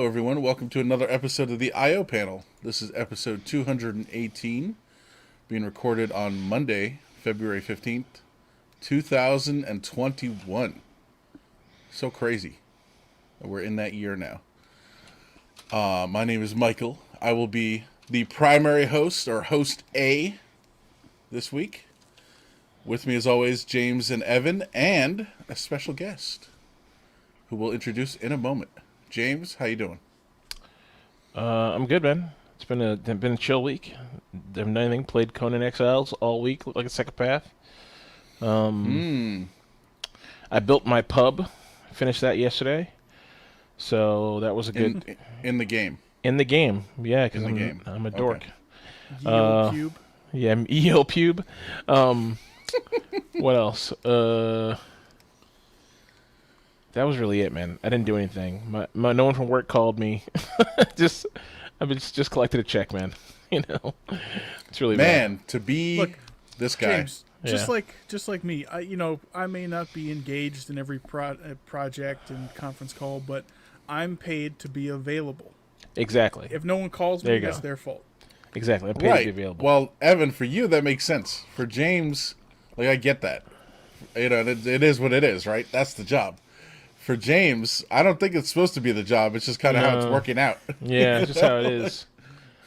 Hello, everyone. Welcome to another episode of the I.O. panel. This is episode 218, being recorded on Monday, February 15th, 2021. So crazy. We're in that year now. My name is Michael. I will be the primary host, or host A, this week. With me, as always, James and Evan, and a special guest who we'll introduce in a moment. James, how you doing? I'm good, man. It's been a chill week. Haven't done anything. Played Conan Exiles all week. Looked like a psychopath. I built my pub. Finished that yesterday. So that was a good in the game. In the game, yeah, because I'm a dork. Okay. Cube. Yeah, I'm EO pube. What else? That was really it, man. I didn't do anything. No one from work called me. I just collected a check, man. You know, it's really bad. To be Look, this guy. James, just like me. I may not be engaged in every project and conference call, but I'm paid to be available. Exactly. If no one calls me, that's their fault. Exactly. I'm paid to be available. Well, Evan, for you that makes sense. For James, I get that. You know, it is what it is, right? That's the job. For James, I don't think it's supposed to be the job. It's just kind of how it's working out. Yeah, it's just how it is.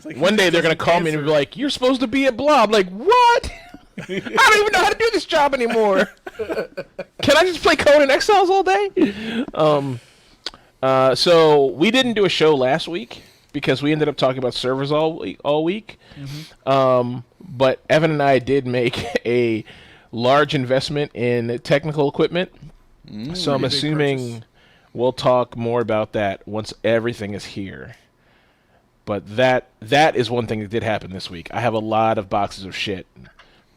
Like one day they're going to call me and be like, "You're supposed to be at blah." I'm like, what? I don't even know how to do this job anymore. Can I just play Conan Exiles all day? So we didn't do a show last week because we ended up talking about servers all week. Mm-hmm. But Evan and I did make a large investment in technical equipment. So I'm assuming we'll talk more about that once everything is here. But that is one thing that did happen this week. I have a lot of boxes of shit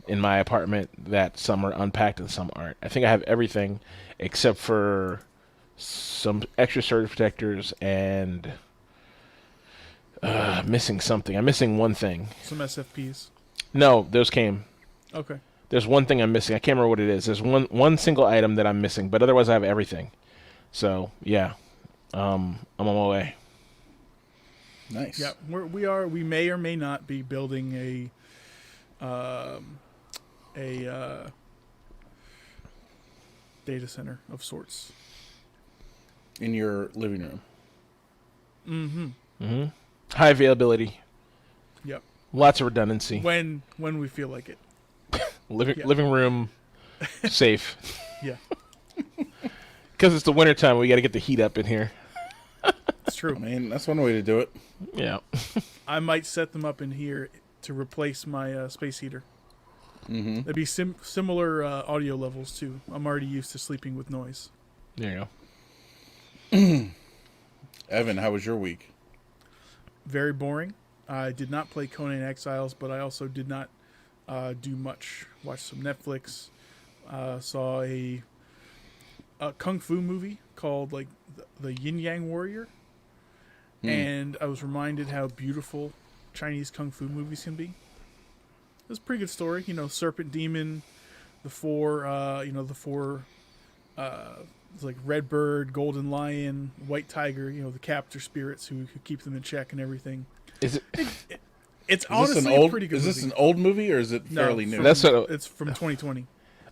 in my apartment that some are unpacked and some aren't. I think I have everything except for some extra surge protectors and missing something. I'm missing one thing. Some SFPs. No, those came. Okay. There's one thing I'm missing. I can't remember what it is. There's one single item that I'm missing, but otherwise I have everything. So yeah, I'm on my way. Nice. Yeah, we may or may not be building a data center of sorts in your living room. Mm-hmm. High availability. Yep. Lots of redundancy. When we feel like it. Living room, safe. Yeah. Because it's the wintertime, we got to get the heat up in here. It's true. I mean, that's one way to do it. Yeah. I might set them up in here to replace my space heater. Mm-hmm. That'd be similar audio levels, too. I'm already used to sleeping with noise. There you go. Evan, how was your week? Very boring. I did not play Conan Exiles, but I also did not do much. Watched some Netflix. Saw a kung fu movie called the Yin Yang Warrior, and I was reminded how beautiful Chinese kung fu movies can be. It was a pretty good story. You know, serpent demon, the four like red bird, golden lion, white tiger. You know, the captor spirits who keep them in check and everything. Is it? It's honestly a pretty good movie. Is this an old movie or is it fairly new? It's from 2020.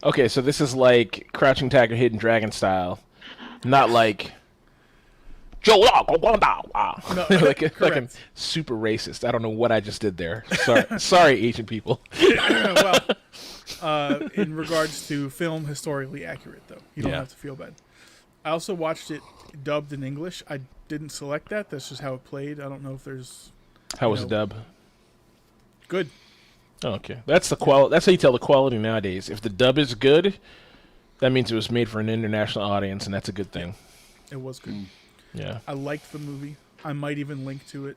Okay, so this is like Crouching Tiger, Hidden Dragon style, not like No, like I'm super racist. I don't know what I just did there. Sorry, Asian people. Well, in regards to film, historically accurate though. You don't have to feel bad. I also watched it dubbed in English. I didn't select that. That's just how it played. I don't know if there's. How was the dub? Good. Oh, okay, that's the quality. That's how you tell the quality nowadays. If the dub is good, that means it was made for an international audience, and that's a good thing. It was good. Yeah, I liked the movie. I might even link to it.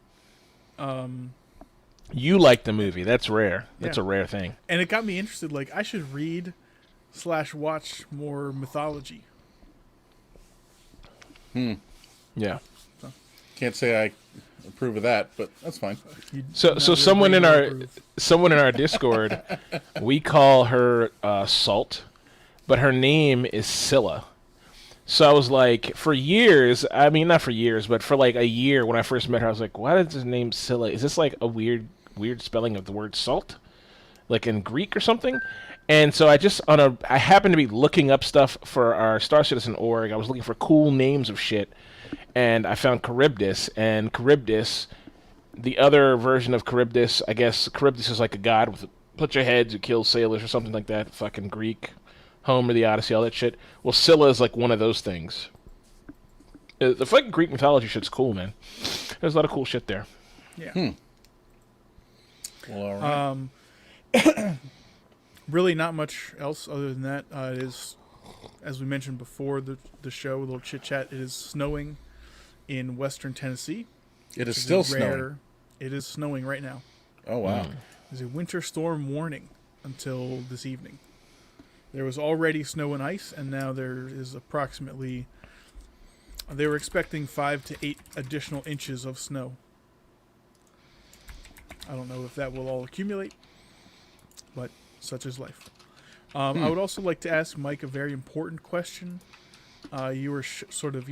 You liked the movie. That's rare. That's a rare thing. And it got me interested. Like, I should read/watch more mythology. Yeah. Can't say I approve of that, but that's fine. So someone in our Discord, we call her Salt, but her name is Scylla. So I was like, for years, I mean, not for years, but for like a year when I first met her, I was like, why is his name Scylla? Is this like a weird spelling of the word salt? Like in Greek or something? And so I happened to be looking up stuff for our Star Citizen org. I was looking for cool names of shit, and I found Charybdis, and Charybdis, the other version of Charybdis, I guess Charybdis is like a god with a bunch of heads who kills sailors or something like that. Fucking Greek, Homer, the Odyssey, all that shit. Well, Scylla is like one of those things. The fucking Greek mythology shit's cool, man. There's a lot of cool shit there. Yeah. Well, all right. Really not much else other than that. It is, as we mentioned before the show, a little chit chat. It is snowing in western Tennessee. It is still snowing. It is snowing right now. Oh, wow. There's a winter storm warning until this evening. There was already snow and ice, and now there is approximately... They were expecting 5 to 8 additional inches of snow. I don't know if that will all accumulate, but such is life. I would also like to ask Mike a very important question. You were sort of,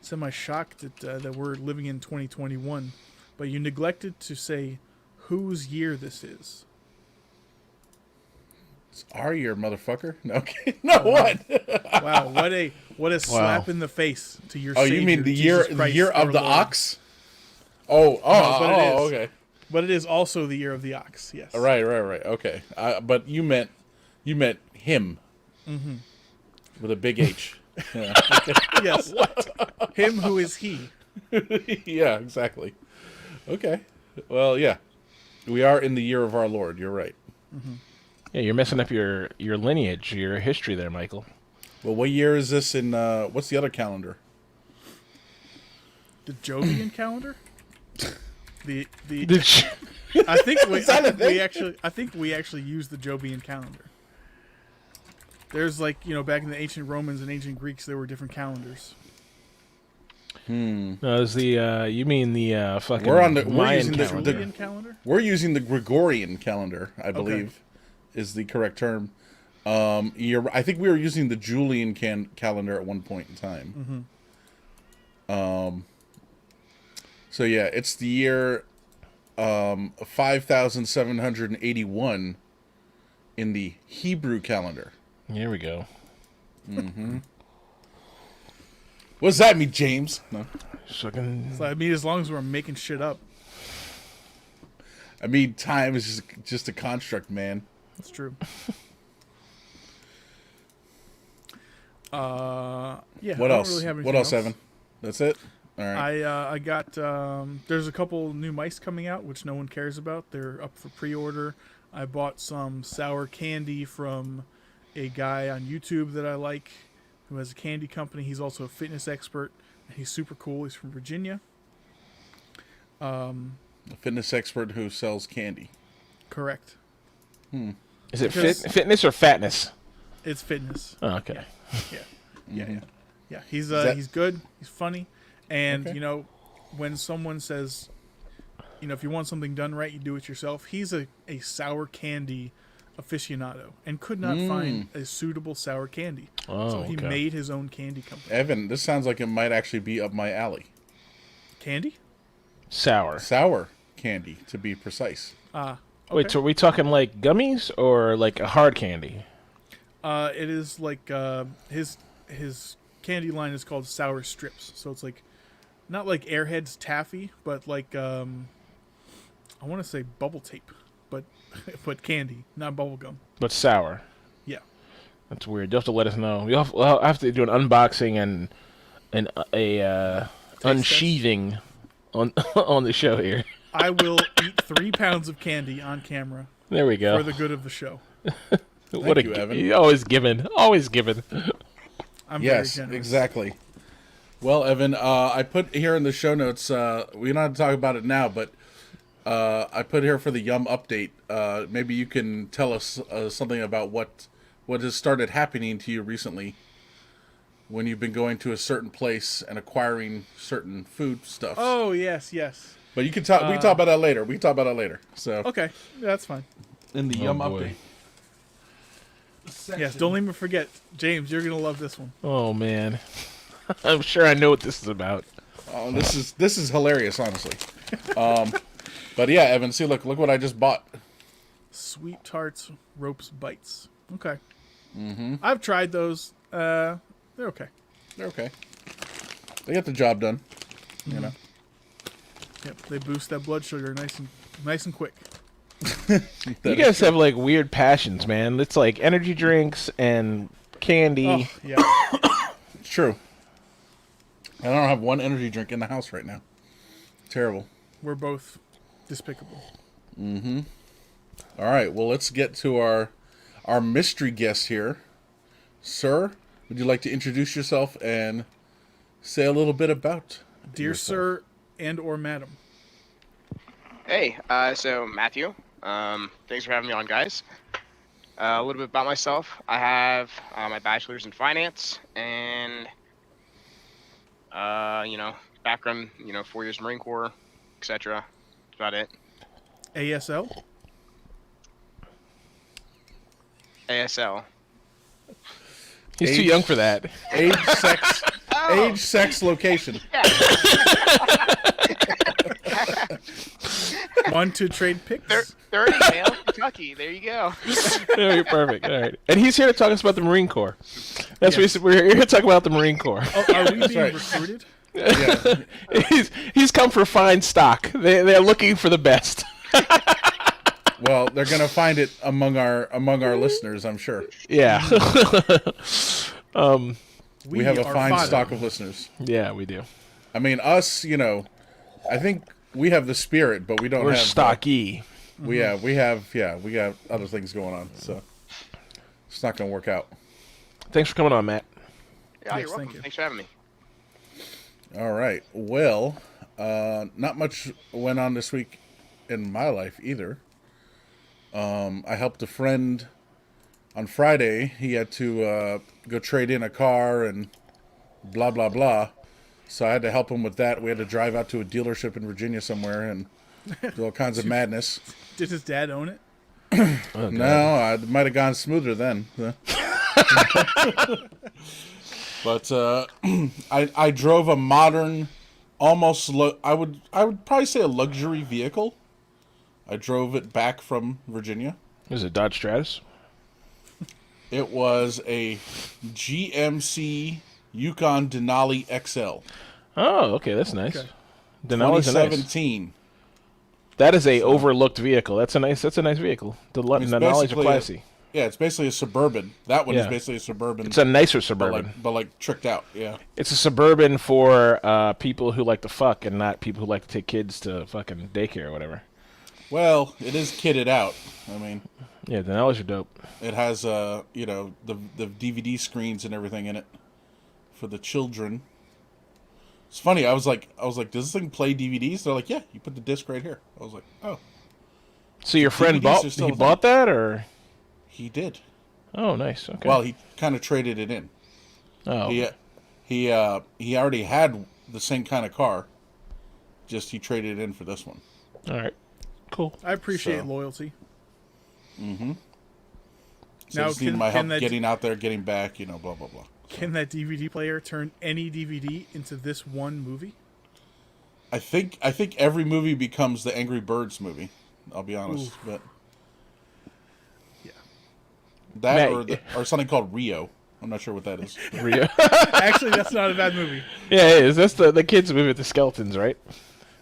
semi-shocked that we're living in 2021, but you neglected to say whose year this is. It's our year, motherfucker. No, okay. No, what? Wow, what a slap in the face to your Savior, you mean the Jesus year Christ, of the Lord. ox? Okay. But it is also the year of the ox. Yes. Right. Okay. But you meant him. Mm-hmm. With a big H. Yeah. Yes. What? Him who is he. Yeah, exactly. Okay. Well, yeah. We are in the year of our Lord. You're right. Mm-hmm. Yeah, you're messing up your lineage, your history there, Michael. Well, what year is this in, what's the other calendar? The Jovian calendar? I think we actually use the Jovian calendar. There's back in the ancient Romans and ancient Greeks, there were different calendars. No, it's the you mean the fucking we're using Julian calendar? We're using the Gregorian calendar, I believe, is the correct term. I think we were using the Julian calendar at one point in time. Mm-hmm. So yeah, it's the year 5781 in the Hebrew calendar. Here we go. Mm-hmm. What does that mean, James? No. So, I mean, as long as we're making shit up. I mean, time is just a construct, man. That's true. Yeah. What else? Really have what else, Evan? That's it? All right. I got, there's a couple new mice coming out, which no one cares about. They're up for pre-order. I bought some sour candy from a guy on YouTube that I like who has a candy company. He's also a fitness expert, and he's super cool. He's from Virginia. A fitness expert who sells candy. Correct. Is it fitness or fatness? It's fitness. Oh, okay. Yeah. He's good. He's funny. And, when someone says, if you want something done right, you do it yourself. He's a sour candy aficionado and could not find a suitable sour candy. So he made his own candy company. Evan, this sounds like it might actually be up my alley. Candy? Sour candy, to be precise. Okay. Wait, so are we talking like gummies or like a hard candy? It is like his candy line is called Sour Strips. So it's like not like Airheads taffy, but like I want to say bubble tape, but candy, not bubble gum. But sour. Yeah. That's weird. You'll have to let us know. We'll have to do an unboxing and a unsheathing on on the show here. I will eat 3 pounds of candy on camera. There we go. For the good of the show. Thank you, Evan. Always given. Always given. I'm very generous. Exactly. Well, Evan, I put here in the show notes, we don't have to talk about it now, but I put here for the Yum update. Maybe you can tell us something about what has started happening to you recently when you've been going to a certain place and acquiring certain food stuff. Oh, yes. But you can talk. We can talk about that later. So okay, that's fine. In the Yum update. Yes, don't let me forget. James, you're going to love this one. Oh man, I'm sure I know what this is about. Oh, this is hilarious, honestly. But yeah, Evan, see, look what I just bought. Sweet Tarts Ropes Bites. Okay. Mm-hmm. I've tried those. They're okay. They're okay. They get the job done. You know. Yep, they boost that blood sugar nice and quick. You guys have like weird passions, man. It's like energy drinks and candy. Oh, yeah. It's true. I don't have one energy drink in the house right now. Terrible. We're both despicable. All right, well, let's get to our mystery guest here. Sir, would you like to introduce yourself and say a little bit about Dear yourself? sir and or madam. Hey, so Matthew, thanks for having me on, guys. A little bit about myself. I have my bachelor's in finance and, background, 4 years Marine Corps, etc. That's about it. ASL? ASL. He's too young for that. Age, sex, age, sex, location. Want to trade picks? 30, male, Kentucky. There you go. Very perfect. All right, and he's here to talk us about the Marine Corps. That's what we're here to talk about the Marine Corps. Oh, are we being right. recruited? Yeah. he's come for fine stock. They're looking for the best. Well, they're gonna find it among our listeners, I'm sure. Yeah. We have a are fine fodder. stock of listeners. Yeah, we do. I mean, us, I think we have the spirit, but we don't We're have stocky. we got other things going on, so it's not gonna work out. Thanks for coming on, Matt. Yeah, Yes, you're welcome. thank you. Thanks for having me. All right. Well, not much went on this week in my life either. I helped a friend on Friday. He had to go trade in a car and blah, blah, blah. So I had to help him with that. We had to drive out to a dealership in Virginia somewhere and do all kinds of madness. Did his dad own it? No, it might have gone smoother then. But I drove a modern, almost I would probably say a luxury vehicle. I drove it back from Virginia. Is it Dodge Stratus? It was a GMC Yukon Denali XL. Oh, okay, that's nice. Okay. Denali's a nice. 2017. That is a overlooked vehicle. That's a nice vehicle. Denali's are basically classy. Yeah, it's basically a Suburban. That one is Yeah. basically a Suburban. It's a nicer but Suburban. like tricked out. Yeah. It's a Suburban for people who like to fuck and not people who like to take kids to fucking daycare or whatever. Well, it is kitted out. I mean, Yeah, Denali's are dope. it has the DVD screens and everything in it for the children. It's funny. I was like, does this thing play DVDs? They're like, yeah, you put the disc right here. I was like, oh, So your friend DVDs are still he a bought that or? he did. Oh, nice. Okay. Well, he kind of traded it in. oh, He already had the same kind of car. Just he traded it in for this one. all right. Cool. I appreciate So- loyalty. So Now, I just need can- my help can that- getting out there, getting back, blah blah blah. Can that DVD player turn any DVD into this one movie? I think every movie becomes the Angry Birds movie. I'll be honest, but Yeah. that Matt- or something called Rio. I'm not sure what that is. Rio. Actually, that's not a bad movie. Yeah, it is. That's the kids movie with the skeletons, right?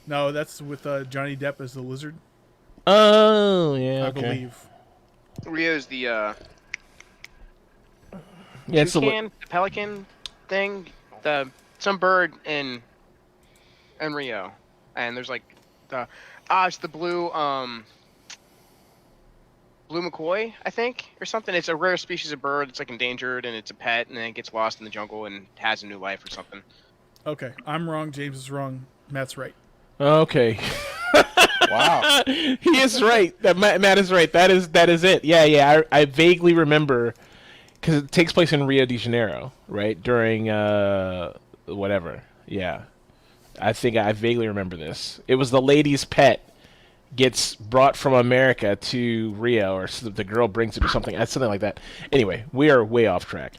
No, that's with Johnny Depp as the lizard, Oh, yeah. I Okay. believe. Rio's the Yeah, it's toucan, the pelican thing, some bird in Rio, and there's like it's the blue McCoy, I think, or something. It's a rare species of bird. It's like endangered, and it's a pet, and then it gets lost in the jungle and has a new life or something. Okay, I'm wrong. James is wrong. Matt's right. Okay. Wow. He is right. That Matt is right. That is it. Yeah. I vaguely remember because it takes place in Rio de Janeiro, right? During whatever. Yeah. I think I vaguely remember this. It was the lady's pet, gets brought from America to Rio, or the girl brings it or something like that. Anyway, we are way off track.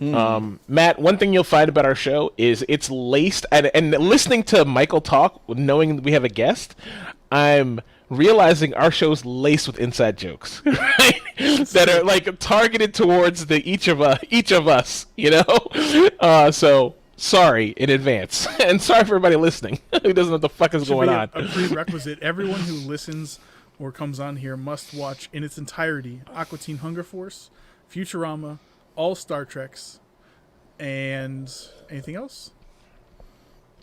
Matt, one thing you'll find about our show is it's laced, and listening to Michael talk, knowing we have a guest, I'm realizing our show's laced with inside jokes, right? That are like targeted towards each of us, you know. So sorry in advance, and sorry for everybody listening who doesn't know what the fuck is going on. A prerequisite: everyone who listens or comes on here must watch in its entirety Aqua Teen Hunger Force, Futurama, all Star Treks, and anything else.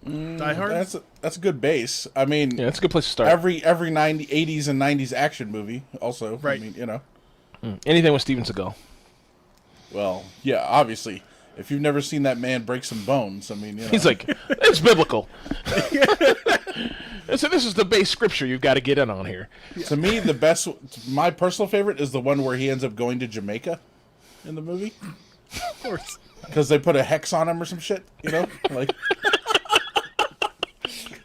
Die Hard. That's a good base. I mean, Yeah, that's a good place to start. every 80s and 90s action movie also. Right. I mean, you know. Anything with Steven Seagal. Well, yeah, obviously. If you've never seen that man break some bones, I mean, you know. He's like, it's biblical. So this is the base scripture you've got to get in on here. To me, the best, my personal favorite is the one where he ends up going to Jamaica in the movie. Of course. Because they put a hex on him or some shit, you know? Like,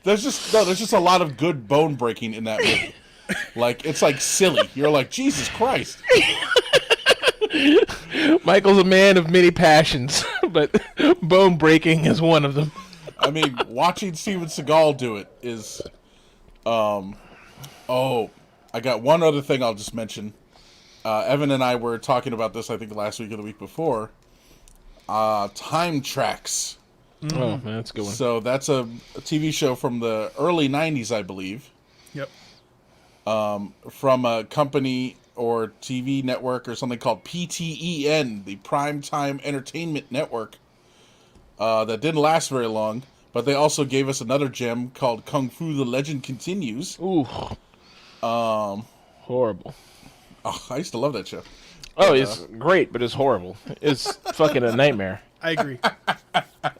there's just a lot of good bone breaking in that movie. Like, it's like silly. You're like, Jesus Christ. Michael's a man of many passions, but bone breaking is one of them. I mean, watching Steven Seagal do it is, I got one other thing I'll just mention. Evan and I were talking about this, I think, last week or the week before. Time Tracks. Oh, man, that's a good one. So that's a TV show from the early 90s, I believe. Yep. From a company or TV network or something called PTEN, the Primetime Entertainment Network. That didn't last very long, but they also gave us another gem called Kung Fu: The Legend Continues. Ooh. Horrible. Oh, I used to love that show. Oh, it's great, but it's horrible. It's fucking a nightmare. I agree.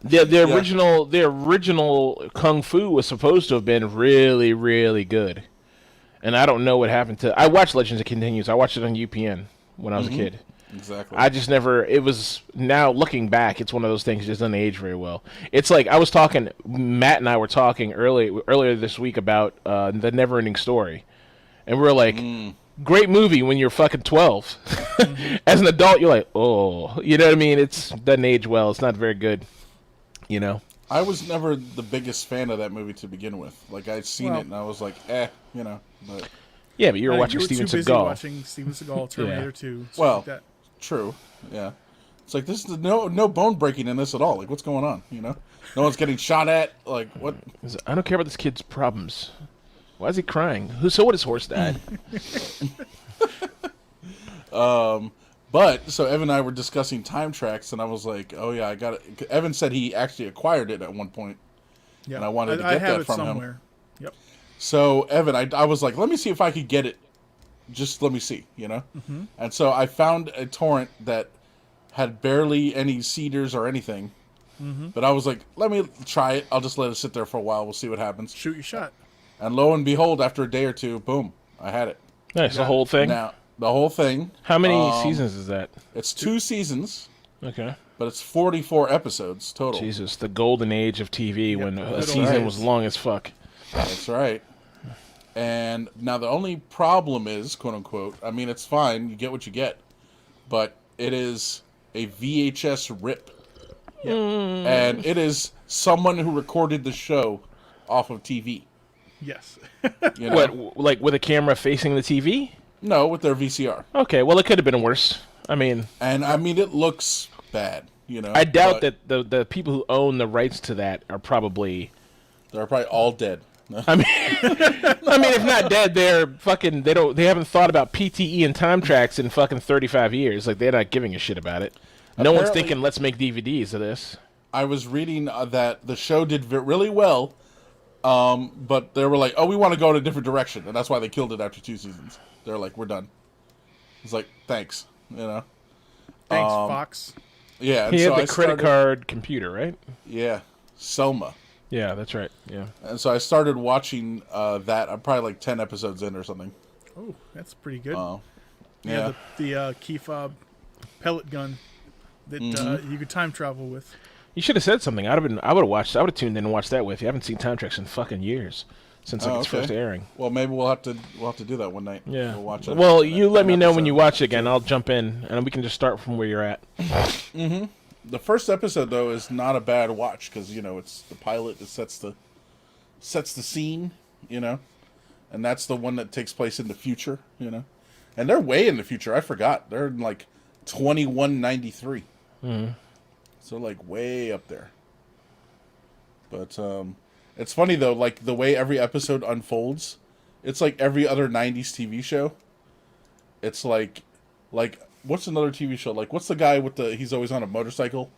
The original Kung Fu was supposed to have been really, really good. And I don't know what happened to... I watched Legends of Continues. I watched it on UPN when I was a kid. Exactly. I just never... It was... Now, looking back, it's one of those things that just doesn't age very well. It's like, I was talking... Matt and I were talking earlier this week about The Neverending Story. And we were like, great movie when you're fucking 12. As an adult, you're like, oh. You know what I mean? It doesn't age well. It's not very good. You know? I was never the biggest fan of that movie to begin with. Like, I'd seen it and I was like, you know. But Yeah, but you were watching Steven too busy Seagal. watching Steven Seagal, Terminator 2, stuff Well, like that. true. Yeah. It's like, this is no bone breaking in this at all. Like, what's going on? You know? No one's getting shot at. Like, what? I don't care about this kid's problems. Why is he crying? So what? His horse died. But, so Evan and I were discussing Time Tracks, and I was like, oh yeah, I got it. Evan said he actually acquired it at one point. Yeah. And I wanted to I get have that it from somewhere. him. Yep. So, Evan, I was like, let me see if I could get it. Just let me see, you know? And so I found a torrent that had barely any cedars or anything. But I was like, let me try it. I'll just let it sit there for a while. We'll see what happens. Shoot your shot. And lo and behold, after a day or two, boom, I had it. Nice, the whole thing. Now, the whole thing. How many seasons is that? It's 2 seasons, Okay. but it's 44 episodes total. Jesus, the golden age of TV when a That's season right. was long as fuck. That's right. And now the only problem is, quote unquote, I mean, it's fine, you get what you get, but it is a VHS rip. And it is someone who recorded the show off of TV. Yes. You know? What, like with a camera facing the TV? No, with their VCR. Okay, well, it could have been worse. I mean, And I mean, it looks bad, you know. I doubt but that the people who own the rights to that are probably... they're probably all dead. I mean, if not dead, they're fucking. They haven't thought about PTE and time tracks in fucking 35 years. Like they're not giving a shit about it. No one's Apparently- thinking, let's make DVDs of this. I was reading that the show did really well, but they were like, "Oh, we want to go in a different direction," and that's why they killed it after 2 seasons. They're like, "We're done." It's like, thanks, you know. Thanks, Fox. Yeah, and He so had the I credit started- card computer, right? Yeah, Selma, Yeah, that's right. Yeah. and so I started watching that. I'm probably like 10 episodes in or something. Oh, that's pretty good. Yeah, The key fob pellet gun that you could time travel with. You should have said something. I would have watched. I would have tuned in and watched that with you. I haven't seen time tracks in fucking years. since like its first airing. Well, maybe we'll have to do that one night. Yeah. We'll watch it. Well, you let me know when you watch it again. I'll jump in, and we can just start from where you're at. The first episode though is not a bad watch because it's the pilot that sets the scene, and that's the one that takes place in the future, and they're way in the future. I forgot they're in like 2193, so like way up there. But it's funny though, like the way every episode unfolds, it's like every other 90s TV show. It's like what's another TV show? Like what's the guy with he's always on a motorcycle?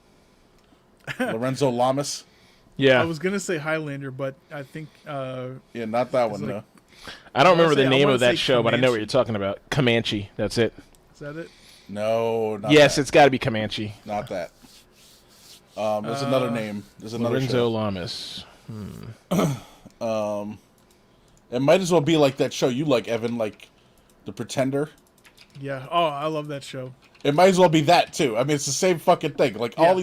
Lorenzo Lamas. Yeah. I was gonna say Highlander, but I think Yeah, not that one though. I don't remember the name wanna of that say show, but I know what Comanche. you're talking about. Comanche. That's it. Is that it? No, not Yes, that. it's got to be Comanche. Not that. There's another name. There's another Lorenzo show. Lamas. It might as well be like that show you like, Evan, like The Pretender. Yeah. Oh, I love that show. It might as well be that too. I mean, it's the same fucking thing. Like Yeah.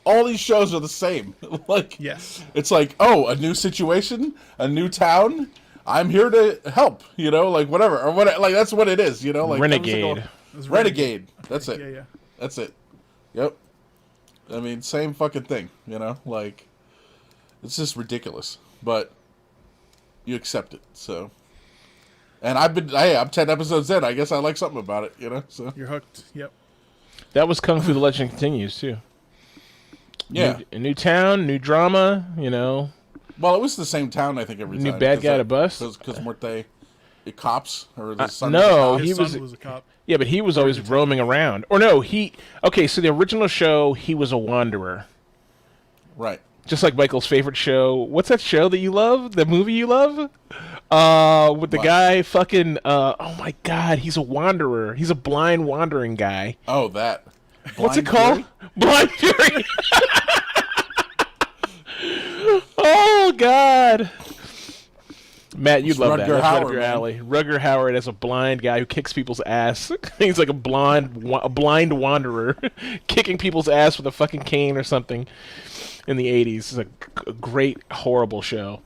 all these shows are the same. Like Yes. it's like, oh, a new situation, a new town. I'm here to help. Like whatever or what. Like that's what it is. Like Renegade. It was Renegade. That's it. Yeah. That's it. Yep. I mean, same fucking thing, Like, it's just ridiculous. But you accept it, so. And I'm 10 episodes in. I guess I like something about it, So. You're hooked. Yep. That was Kung Fu: The Legend Continues too. Yeah. A new town, new drama. Well, it was the same town, I think, every New time. bad guy to bust? Because weren't they cops? Or the son no, was a cop? His he son was- was a cop. Yeah, but he was always roaming around. Or no, okay, so the original show, he was a wanderer. Right. Just like Michael's favorite show. What's that show that you love? The movie you love? With the What? guy fucking, oh my god, he's a wanderer. He's a blind wandering guy. Oh, that. What's it Blind called? Fury? Blind Fury. Oh god. Matt, you'd It's love that. Rutger That's right up Hauer, your man. alley. Rutger Hauer as a blind guy who kicks people's ass. He's like a blind wanderer, kicking people's ass with a fucking cane or something. In the 80s, it's a great, horrible show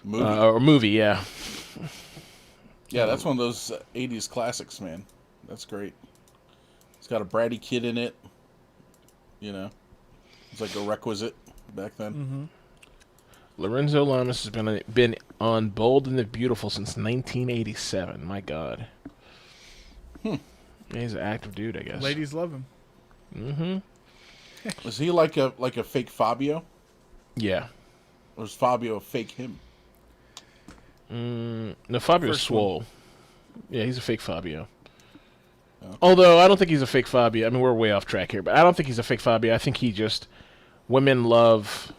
Movie. or movie. Yeah, Yeah, that's one of those 80s classics, man. That's great. It's got a bratty kid in it. It's like a requisite back then. Mm-hmm. Lorenzo Lamas has been on Bold and the Beautiful since 1987. My God. Yeah, he's an active dude, I guess. Ladies love him. Mm-hmm. Was he like a fake Fabio? Yeah. Or was Fabio a fake him? No, Fabio's First swole. Yeah, he's a fake Fabio. Okay. Although I don't think he's a fake Fabio. I mean, we're way off track here, but I don't think he's a fake Fabio. I think women love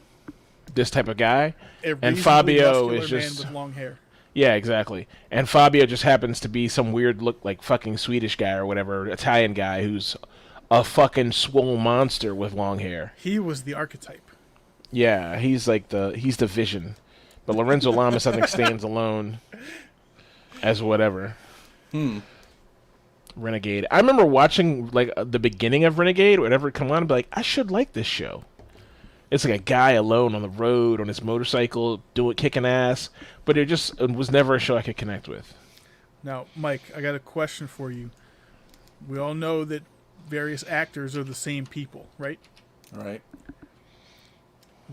this type of guy, A and reasonably Fabio muscular is just man with long hair. yeah, exactly. And Fabio just happens to be some weird look like fucking Swedish guy or whatever, Italian guy who's a fucking swole monster with long hair. He was the archetype. Yeah, he's the vision. But Lorenzo Lamas, I think, stands alone as whatever. Renegade. I remember watching like the beginning of Renegade, whatever come on, and be like, I should like this show. It's like a guy alone on the road on his motorcycle, kicking ass. But it was never a show I could connect with. Now, Mike, I got a question for you. We all know that various actors are the same people, right? Right.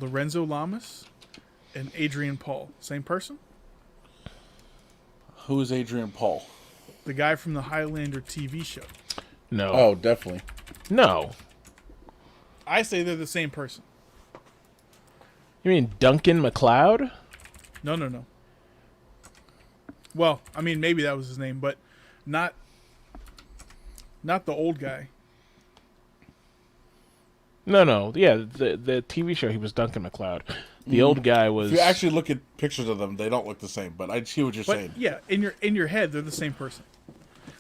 Lorenzo Lamas and Adrian Paul, same person? Who is Adrian Paul? The guy from the Highlander TV show. No. Oh, definitely. No. I say they're the same person. You mean Duncan MacLeod? No. Well, I mean, maybe that was his name, but not the old guy. No. Yeah, the TV show, he was Duncan MacLeod. The old guy was... If you actually look at pictures of them, they don't look the same. But I see what you're But saying. yeah, in your head, they're the same person.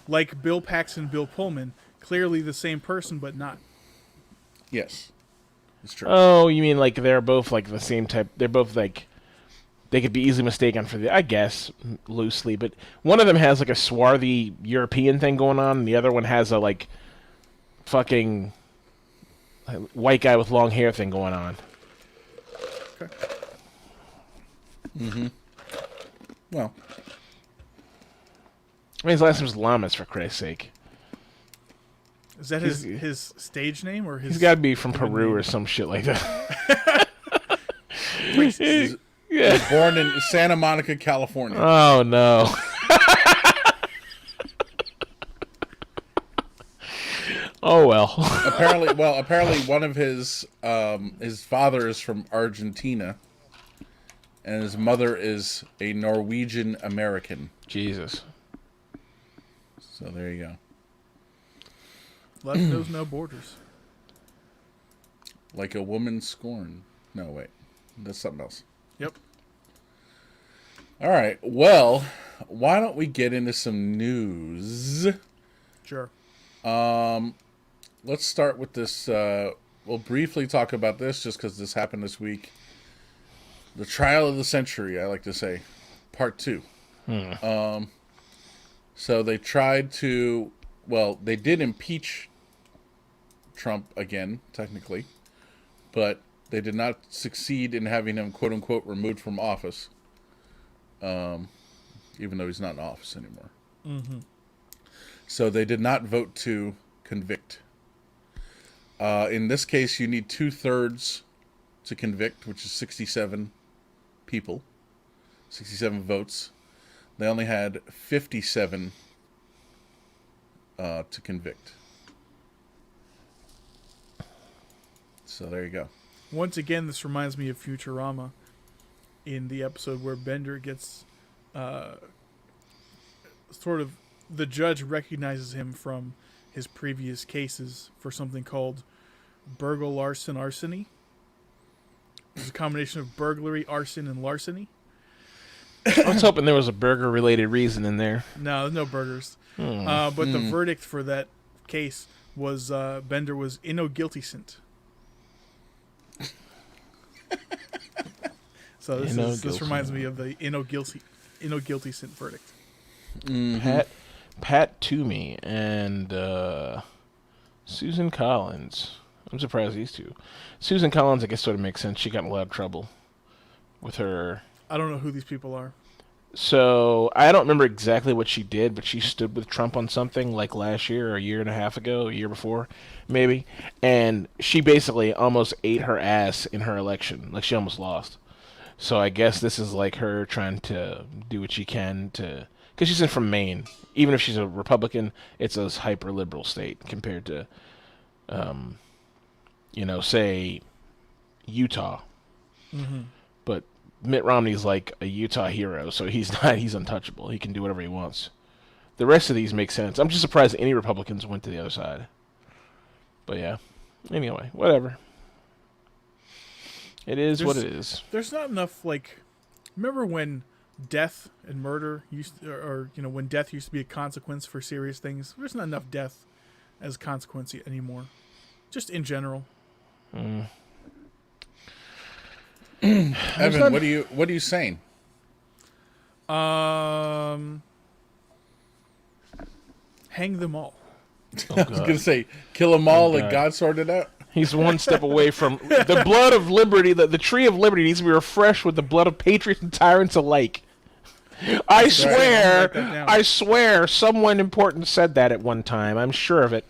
Like Bill Paxton, Bill Pullman, clearly the same person, but not. Yes, it's true. Oh, you mean like they're both like the same type? They're both like they could be easily mistaken for I guess loosely, but one of them has like a swarthy European thing going on, and the other one has a like fucking white guy with long hair thing going on. Okay. Well, I mean, his last name was Lamas, for Christ's sake. Is that his stage name or his? He's got to be from human Peru name? or some shit like that. he's born in Santa Monica, California. Oh, no. Oh, well. apparently one of his father is from Argentina, and his mother is a Norwegian American. Jesus. So there you go. Left knows no borders. Like a woman scorned. No, wait. That's something else. Yep. All right. Well, why don't we get into some news? Sure. Let's start with this. We'll briefly talk about this just because this happened this week. The trial of the century, I like to say. Part 2. So they tried to... Well, they did impeach Trump again, technically. But they did not succeed in having him, quote-unquote, removed from office. Even though he's not in office anymore. Mm-hmm. So they did not vote to convict. In this case, you need 2/3 to convict, which is 67 people. 67 votes. They only had 57 to convict. So there you go. Once again, this reminds me of Futurama in the episode where Bender gets sort of... The judge recognizes him from his previous cases for something called burgle, arson, arsony. It's a combination of burglary, arson, and larceny. I was hoping there was a burger-related reason in there. No, there's no burgers. But the verdict for that case was Bender was innocent. So this reminds me of the innocent verdict. Mm-hmm. Pat Toomey and Susan Collins. I'm surprised these two. Susan Collins, I guess, sort of makes sense. She got in a lot of trouble with her. I don't know who these people are. So I don't remember exactly what she did, but she stood with Trump on something like last year or a year and a half ago, a year before, maybe. And she basically almost ate her ass in her election. Like, she almost lost. So I guess this is like her trying to do what she can to... Because she's in from Maine. Even if she's a Republican, it's a hyper-liberal state compared to, say, Utah. Mm-hmm. But Mitt Romney's like a Utah hero, so he's untouchable. He can do whatever he wants. The rest of these make sense. I'm just surprised that any Republicans went to the other side. But yeah. Anyway, whatever. It is what it is. There's not enough, remember when death and murder when death used to be a consequence for serious things? There's not enough death as a consequence anymore. Just in general. Evan, what are you saying? Hang them all. I was gonna say, kill them all like God sorted out. He's one step away from the blood of liberty. The tree of liberty needs to be refreshed with the blood of patriots and tyrants alike. I swear, someone important said that at one time. I'm sure of it.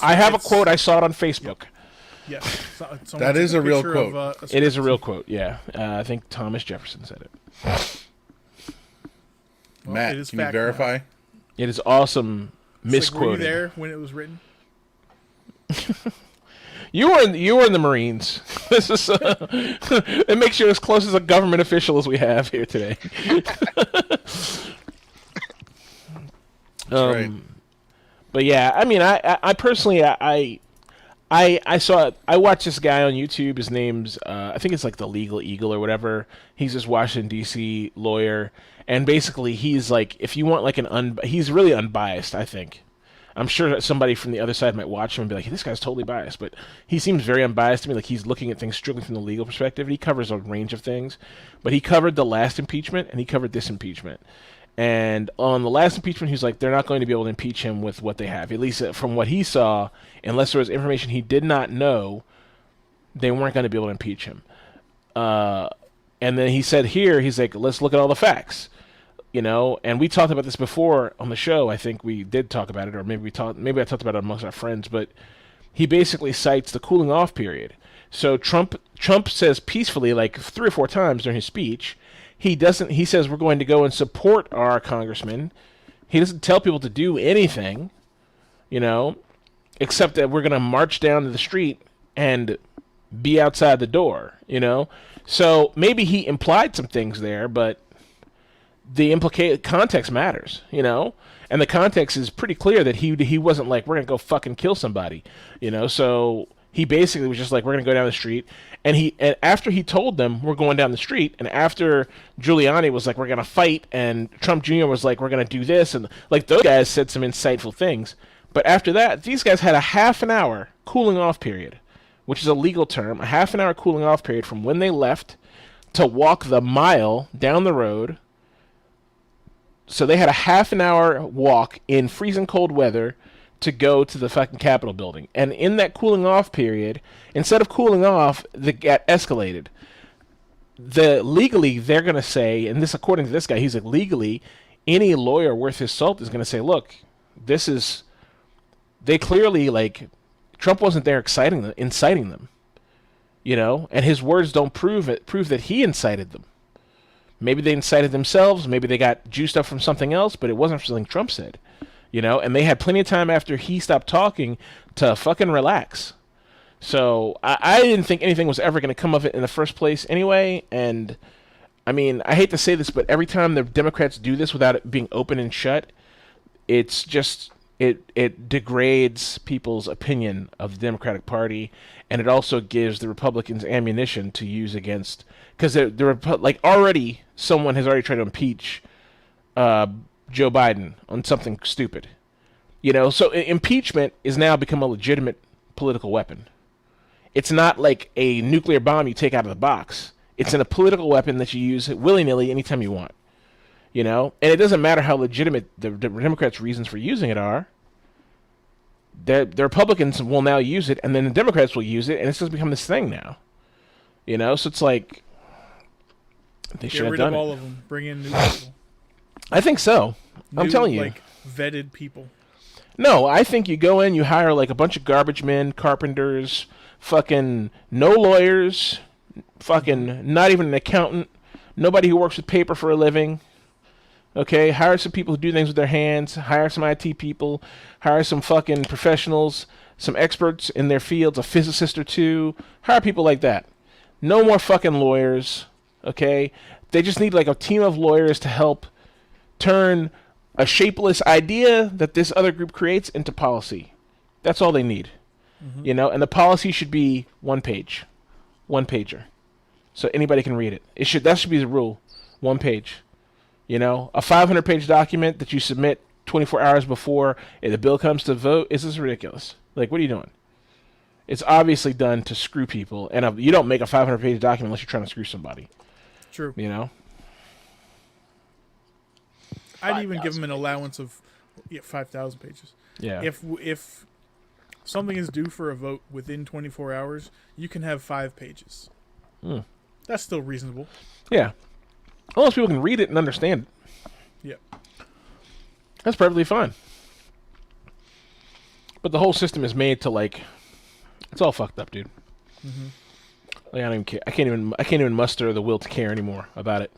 I have a quote. I saw it on Facebook. Yes, that is a real quote. It is a real quote. Yeah, I think Thomas Jefferson said it. Matt, can you verify? Now. It is awesome. Misquoted. Were you there when it was written? You were in the Marines. This is it makes you as close as a government official as we have here today. Right. But yeah, I mean, I personally, I watched this guy on YouTube. His name's I think it's like the Legal Eagle or whatever. He's this Washington D.C. lawyer, and basically he's like, if you want like he's really unbiased. I think. I'm sure that somebody from the other side might watch him and be like, hey, this guy's totally biased. But he seems very unbiased to me. Like, he's looking at things strictly from the legal perspective. And he covers a range of things. But he covered the last impeachment, and he covered this impeachment. And on the last impeachment, he's like, they're not going to be able to impeach him with what they have. At least from what he saw, unless there was information he did not know, they weren't going to be able to impeach him. And then he said here, he's like, let's look at all the facts. you know, and we talked about this before on the show. I think we did talk about it, or maybe maybe I talked about it amongst our friends, but he basically cites the cooling off period. So Trump says peacefully, like 3 or 4 times during his speech, he says we're going to go and support our congressman. He doesn't tell people to do anything, you know, except that we're going to march down to the street and be outside the door, you know. So maybe he implied some things there, but the implicated context matters, you know. And the context is pretty clear that he wasn't like, we're going to go fucking kill somebody, you know. So he basically was just like, we're going to go down the street. And after he told them we're going down the street, and after Giuliani was like, we're going to fight, and Trump Jr. was like, we're going to do this, and like those guys said some insightful things. But after that, these guys had a half an hour cooling off period, which is a legal term, a half an hour cooling off period from when they left to walk the mile down the road. So they had a half an hour walk in freezing cold weather to go to the fucking Capitol building. And in that cooling off period, instead of cooling off, they got escalated. Legally, they're going to say, and this, according to this guy, he's like, legally, any lawyer worth his salt is going to say, look, they clearly, like, Trump wasn't there inciting them, you know, and his words don't prove that he incited them. Maybe they incited themselves, maybe they got juiced up from something else, but it wasn't something Trump said, you know, and they had plenty of time after he stopped talking to fucking relax. So I didn't think anything was ever going to come of it in the first place anyway, and I mean, I hate to say this, but every time the Democrats do this without it being open and shut, it's just... It degrades people's opinion of the Democratic Party, and it also gives the Republicans ammunition to use against, because like already someone has already tried to impeach Joe Biden on something stupid, you know. So impeachment is now become a legitimate political weapon. It's not like a nuclear bomb you take out of the box. It's a political weapon that you use willy-nilly anytime you want. You know, and it doesn't matter how legitimate the Democrats' reasons for using it are. The Republicans will now use it, and then the Democrats will use it, and it's just become this thing now. You know, so it's like they should have done it. Get rid of all of them. Bring in new people. I think so. I'm telling you, like vetted people. No, I think you go in, you hire like a bunch of garbage men, carpenters, fucking no lawyers, fucking not even an accountant, nobody who works with paper for a living. Okay, hire some people who do things with their hands, hire some IT people, hire some fucking professionals, some experts in their fields, a physicist or two, hire people like that. No more fucking lawyers, okay? They just need like a team of lawyers to help turn a shapeless idea that this other group creates into policy. That's all they need. You know, and the policy should be one pager. So anybody can read it. That should be the rule. 1 page. You know, a 500-page document that you submit 24 hours before the bill comes to vote is ridiculous. Like, what are you doing? It's obviously done to screw people, and you don't make a 500-page document unless you're trying to screw somebody. True. You know? I'd even give them an allowance of 5,000 pages. Yeah. If something is due for a vote within 24 hours, you can have 5 pages. That's still reasonable. Yeah. Unless people can read it and understand it. Yeah. That's perfectly fine. But the whole system is made to, like, it's all fucked up, dude. Like, I don't even care. I can't even muster the will to care anymore about it.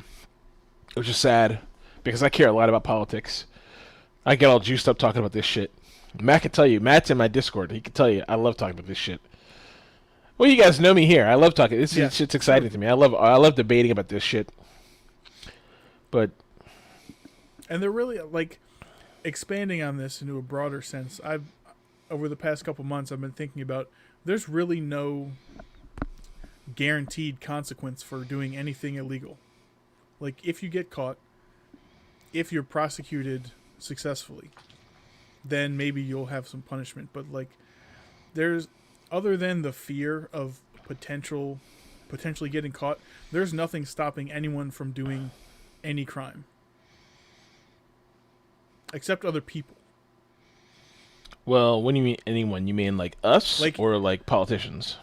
Which is sad, because I care a lot about politics. I get all juiced up talking about this shit. Matt can tell you. Matt's in my Discord. He can tell you I love talking about this shit. Well, you guys know me here. I love talking. This shit's exciting to me. I love debating about this shit. But and they're really like expanding on this into a broader sense. Over the past couple months I've been thinking about there's really no guaranteed consequence for doing anything illegal. Like if you get caught, if you're prosecuted successfully, then maybe you'll have some punishment, but like there's other than the fear of potentially getting caught, there's nothing stopping anyone from doing any crime except other people. Well, when you mean anyone, you mean like us, like, or like politicians?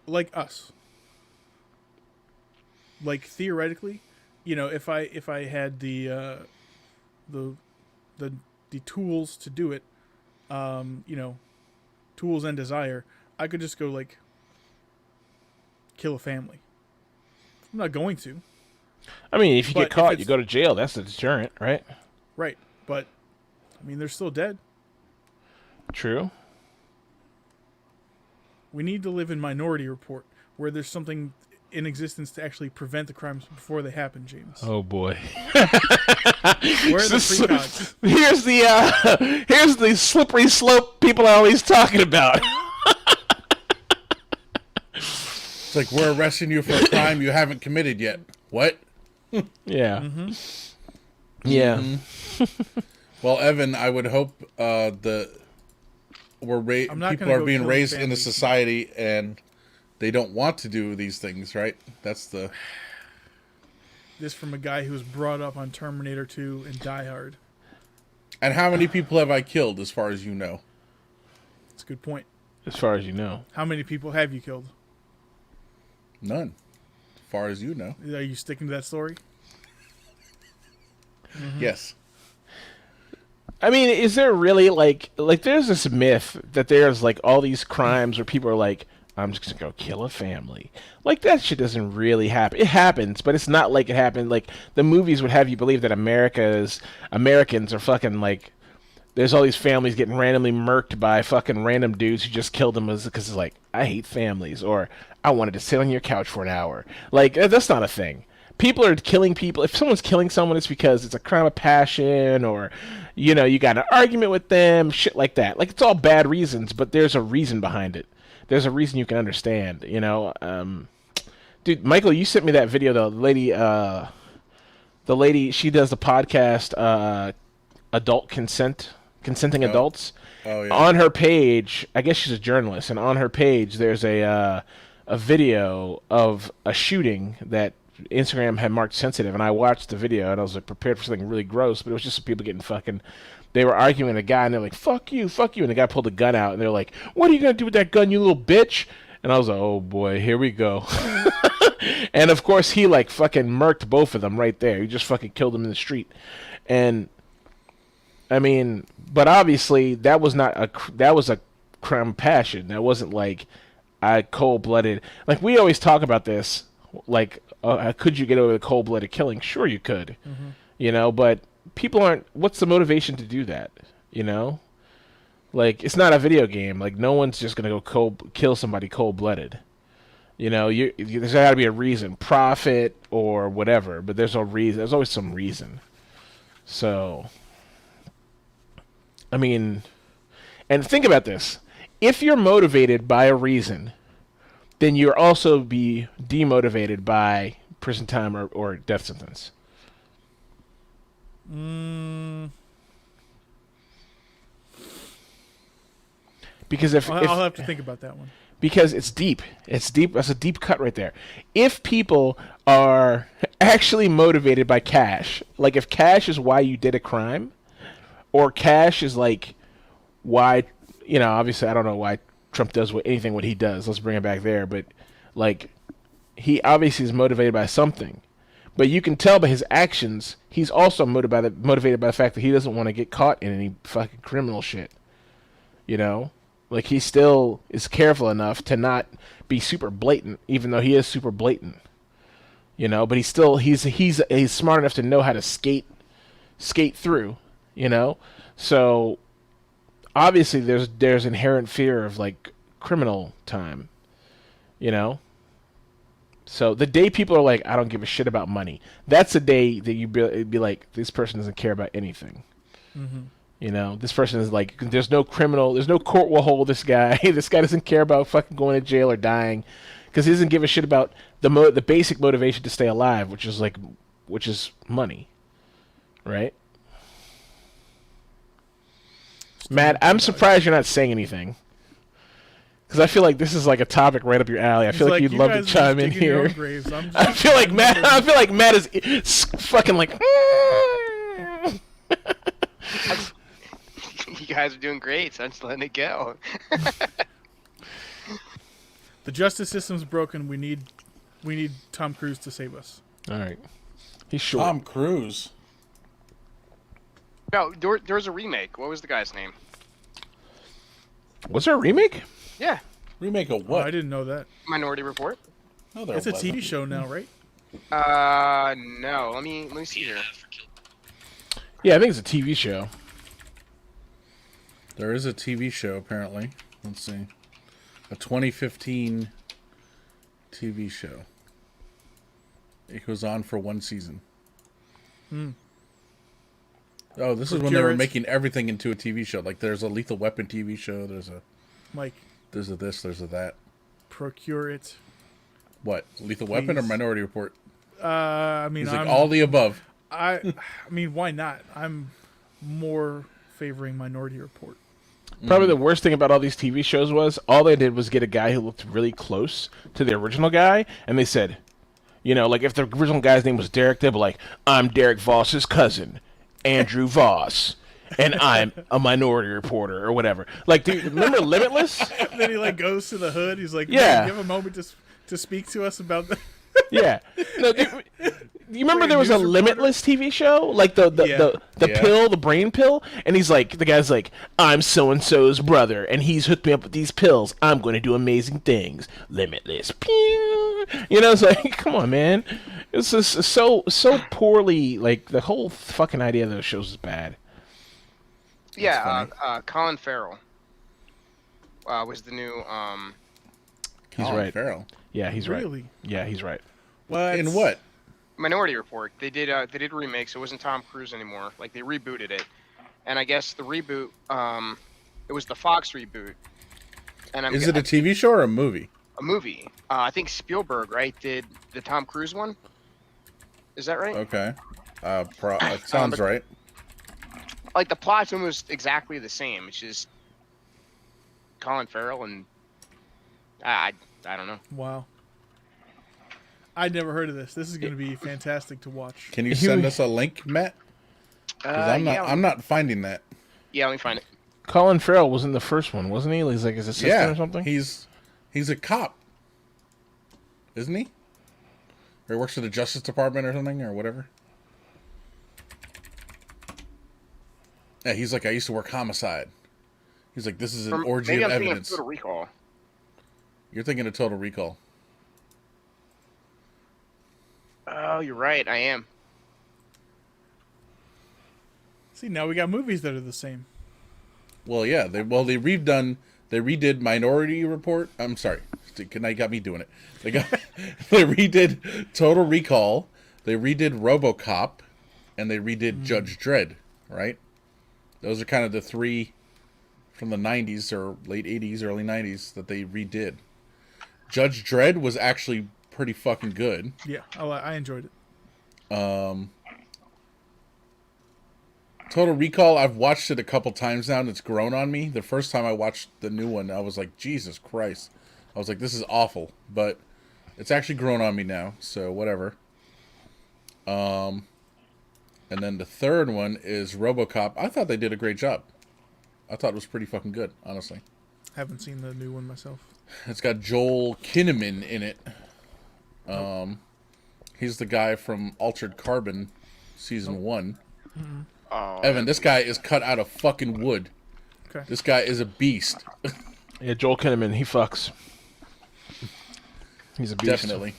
Like us. Like theoretically, if I had the tools to do it, tools and desire, I could just go like kill a family. I'm not going to. I mean, if you But get if caught, it's- you go to jail. That's the deterrent, right? Right, but I mean, they're still dead. True. We need to live in Minority Report, where there's something in existence to actually prevent the crimes before they happen, James. Oh boy. Where are the precogs? Here's the slippery slope people are always talking about. It's like we're arresting you for a crime you haven't committed yet. What? Yeah. Mm-hmm. Yeah. Well, Evan, I would hope I'm not people gonna are go being killing raised in a families. society and they don't want to do these things, right? That's the This from a guy who was brought up on Terminator 2 and Die Hard. And how many people have I killed, as far as you know? That's a good point. As far as you know. How many people have you killed? None, as far as you know. Are you sticking to that story? Yes. I mean, is there really like there's this myth that there's like all these crimes where people are like, I'm just gonna go kill a family. Like that shit doesn't really happen. It happens, but it's not like it happened. Like the movies would have you believe that Americans are fucking like. There's all these families getting randomly murked by fucking random dudes who just killed them because it's like, I hate families, or I wanted to sit on your couch for an hour. Like that's not a thing. People are killing people. If someone's killing someone, it's because it's a crime of passion, or you got an argument with them, shit like that. Like it's all bad reasons, but there's a reason behind it. There's a reason you can understand, Dude, Michael, you sent me that video, though. The lady, she does the podcast, Consenting Adults. Oh, yeah. On her page, I guess she's a journalist, and on her page, there's a video of a shooting that Instagram had marked sensitive, and I watched the video, and I was like prepared for something really gross, but it was just some people getting fucking. They were arguing with a guy, and they're like, fuck you, and the guy pulled a gun out, and they're like, what are you gonna do with that gun, you little bitch? And I was like, oh boy, here we go. And of course, he like fucking murked both of them right there. He just fucking killed them in the street. And I mean, but obviously that was a crime of passion. That wasn't like I cold-blooded. Like we always talk about this, like could you get away with a cold-blooded killing? Sure you could. Mm-hmm. But people aren't. What's the motivation to do that? Like it's not a video game. Like no one's just gonna go kill somebody cold-blooded. There's got to be a reason, profit or whatever. But there's no reason. There's always some reason. So, I mean, and think about this: if you're motivated by a reason, then you'll also be demotivated by prison time or death sentence. Because I'll have to think about that one. Because it's deep. It's deep. That's a deep cut right there. If people are actually motivated by cash, like if cash is why you did a crime, or cash is like why, obviously I don't know why Trump does anything what he does. Let's bring it back there. But like, he obviously is motivated by something. But you can tell by his actions, he's also motivated by the fact that he doesn't want to get caught in any fucking criminal shit. Like he still is careful enough to not be super blatant, even though he is super blatant. But he's smart enough to know how to skate through. So obviously there's inherent fear of like criminal time. So the day people are like, I don't give a shit about money, that's the day that it'd be like, this person doesn't care about anything. Mm-hmm. This person is like, there's no court will hold this guy. This guy doesn't care about fucking going to jail or dying, because he doesn't give a shit about the basic motivation to stay alive, which is money, right? Matt, I'm surprised you're not saying anything, because I feel like this is like a topic right up your alley. I feel like you'd love to chime in here. I feel like Matt is fucking like. You guys are doing great, so I'm just letting it go. The justice system's broken. We need Tom Cruise to save us. All right. He's short. Tom Cruise. No, there was a remake. What was the guy's name? Was there a remake? Yeah, Remake of Oh, I what? didn't know that. Minority Report. No, there It's a wasn't. TV show now, right? No. Let me see here. Yeah, I think it's a TV show. There is a TV show, apparently. Let's see. A 2015 TV show. It was on for one season. Oh, this is when they were Procure it. making everything into a TV show. Like, there's a Lethal Weapon TV show. There's a Mike, this, there's a that. procure it. What? Lethal Weapon or Please. Minority Report? I mean, He's like, I'm, all the above. I mean, why not? I'm more favoring Minority Report. Probably the worst thing about all these TV shows was all they did was get a guy who looked really close to the original guy, and they said, you know, like if the original guy's name was Derek, they'd be like, I'm Derek Voss's cousin, Andrew Voss, and I'm a minority reporter or whatever. Like, do you remember Limitless? Then he like goes to the hood. He's like, Yeah. "Man, you have a moment to speak to us about the." Yeah. No, you remember there was a news reporter? Limitless TV show, like the Yeah. pill, the brain pill, and the guy's like, I'm so and so's brother, and he's hooked me up with these pills. I'm going to do amazing things. Limitless. Pew. You know, it's like, come on, man. It's just so poorly. Like the whole fucking idea of those shows is bad. Yeah, funny. Colin Farrell was the new. He's Colin right. Farrell. Yeah, he's right. Really? Yeah, he's right. What? In what? Minority Report. They did remakes. It wasn't Tom Cruise anymore. Like they rebooted it, and I guess the reboot, it was the Fox reboot. And Is it a TV show or a movie? a movie? I think Spielberg, right, did the Tom Cruise one. Is that right? Okay. It sounds right. Like the plot's almost exactly the same. It's just Colin Farrell and I don't know. Wow. I'd never heard of this. This is going to be fantastic to watch. Can you send us a link, Matt? Because I'm not finding that. Yeah, let me find it. Colin Farrell was in the first one, wasn't he? He's like his assistant Yeah, or something? he's a cop, isn't he? Or he works for the Justice Department or something or whatever. Yeah, he's like, I used to work homicide. He's like, this is an orgy Maybe of I'm thinking evidence. Total Recall. You're thinking of Total Recall. Oh, you're right. I am. See, now we got movies that are the same. Well, yeah. They redid Minority Report. I'm sorry. Now you got me doing it. They redid Total Recall. They redid RoboCop, and they redid Judge Dredd. Right. Those are kind of the three from the 90s or late 80s, early 90s that they redid. Judge Dredd was actually pretty fucking good. Yeah, I enjoyed it. Total Recall, I've watched it a couple times now, and it's grown on me. The first time I watched the new one, I was like, Jesus Christ. I was like, this is awful. But it's actually grown on me now, so whatever. And then the third one is RoboCop. I thought they did a great job. I thought it was pretty fucking good, honestly. Haven't seen the new one myself. It's got Joel Kinnaman in it. He's the guy from Altered Carbon, season 1. Oh, Evan, this guy is cut out of fucking wood. Okay. This guy is a beast. Yeah, Joel Kinnaman, he fucks. He's a beast. Definitely.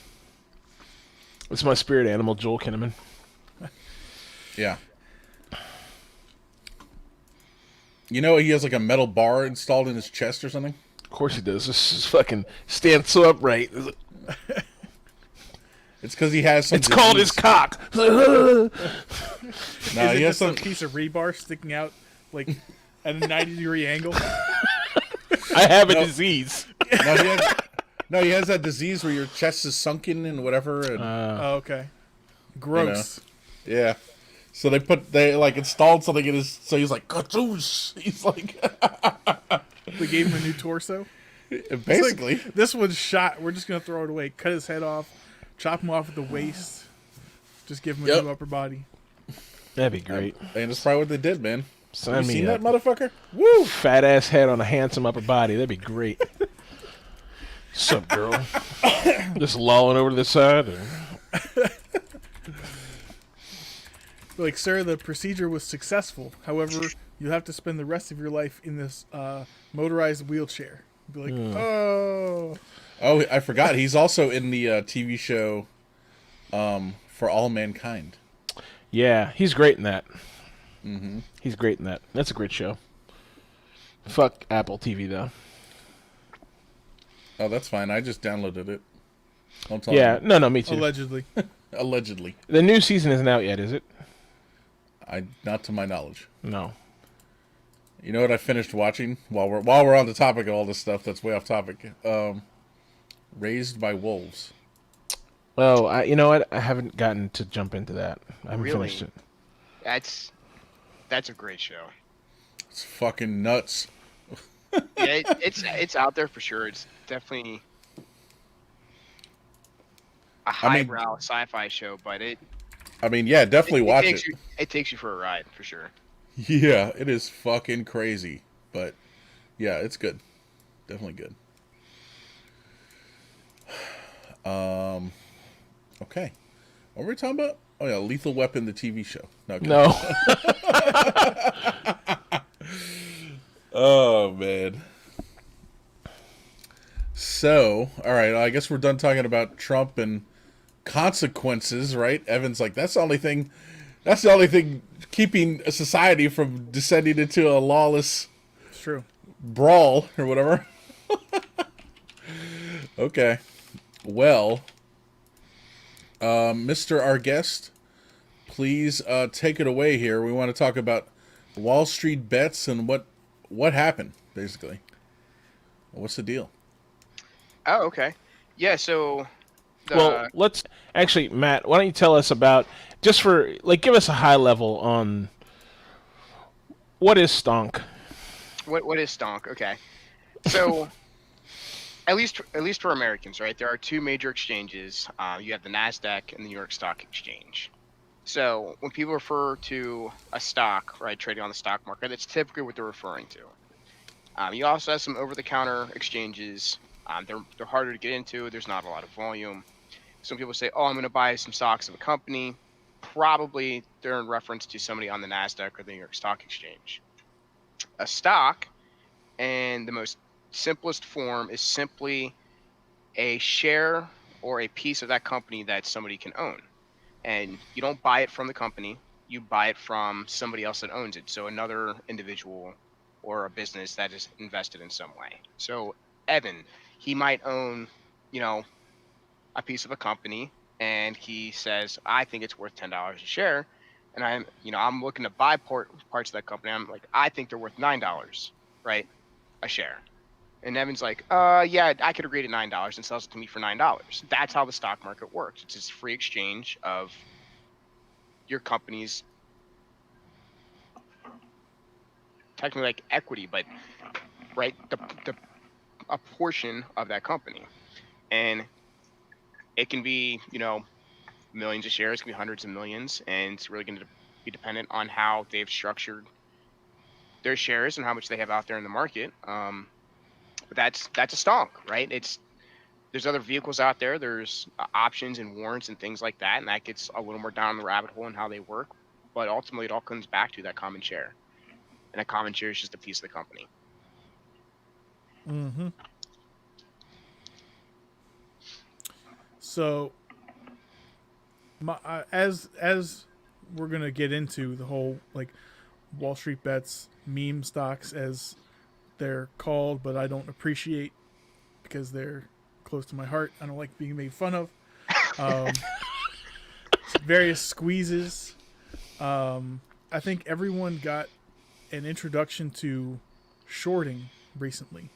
It's my spirit animal, Joel Kinnaman. Yeah. You know he has like a metal bar installed in his chest or something? Of course he does. This is fucking stands so upright. It's because he has some It's called his disease. cock. No, Is he it has just some... a piece of rebar sticking out like at a 90-degree angle? I have a disease. No, he has that disease where your chest is sunken and whatever. And, Oh, okay. Gross. yeah. So they like installed something in his... So he's like, Katoosh! He's like... They gave him a new torso. Basically. It's like, this one's shot. We're just going to throw it away. Cut his head off. Chop him off at the waist. Just give him a Yep. new upper body. That'd be great. And that's probably what they did, man. Sign Have you me seen up. that motherfucker? Woo! Fat ass head on a handsome upper body. That'd be great. Sup, girl? Just lolling over to the side. Or... Like, sir, the procedure was successful. However, you have to spend the rest of your life in this motorized wheelchair. Be like, oh. Oh, I forgot. He's also in the TV show For All Mankind. Yeah, he's great in that. Mm-hmm. He's great in that. That's a great show. Fuck Apple TV though. Oh, that's fine. I just downloaded it. Don't tell Yeah, me. no, me too. Allegedly. Allegedly. The new season isn't out yet, is it? Not to my knowledge. No. You know what I finished watching while we're on the topic of all this stuff that's way off topic. Raised by Wolves. Well, you know what? I haven't gotten to jump into that. I haven't Really? finished it. That's a great show. It's fucking nuts. Yeah, it's out there for sure. It's definitely a highbrow sci-fi show, but yeah, definitely watch it. It takes you for a ride for sure. Yeah, it is fucking crazy, but yeah, it's good. Definitely good. Okay. What were we talking about? Oh yeah, Lethal Weapon, the TV show. No. Oh man. So, all right, I guess we're done talking about Trump and consequences, right? Evan's like, that's the only thing keeping a society from descending into a lawless It's true. brawl or whatever. Okay. Well, Mr. Our guest, please take it away here. We want to talk about Wall Street bets and what happened, basically. What's the deal? Oh, okay. Yeah, so Well, let's actually, Matt. Why don't you tell us about just for give us a high level on what is stonk? what is stonk? Okay. So at least for Americans, right? There are two major exchanges. You have the Nasdaq and the New York Stock Exchange. So when people refer to a stock, right, trading on the stock market, that's typically what they're referring to. You also have some over-the-counter exchanges. They're harder to get into. There's not a lot of volume. Some people say, "Oh, I'm going to buy some stocks of a company." Probably they're in reference to somebody on the Nasdaq or the New York Stock Exchange. A stock, and the most simplest form, is simply a share or a piece of that company that somebody can own. And you don't buy it from the company, you buy it from somebody else that owns it. So another individual or a business that is invested in some way. So Evan, he might own, a piece of a company, and he says, I think it's worth $10 a share. And I'm looking to buy parts of that company. I'm like, I think they're worth $9, right? A share. And Evan's like, yeah, I could agree to $9, and sells it to me for $9. That's how the stock market works. It's this free exchange of your company's technically like equity, but right, a portion of that company. And it can be, millions of shares, it can be hundreds of millions, and it's really going to be dependent on how they've structured their shares and how much they have out there in the market. But that's a stonk, right? There's other vehicles out there. There's options and warrants and things like that, and that gets a little more down the rabbit hole in how they work. But ultimately, it all comes back to that common share, and a common share is just a piece of the company. Mm-hmm. So, as we're gonna get into the whole Wall Street bets, meme stocks as they're called, but I don't appreciate because they're close to my heart. I don't like being made fun of. Various squeezes. I think everyone got an introduction to shorting recently,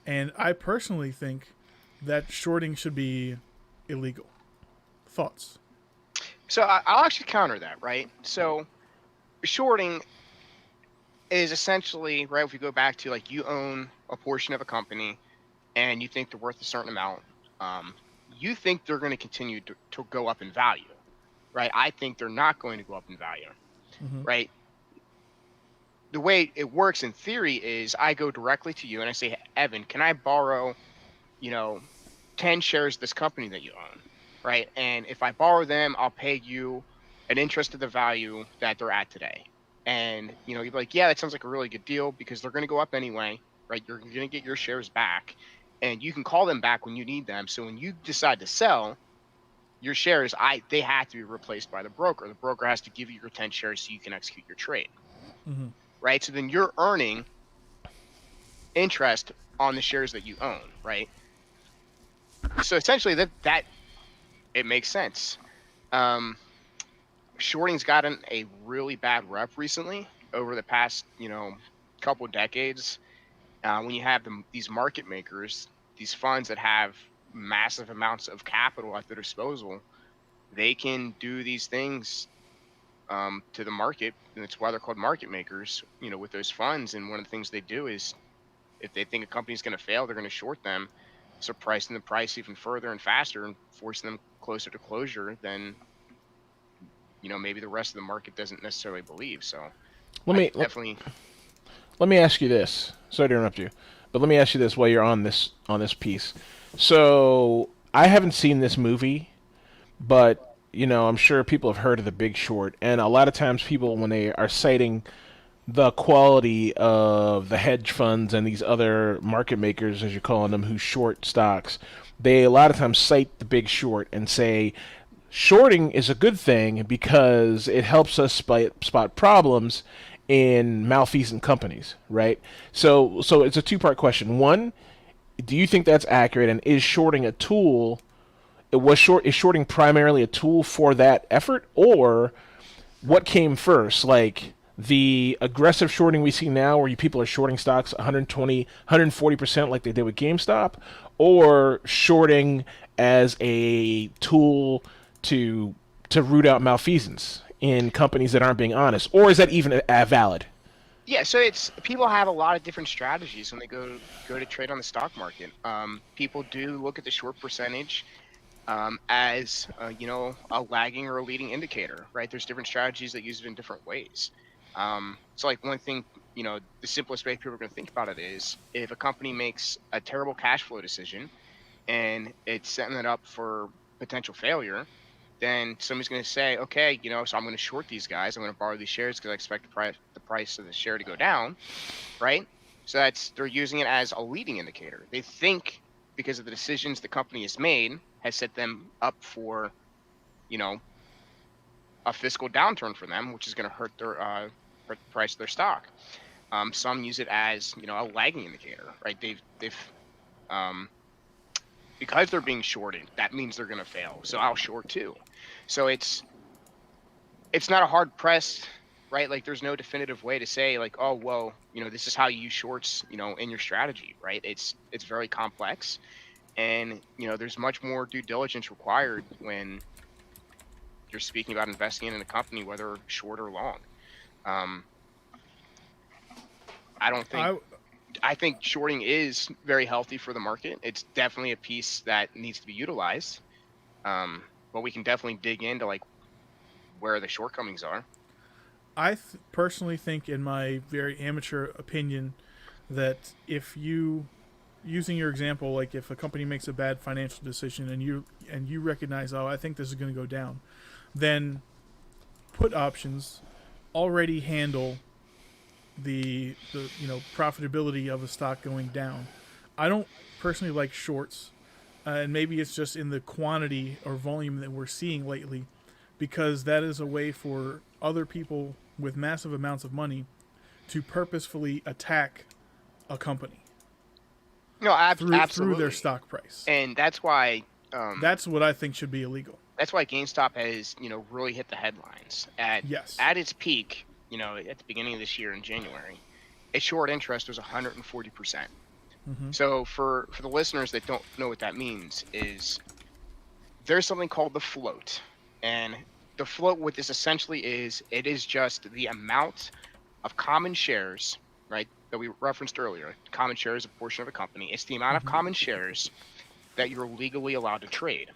and I personally think that shorting should be illegal. Thoughts? So I'll actually counter that, right? So shorting is essentially, right, if we go back to you own a portion of a company and you think they're worth a certain amount, you think they're going to continue to go up in value, right? I think they're not going to go up in value, right? The way it works in theory is I go directly to you and I say, Evan, can I borrow, 10 shares of this company that you own, right? And if I borrow them, I'll pay you an interest of the value that they're at today. And you'd be like, yeah, that sounds like a really good deal because they're going to go up anyway, right? You're going to get your shares back, and you can call them back when you need them. So when you decide to sell your shares, they have to be replaced by the broker. The broker has to give you your 10 shares so you can execute your trade, right? So then you're earning interest on the shares that you own, right? So essentially, that it makes sense. Shorting's gotten a really bad rep recently over the past, couple decades. When you have these market makers, these funds that have massive amounts of capital at their disposal, they can do these things to the market, and it's why they're called market makers. With those funds, and one of the things they do is, if they think a company's going to fail, they're going to short them, so pricing the price even further and faster and forcing them closer to closure than maybe the rest of the market doesn't necessarily believe. So definitely. Let me ask you this. Sorry to interrupt you, but let me ask you this while you're on this piece. So I haven't seen this movie, but I'm sure people have heard of The Big Short, and a lot of times people, when they are citing the quality of the hedge funds and these other market makers, as you're calling them, who short stocks, they a lot of times cite The Big Short and say shorting is a good thing because it helps us spot problems in malfeasant companies, right? So it's a two-part question. One, do you think that's accurate, and is shorting a tool? Is shorting primarily a tool for that effort, or what came first? Like the aggressive shorting we see now, where people are shorting stocks 120, 140% like they did with GameStop, or shorting as a tool to root out malfeasance in companies that aren't being honest, or is that even valid? Yeah, so it's people have a lot of different strategies when they go to trade on the stock market. People do look at the short percentage as a lagging or a leading indicator, right? There's different strategies that use it in different ways. So like one thing, the simplest way people are going to think about it is, if a company makes a terrible cash flow decision and it's setting it up for potential failure, then somebody's going to say, okay, so I'm going to short these guys. I'm going to borrow these shares because I expect the price of the share to go down, right? So they're using it as a leading indicator. They think because of the decisions the company has made has set them up for, a fiscal downturn for them, which is going to hurt the price of their stock. Some use it as, a lagging indicator, right? They've because they're being shorted, that means they're going to fail. So I'll short too. So it's not a hard press, right? Like there's no definitive way to say like, oh, well, this is how you use shorts, in your strategy, right? It's very complex, and there's much more due diligence required when you're speaking about investing in a company, whether short or long. I think shorting is very healthy for the market. It's definitely a piece that needs to be utilized. But we can definitely dig into like where the shortcomings are. I personally think, in my very amateur opinion, that if you, using your example, like if a company makes a bad financial decision and you recognize, oh, I think this is going to go down, then put options already handle the profitability of a stock going down. I don't personally like shorts, and maybe it's just in the quantity or volume that we're seeing lately, because that is a way for other people with massive amounts of money to purposefully attack a company. No, absolutely. Through their stock price. And that's why that's what I think should be illegal. That's why GameStop has, really hit the headlines at its peak. At the beginning of this year in January, its short interest was 140%. Mm-hmm. So for the listeners that don't know what that means, is there's something called the float, and the float, what this essentially is, it is just the amount of common shares, right, that we referenced earlier. Common shares, a portion of a company. It's the amount of common shares that you're legally allowed to trade.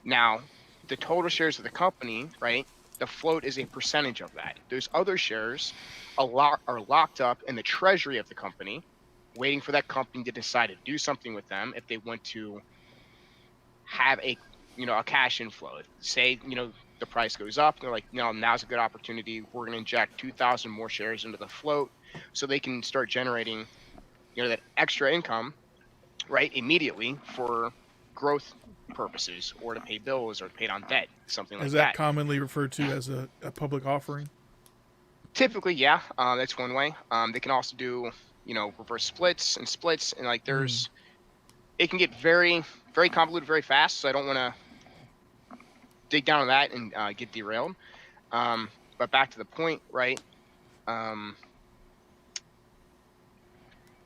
Now, the total shares of the company, right, the float is a percentage of that. Those other shares are locked up in the treasury of the company, waiting for that company to decide to do something with them if they want to have a cash inflow. Say, the price goes up. They're like, no, now's a good opportunity. We're going to inject 2,000 more shares into the float so they can start generating, that extra income, right, immediately for growth purposes or to pay bills or to pay down debt, something like Is that that. commonly referred to as a public offering? Typically, yeah, that's one way. They can also do, reverse splits, and like it can get very, very convoluted very fast. So I don't want to dig down on that and get derailed. But back to the point, right? Um,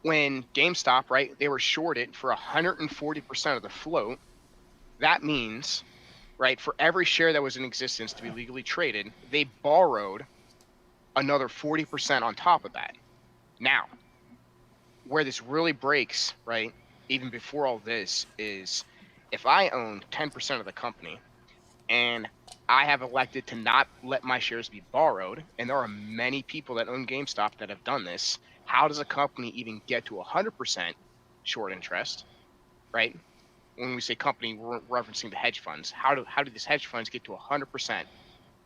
when GameStop, right, they were shorted for 140% of the float. That means, right, for every share that was in existence to be legally traded, they borrowed another 40% on top of that. Now, where this really breaks, right, even before all this, is if I own 10% of the company and I have elected to not let my shares be borrowed, and there are many people that own GameStop that have done this, how does a company even get to 100% short interest, right? When we say company, we're referencing the hedge funds. How do these hedge funds get to 100%,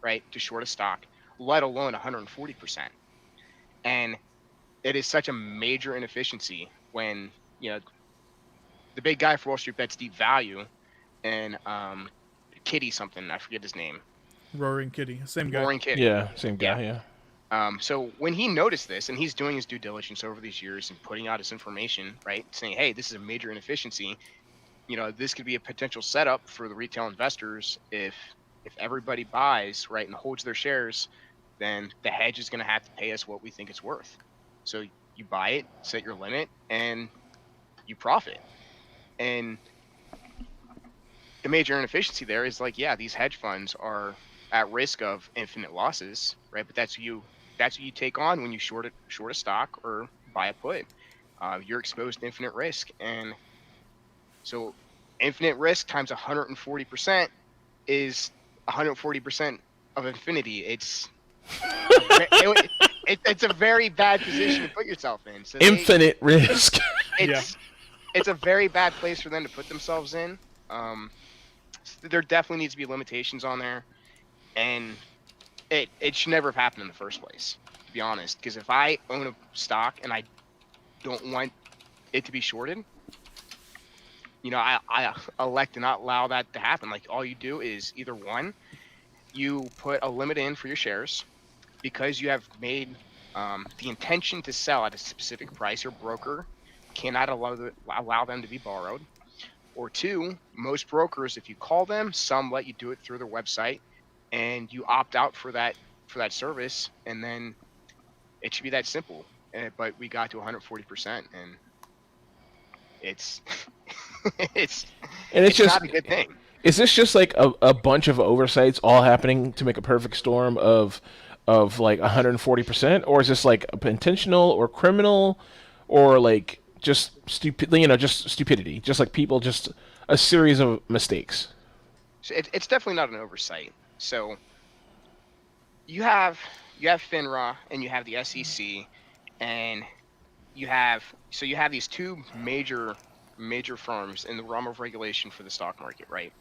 right, to short a stock, let alone 140%? And it is such a major inefficiency when, the big guy for Wall Street Bets Deep Value and Kitty something, I forget his name. Roaring Kitty, same guy. Roaring Kitty. Yeah, same guy. Yeah. So when he noticed this, and he's doing his due diligence over these years and putting out his information, right, saying, hey, this is a major inefficiency. This could be a potential setup for the retail investors. If everybody buys, right, and holds their shares, then the hedge is going to have to pay us what we think it's worth. So you buy it, set your limit, and you profit. And the major inefficiency there is like, yeah, these hedge funds are at risk of infinite losses, right? But that's what you take on when you short a stock or buy a put. You're exposed to infinite risk, and so infinite risk times 140% is 140% of infinity. It's it's a very bad position to put yourself in. So Infinite risk. It's a very bad place for them to put themselves in. There definitely needs to be limitations on there, and it should never have happened in the first place, to be honest. Because if I own a stock and I don't want it to be shorted, I elect to not allow that to happen. Like, all you do is either one, you put a limit in for your shares because you have made the intention to sell at a specific price. Your broker cannot allow them to be borrowed. Or two, most brokers, if you call them, some let you do it through their website, and you opt out for that service, and then it should be that simple. But we got to 140%, and it's it's just not a good thing. Is this just like a bunch of oversights all happening to make a perfect storm of like 140%, or is this like intentional or criminal, or like just just stupidity, just like people, just a series of mistakes? So it's definitely not an oversight. So you have FINRA and you have the SEC, and you have these two major firms in the realm of regulation for the stock market, right?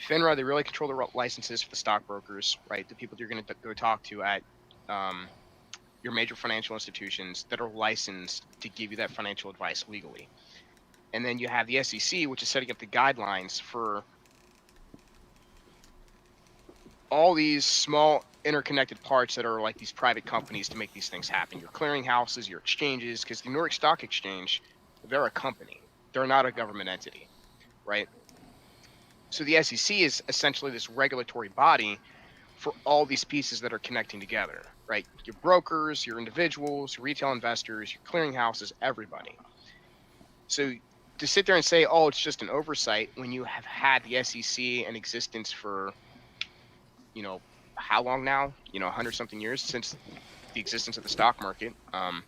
FINRA, they really control the licenses for the stockbrokers, right? The people you're going to go talk to at your major financial institutions that are licensed to give you that financial advice legally. And then you have the SEC, which is setting up the guidelines for all these small interconnected parts that are like these private companies to make these things happen. Your clearinghouses, your exchanges, because the New York Stock Exchange, they're a company. They're not a government entity, right? So the SEC is essentially this regulatory body for all these pieces that are connecting together, right? Your brokers, your individuals, your retail investors, your clearinghouses, everybody. So to sit there and say, oh, it's just an oversight when you have had the SEC in existence for, how long now? 100 something years since the existence of the stock market. How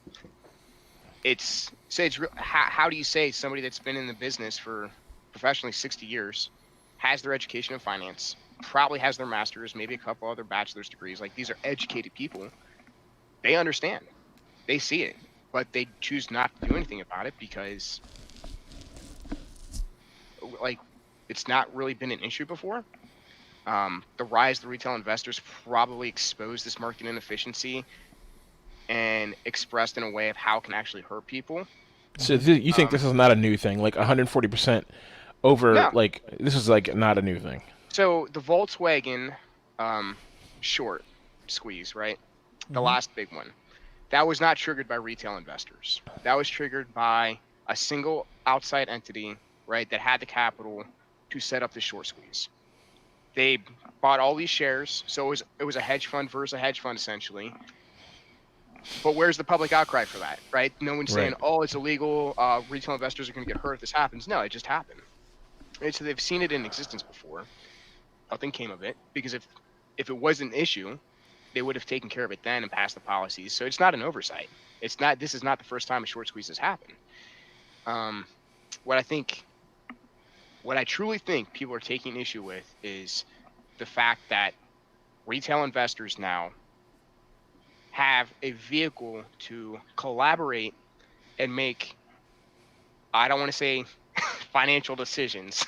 do you say somebody that's been in the business for professionally 60 years, has their education in finance, probably has their master's, maybe a couple other bachelor's degrees. Like, these are educated people. They understand. They see it, but they choose not to do anything about it because, like, it's not really been an issue before. The rise of the retail investors probably exposed this market inefficiency and expressed in a way of how it can actually hurt people. So you think Um, this is not a new thing? Like 140% over, no. like this is like not a new thing. So the Volkswagen um, short squeeze, right? The Mm-hmm. last big one. That was not triggered by retail investors. That was triggered by a single outside entity, right, that had the capital to set up the short squeeze. They bought all these shares, so it was a hedge fund versus a hedge fund essentially. But where's the public outcry for that, right? No one's saying, Right. "Oh, it's illegal. Retail investors are going to get hurt if this happens." No, it just happened. Right? So they've seen it in existence before. Nothing came of it because if it was an issue, they would have taken care of it then and passed the policies. So it's not an oversight. It's not. This is not the first time a short squeeze has happened. Um, what I think, what I truly think people are taking issue with is the fact that retail investors now have a vehicle to collaborate and make, I don't want to say financial decisions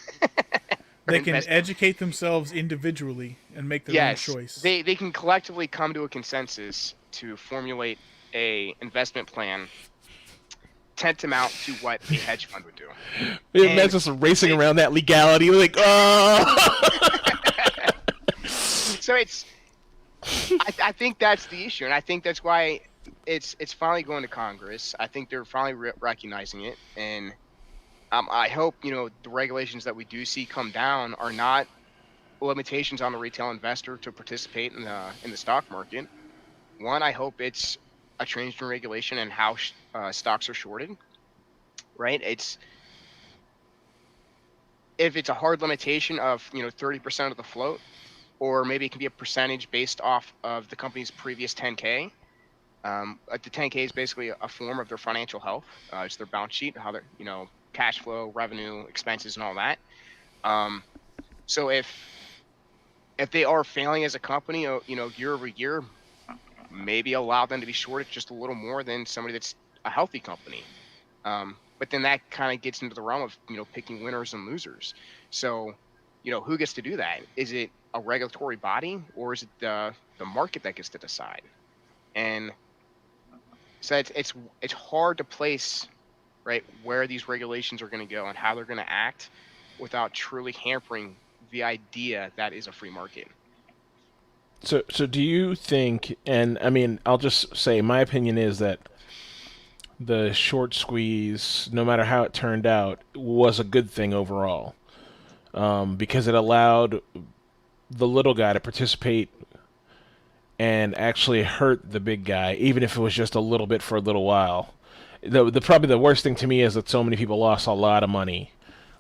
or They can investment. educate themselves individually and make their own Yes, choice. they can collectively come to a consensus to formulate a investment plan tantamount to what a hedge fund would do. Imagine And just racing they, around that legality, like, oh. so I think that's the issue, and I think that's why it's finally going to Congress. I think they're finally recognizing it, and I hope the regulations that we do see come down are not limitations on the retail investor to participate in the stock market. One, I hope it's a change in regulation and how stocks are shorted. Right? It's if it's a hard limitation of 30% of the float, or maybe it can be a percentage based off of the company's previous 10K. The 10K is basically a form of their financial health. It's their balance sheet, how they're cash flow, revenue, expenses, and all that. Um, so if they are failing as a company, year over year, maybe allow them to be shorted just a little more than somebody that's a healthy company. But then that kind of gets into the realm of picking winners and losers. So, who gets to do that? Is it a regulatory body or is it the market that gets to decide? And so it's hard to place right where these regulations are going to go and how they're going to act without truly hampering the idea that is a free market. So do you think? And I mean, I'll just say my opinion is that the short squeeze, no matter how it turned out, was a good thing overall, because it allowed the little guy to participate and actually hurt the big guy, even if it was just a little bit for a little while. The probably the worst thing to me is that so many people lost a lot of money.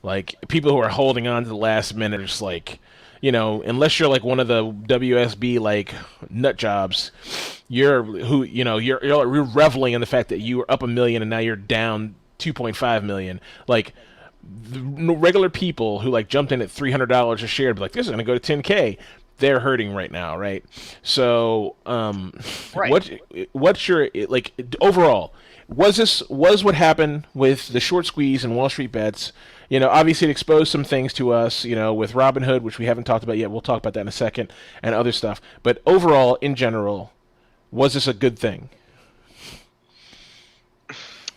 Like people who are holding on to the last minute are just like, unless you're like one of the WSB like nut jobs, you're reveling in the fact that you were up 1 million and now you're down 2.5 million. Like the regular people who like jumped in at $300 a share, be like, this is gonna go to 10K. They're hurting right now, right? So, Right. what's your like overall? Was what happened with the short squeeze and Wall Street bets? Obviously it exposed some things to us. With Robinhood, which we haven't talked about yet. We'll talk about that in a second, and other stuff. But overall, in general, was this a good thing?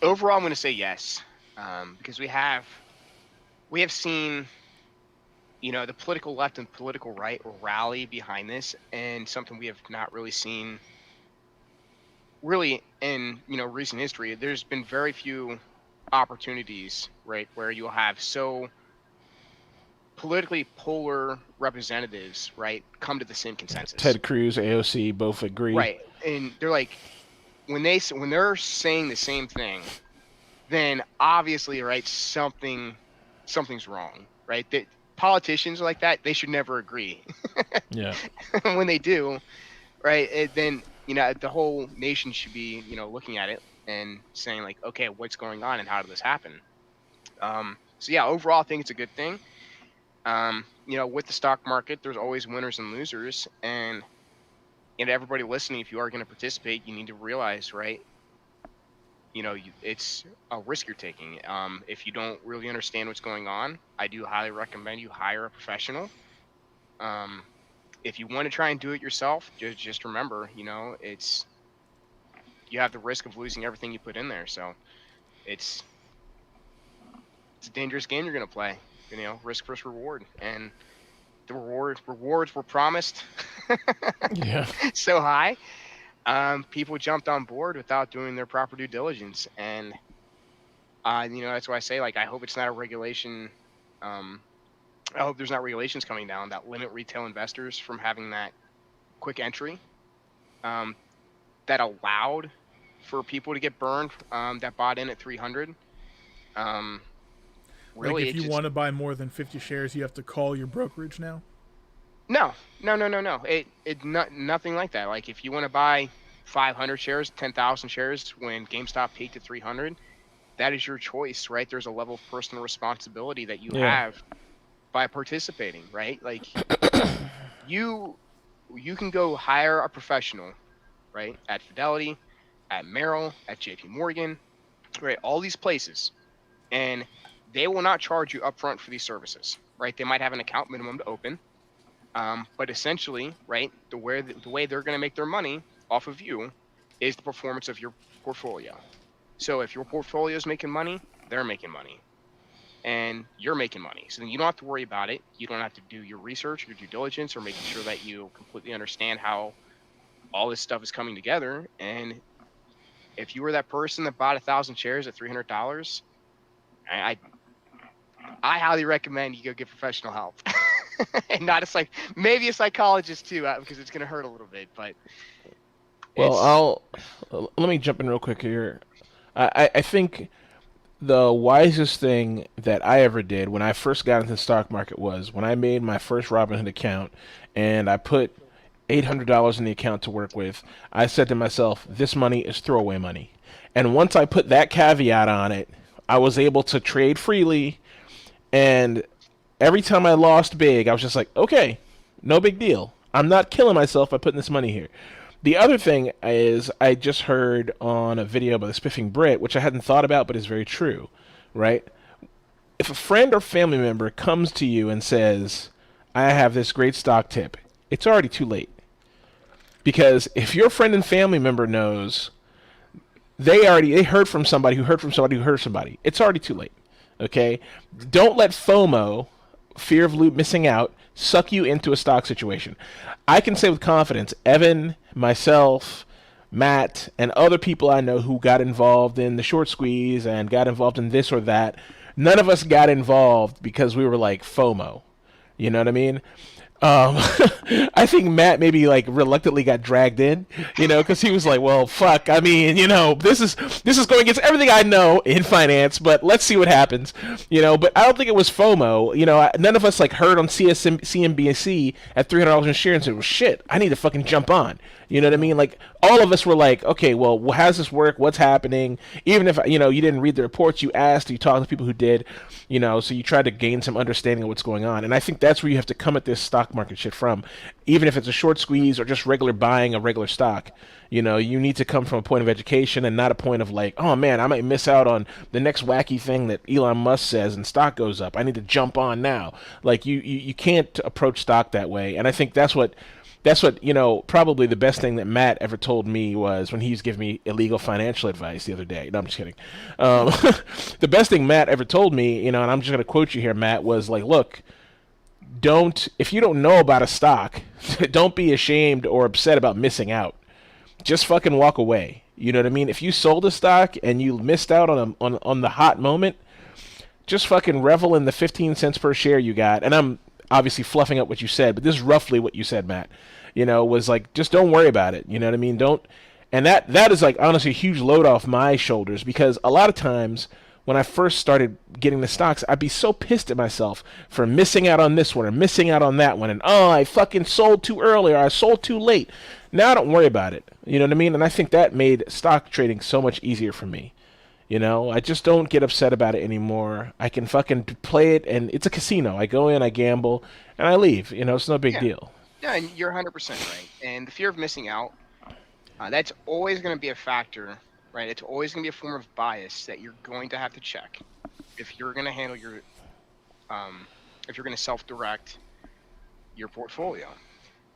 Overall, I'm going to say yes, because we have seen the political left and political right rally behind this, and something we have not really seen really in recent history. There's been very few opportunities, right, where you'll have so politically polar representatives, right, come to the same consensus. Ted Cruz, AOC, both agree. Right, and they're like when they're saying the same thing, then obviously, right, something's wrong, right? That politicians like that, they should never agree. Yeah. When they do, right, then the whole nation should be looking at it and saying like, okay, what's going on and how did this happen? So yeah, overall, I think it's a good thing. With the stock market, there's always winners and losers, and everybody listening, if you are going to participate, you need to realize, right, it's a risk you're taking. If you don't really understand what's going on, I do highly recommend you hire a professional If you want to try and do it yourself, just remember, you have the risk of losing everything you put in there. So it's it's a dangerous game you're gonna play. Risk versus reward, and the rewards were promised Yeah. so high. People jumped on board without doing their proper due diligence, and that's why I say, like, I hope it's not a regulation. Um, I hope there's not regulations coming down that limit retail investors from having that quick entry, um, that allowed for people to get burned, that bought in at 300. Um, Like really, if you want to buy more than 50 shares, you have to call your brokerage now. no, no, no, no, no. Nothing like that. Like, if you want to buy 500 shares, 10,000 shares when GameStop peaked at 300, that is your choice, right? There's a level of personal responsibility that you Yeah. have by participating, right? Like, you can go hire a professional, right? At Fidelity, at Merrill, at JP Morgan, right? All these places, and they will not charge you upfront for these services, right? They might have an account minimum to open, but essentially, right, the way they're going to make their money off of you is the performance of your portfolio. So if your portfolio is making money, they're making money, and you're making money. So then you don't have to worry about it. You don't have to do your research, your due diligence, or making sure that you completely understand how all this stuff is coming together. And if you were that person that bought 1,000 shares at $300, I I highly recommend you go get professional help, and not maybe a psychologist too, because it's going to hurt a little bit. But Well, it's let me jump in real quick here. I think the wisest thing that I ever did when I first got into the stock market was when I made my first Robinhood account and I put $800 in the account to work with. I said to myself, this money is throwaway money. And once I put that caveat on it, I was able to trade freely. And every time I lost big, I was just like, okay, no big deal. I'm not killing myself by putting this money here. The other thing is, I just heard on a video by the Spiffing Brit, which I hadn't thought about, but is very true, right? If a friend or family member comes to you and says, I have this great stock tip, it's already too late. Because if your friend and family member knows, they heard from somebody who heard from somebody who heard somebody, it's already too late. Okay? Don't let FOMO, fear of missing out, suck you into a stock situation. I can say with confidence, Evan, myself, Matt, and other people I know who got involved in the short squeeze and got involved in this or that, none of us got involved because we were like FOMO. You know what I mean? Um, I think Matt maybe like reluctantly got dragged in, because he was like, "Well, fuck. I mean, this is going against everything I know in finance, but let's see what happens." But I don't think it was FOMO. None of us like heard on CNBC at $300 a share and said, "Well, shit, I need to fucking jump on." You know what I mean? Like all of us were like, "Okay, well, how does this work? What's happening?" Even if you didn't read the reports, you asked, you talked to people who did, so you tried to gain some understanding of what's going on. And I think that's where you have to come at this stock market shit from, even if it's a short squeeze or just regular buying a regular stock. You need to come from a point of education and not a point of like, oh man, I might miss out on the next wacky thing that Elon Musk says and stock goes up. I need to jump on now. Like you can't approach stock that way. And I think that's what probably the best thing that Matt ever told me was when he was giving me illegal financial advice the other day. No, I'm just kidding. The best thing Matt ever told me, and I'm just going to quote you here, Matt, was like, look, if you don't know about a stock, don't be ashamed or upset about missing out. Just fucking walk away. You know what I mean? If you sold a stock and you missed out on the hot moment, just fucking revel in the 15 cents per share you got. And I'm obviously fluffing up what you said, but this is roughly what you said, Matt. Was like, just don't worry about it. You know what I mean? And that is like honestly a huge load off my shoulders, because a lot of times when I first started getting the stocks, I'd be so pissed at myself for missing out on this one or missing out on that one. And, I fucking sold too early or I sold too late. Now I don't worry about it. You know what I mean? And I think that made stock trading so much easier for me. I just don't get upset about it anymore. I can fucking play it, and it's a casino. I go in, I gamble, and I leave. It's no big deal. Yeah, and you're 100% right. And the fear of missing out, that's always going to be a factor, right? It's always going to be a form of bias that you're going to have to check if you're going to handle if you're going to self-direct your portfolio.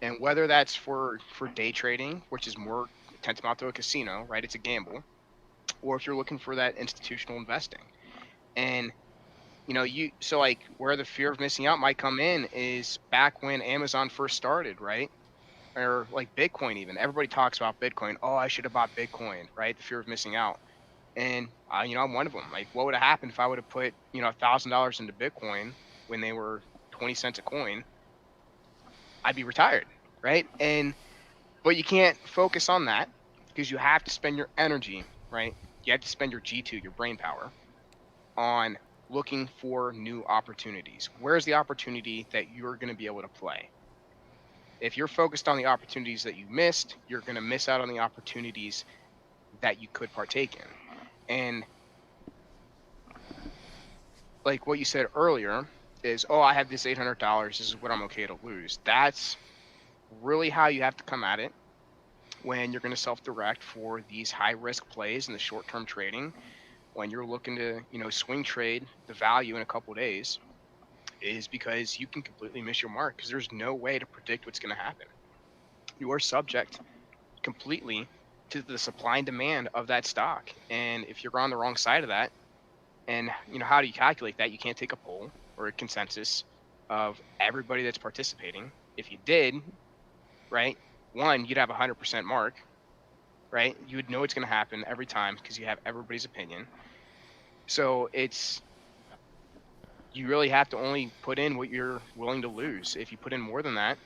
And whether that's for day trading, which is more tantamount to a casino, right? It's a gamble, or if you're looking for that institutional investing. And you so like where the fear of missing out might come in is back when Amazon first started, right? Or like Bitcoin even. Everybody talks about Bitcoin. Oh, I should have bought Bitcoin, right? The fear of missing out. And I'm one of them. Like, what would have happened if I would have put $1,000 into Bitcoin when they were 20 cents a coin? I'd be retired, right? But you can't focus on that because you have to spend your energy, right? You have to spend your G2, your brain power, on looking for new opportunities. Where's the opportunity that you're going to be able to play? If you're focused on the opportunities that you missed, you're going to miss out on the opportunities that you could partake in. And like what you said earlier is, oh, I have this $800. This is what I'm okay to lose. That's really how you have to come at it when you're going to self-direct for these high-risk plays in the short-term trading. When you're looking to, swing trade the value in a couple of days, is because you can completely miss your mark because there's no way to predict what's going to happen. You are subject completely to the supply and demand of that stock. And if you're on the wrong side of that, and how do you calculate that? You can't take a poll or a consensus of everybody that's participating. If you did, right, one, you'd have a 100% mark, right? You would know what's going to happen every time because you have everybody's opinion. So you really have to only put in what you're willing to lose. If you put in more than that,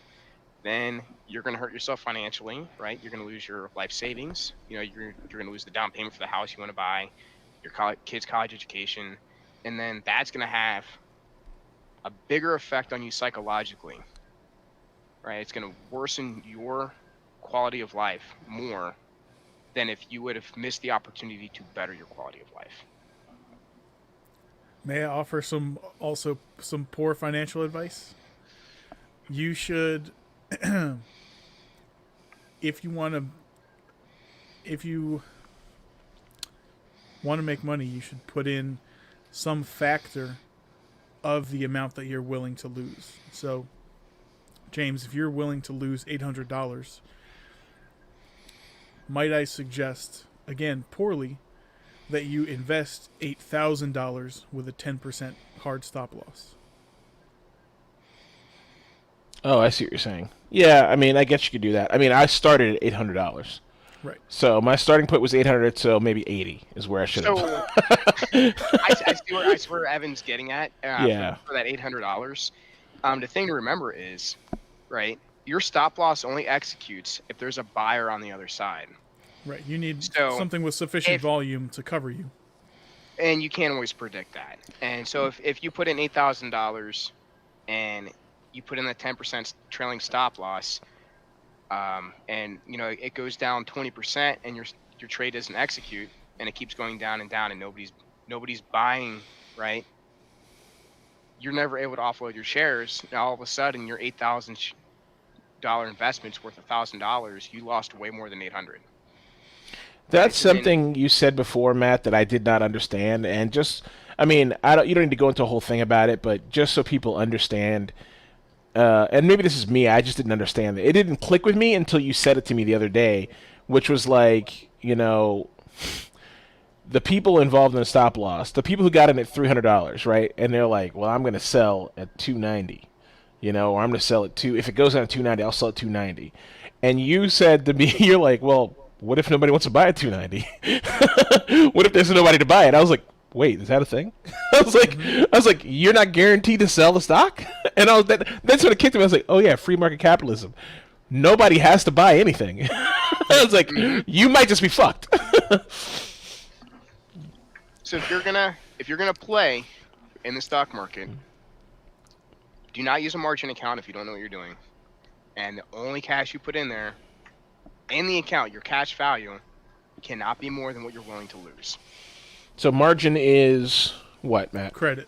then you're going to hurt yourself financially, right? You're going to lose your life savings. You're going to lose the down payment for the house you want to buy, your kid's college education, and then that's going to have a bigger effect on you psychologically, right? It's going to worsen your quality of life more than if you would have missed the opportunity to better your quality of life. May I offer some poor financial advice? You should, if you want to make money, you should put in some factor of the amount that you're willing to lose. So, James, if you're willing to lose $800, might I suggest, again, poorly, that you invest $8,000 with a 10% hard stop loss. Oh, I see what you're saying. Yeah, I mean, I guess you could do that. I mean, I started at $800. Right. So my starting point was 800, so maybe 80 is where I should have. So I see where Evan's getting at. Yeah. For that $800. The thing to remember is, right, your stop loss only executes if there's a buyer on the other side. Right. You need something with sufficient volume to cover you. And you can't always predict that. And so if you put in $8,000 and you put in the 10% trailing stop loss, and it goes down 20% and your trade doesn't execute and it keeps going down and down and nobody's buying, right? You're never able to offload your shares. Now all of a sudden your $8,000 investment's worth $1,000. You lost way more than 800. That's something you said before, Matt, that I did not understand. And just, I mean, you don't need to go into a whole thing about it, but just so people understand, and maybe this is me, I just didn't understand it. It didn't click with me until you said it to me the other day, which was like, the people involved in the stop loss, the people who got in at $300, right? And they're like, well, I'm going to sell at $290, or I'm going to sell at if it goes down to $290, I'll sell at $290. And you said to me, you're like, well, what if nobody wants to buy at $290? What if there's nobody to buy it? I was like, wait, is that a thing? I was like, you're not guaranteed to sell the stock? And that's when it kicked me. I was like, oh yeah, free market capitalism. Nobody has to buy anything. I was like, you might just be fucked. So if you're gonna play in the stock market, do not use a margin account if you don't know what you're doing. And the only cash you put in there, in the account, your cash value cannot be more than what you're willing to lose. So margin is what, Matt? Credit.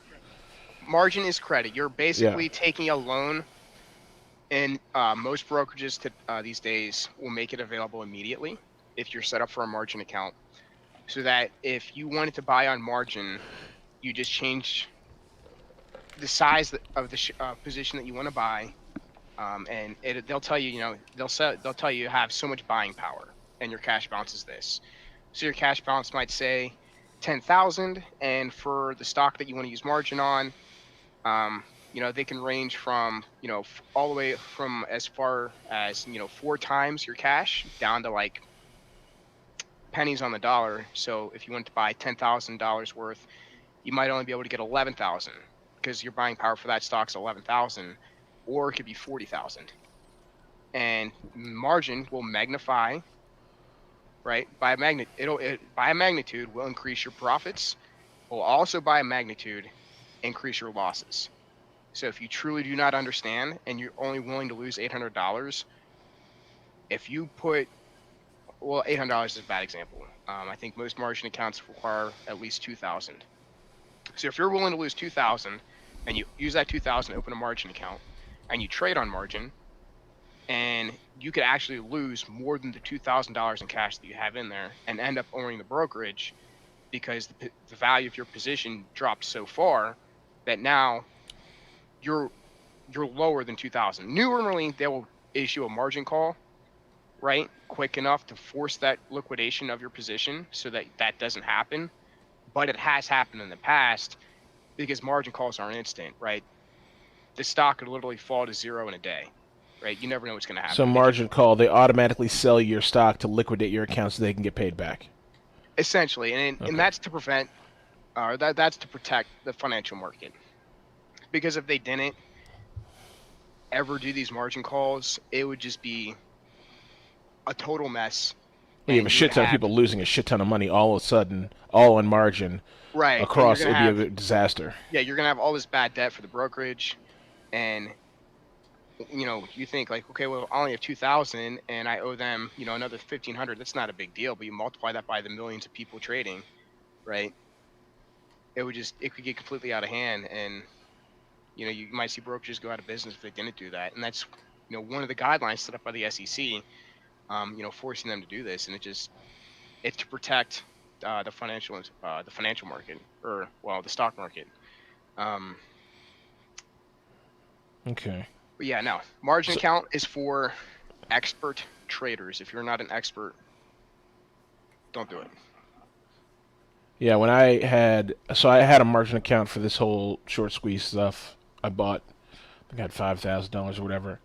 Margin is credit. You're basically taking a loan, and most brokerages these days will make it available immediately if you're set up for a margin account. So that if you wanted to buy on margin, you just change the size of the position that you want to buy and they'll tell you, they'll tell you have so much buying power, and your cash balance is this. So your cash balance might say 10,000, and for the stock that you want to use margin on, they can range from all the way from as far as 4 times your cash down to like pennies on the dollar. So if you want to buy $10,000 worth, you might only be able to get 11,000 because your buying power for that stock's 11,000, or it could be 40,000. And margin will magnify, right? By a magnitude will increase your profits. Will also by a magnitude increase your losses. So if you truly do not understand and you're only willing to lose $800, if you put, well, $800 is a bad example. I think most margin accounts require at least 2,000. So if you're willing to lose 2,000 and you use that 2,000 to open a margin account and you trade on margin, and you could actually lose more than the $2,000 in cash that you have in there and end up owning the brokerage because the value of your position dropped so far that now you're lower than 2,000. Normally they will issue a margin call, right, quick enough to force that liquidation of your position so that that doesn't happen. But it has happened in the past because margin calls aren't instant, right? The stock could literally fall to zero in a day, right? You never know what's going to happen. So margin call, they automatically sell your stock to liquidate your account so they can get paid back. Essentially, and that's to prevent, that's to protect the financial market. Because if they didn't ever do these margin calls, it would just be a total mess. You have a shit ton of people losing a shit ton of money all of a sudden, all on margin. Right. Across, it would be a disaster. Yeah, you're going to have all this bad debt for the brokerage, and you think like, okay, well, I only have 2,000 and I owe them, another 1,500. That's not a big deal, but you multiply that by the millions of people trading, right? It could get completely out of hand, and you might see brokerages go out of business if they didn't do that. And that's one of the guidelines set up by the SEC, forcing them to do this, and it's to protect the financial market, or the stock market. Okay. But yeah, no. Margin account is for expert traders. If you're not an expert, don't do it. Yeah, when I had a margin account for this whole short squeeze stuff. I bought, I think I had $5,000 or whatever.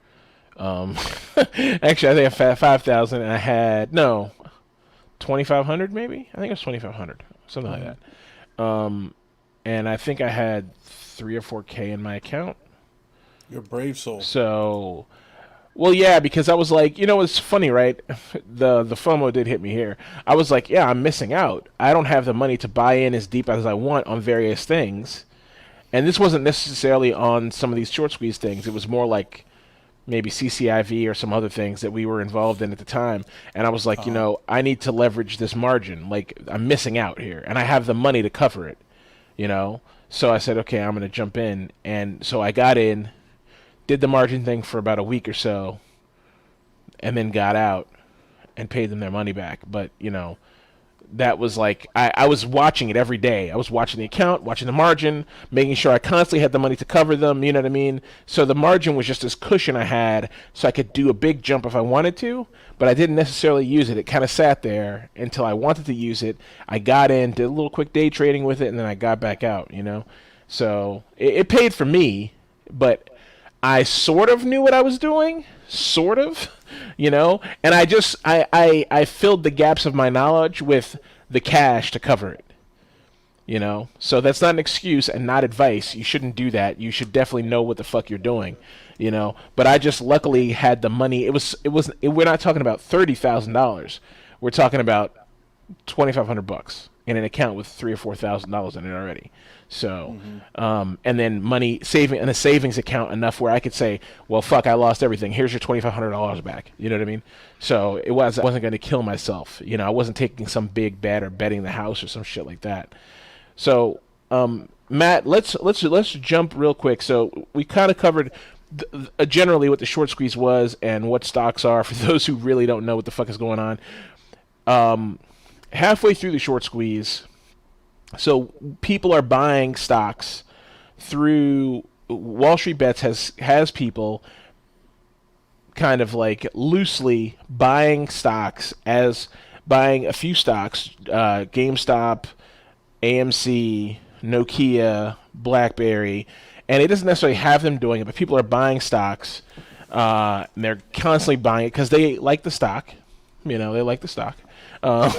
Actually, I think I had 5,000, and I had 2,500 maybe. I think it was 2,500, something like that. And I think I had 3 or 4K in my account. You're a brave soul. So, well, yeah, because I was like, it's funny, right? The FOMO did hit me here. I was like, yeah, I'm missing out. I don't have the money to buy in as deep as I want on various things. And this wasn't necessarily on some of these short squeeze things. It was more like maybe CCIV or some other things that we were involved in at the time. And I was like, I need to leverage this margin. Like, I'm missing out here. And I have the money to cover it, So I said, okay, I'm going to jump in. And so I got in, did the margin thing for about a week or so, and then got out and paid them their money back. But, that was like, I was watching it every day. I was watching the account, watching the margin, making sure I constantly had the money to cover them, you know what I mean? So the margin was just this cushion I had so I could do a big jump if I wanted to, but I didn't necessarily use it. It kind of sat there until I wanted to use it. I got in, did a little quick day trading with it, and then I got back out, So it paid for me, but I sort of knew what I was doing, sort of, and I filled the gaps of my knowledge with the cash to cover it, so that's not an excuse and not advice. You shouldn't do that. You should definitely know what the fuck you're doing, but I just luckily had the money. We're not talking about $30,000. We're talking about $2,500 in an account with $3,000 or $4,000 in it already. So, and then money saving in a savings account enough where I could say, well, fuck, I lost everything. Here's your $2,500 back. You know what I mean? So I wasn't going to kill myself. I wasn't taking some big bet or betting the house or some shit like that. So, Matt, let's jump real quick. So we kind of covered generally what the short squeeze was and what stocks are for those who really don't know what the fuck is going on. Halfway through the short squeeze, so people are buying stocks through Wall Street Bets has people kind of like loosely buying stocks as buying a few stocks, GameStop, AMC, Nokia, BlackBerry, and it doesn't necessarily have them doing it, but people are buying stocks. And they're constantly buying it because they like the stock. They like the stock. Um,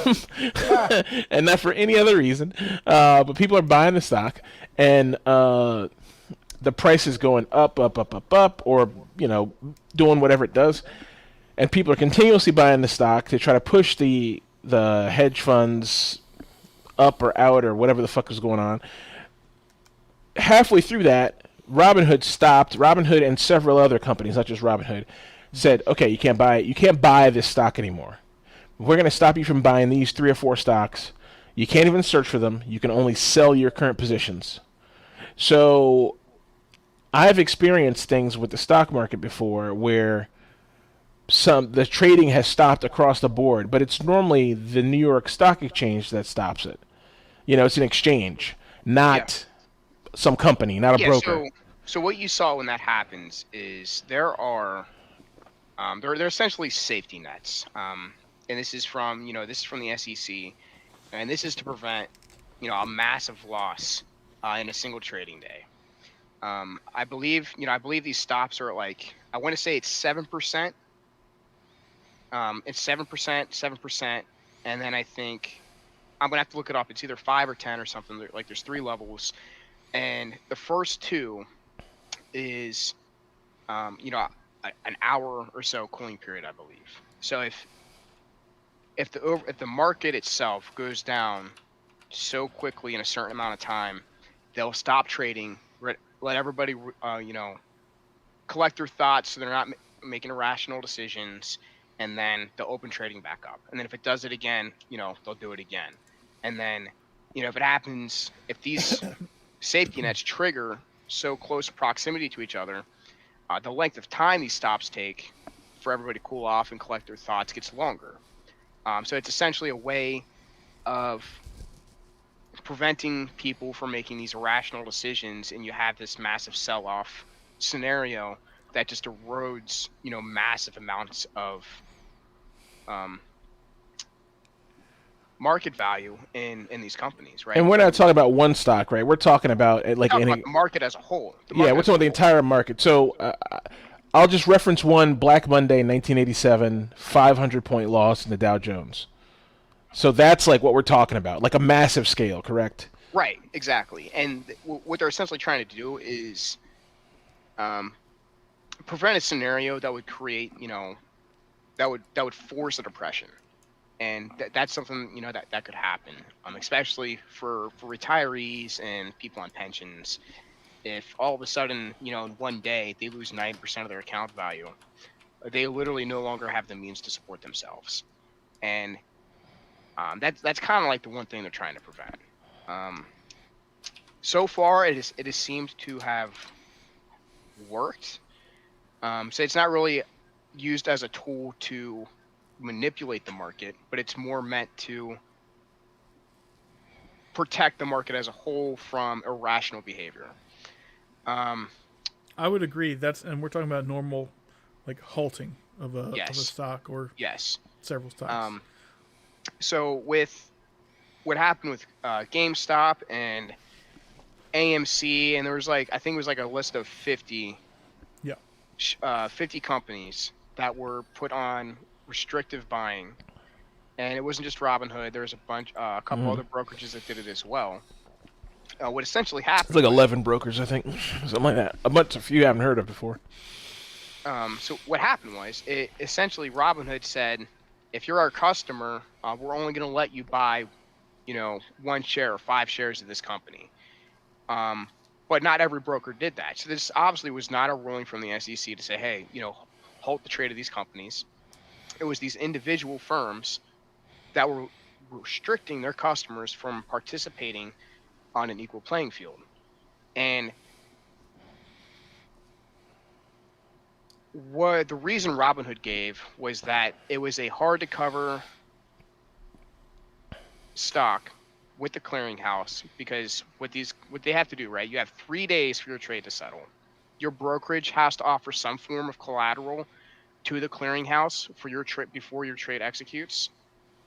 and not for any other reason. But people are buying the stock, and the price is going up, up, up, up, up, or doing whatever it does, and people are continuously buying the stock to try to push the hedge funds up or out or whatever the fuck is going on. Halfway through that, Robinhood stopped. Robinhood and several other companies, not just Robinhood, said, "Okay, you can't buy it. You can't buy this stock anymore. We're going to stop you from buying these 3 or 4 stocks. You can't even search for them. You can only sell your current positions." So I've experienced things with the stock market before where the trading has stopped across the board, but it's normally the New York Stock Exchange that stops it. It's an exchange, not some company, not a broker. So what you saw when that happens is they're essentially safety nets, and this is from the SEC, and this is to prevent a massive loss in a single trading day. I believe these stops are like, I want to say it's 7%. It's 7%, and then I think I'm gonna have to look it up. It's either 5 or 10 or something. Like there's 3 levels, and the first 2 is an hour or so cooling period, I believe. So if the market itself goes down so quickly in a certain amount of time, they'll stop trading, let everybody collect their thoughts so they're not making irrational decisions, and then they'll open trading back up. And then if it does it again, they'll do it again. And then if it happens, if these safety nets trigger so close proximity to each other, the length of time these stops take for everybody to cool off and collect their thoughts gets longer. So it's essentially a way of preventing people from making these irrational decisions, and you have this massive sell-off scenario that just erodes, massive amounts of market value in these companies, right? And we're not talking about one stock, right? We're talking about the market as a whole. We're talking about the entire market. So I'll just reference one: Black Monday, 1987, 500-point loss in the Dow Jones. So that's like what we're talking about, like a massive scale, correct? Right, exactly. And what they're essentially trying to do is prevent a scenario that would create, that would force a depression. And that's something that could happen, especially for retirees and people on pensions. If all of a sudden, in one day they lose 90% of their account value, they literally no longer have the means to support themselves. And that's kind of like the one thing they're trying to prevent. So far, it has seemed to have worked. So it's not really used as a tool to manipulate the market, but it's more meant to protect the market as a whole from irrational behavior. I would agree. And we're talking about normal, like halting of a stock or several stocks. So with what happened with GameStop and AMC, and there was I think it was a list of 50 companies that were put on restrictive buying, and it wasn't just Robinhood. There was a couple other brokerages that did it as well. What essentially happened? It's like 11 brokers, I think, something like that. A bunch of you haven't heard of before. So what happened was, essentially Robinhood said, if you're our customer, we're only going to let you buy, 1 share or 5 shares of this company. But not every broker did that. So this obviously was not a ruling from the SEC to say, hey, halt the trade of these companies. It was these individual firms that were restricting their customers from participating on an equal playing field. And what the reason Robinhood gave was that it was a hard to cover stock with the clearinghouse, because what they have to do, right? You have 3 days for your trade to settle. Your brokerage has to offer some form of collateral to the clearinghouse for your trade before your trade executes,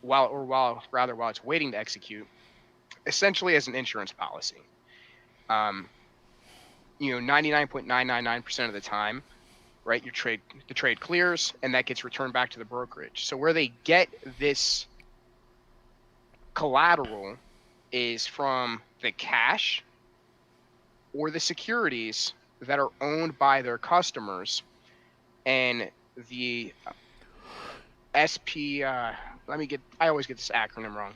while it's waiting to execute, essentially as an insurance policy. Um, 99.999% of the time, right, the trade clears and that gets returned back to the brokerage. So where they get this collateral is from the cash or the securities that are owned by their customers, and the SP. I always get this acronym wrong.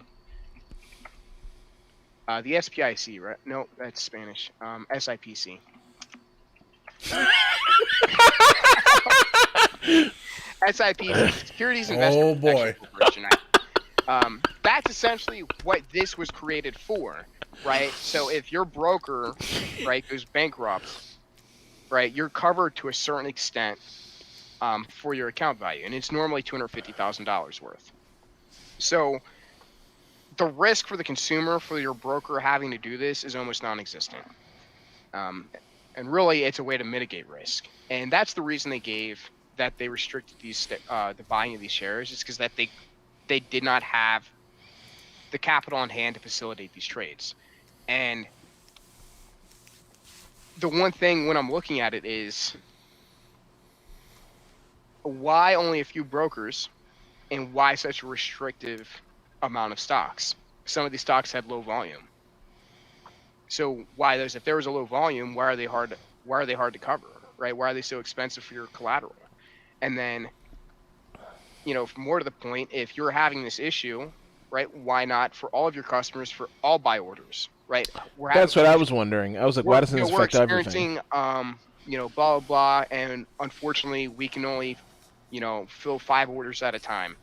The SPIC, right? No, that's Spanish. SIPC. SIPC, Securities Investment Oh boy. Protection Corporation Act. That's essentially what this was created for, right? So if your broker, right, goes bankrupt, right, you're covered to a certain extent for your account value, and it's normally $250,000 worth. So the risk for the consumer, for your broker having to do this, is almost non-existent. And really, it's a way to mitigate risk, and that's the reason they gave that they restricted the buying of these shares, is because that they did not have the capital on hand to facilitate these trades. And the one thing when I'm looking at it is, why only a few brokers, and why such a restrictive amount of stocks? Some of these stocks had low volume. So if there was a low volume, why are they hard to cover, right? Why are they so expensive for your collateral? And then, more to the point, if you're having this issue, right, why not for all of your customers for all buy orders, right? That's what I was wondering. I was like, why doesn't this affect everything? We're experiencing, blah, blah, blah, and unfortunately we can only, fill 5 orders at a time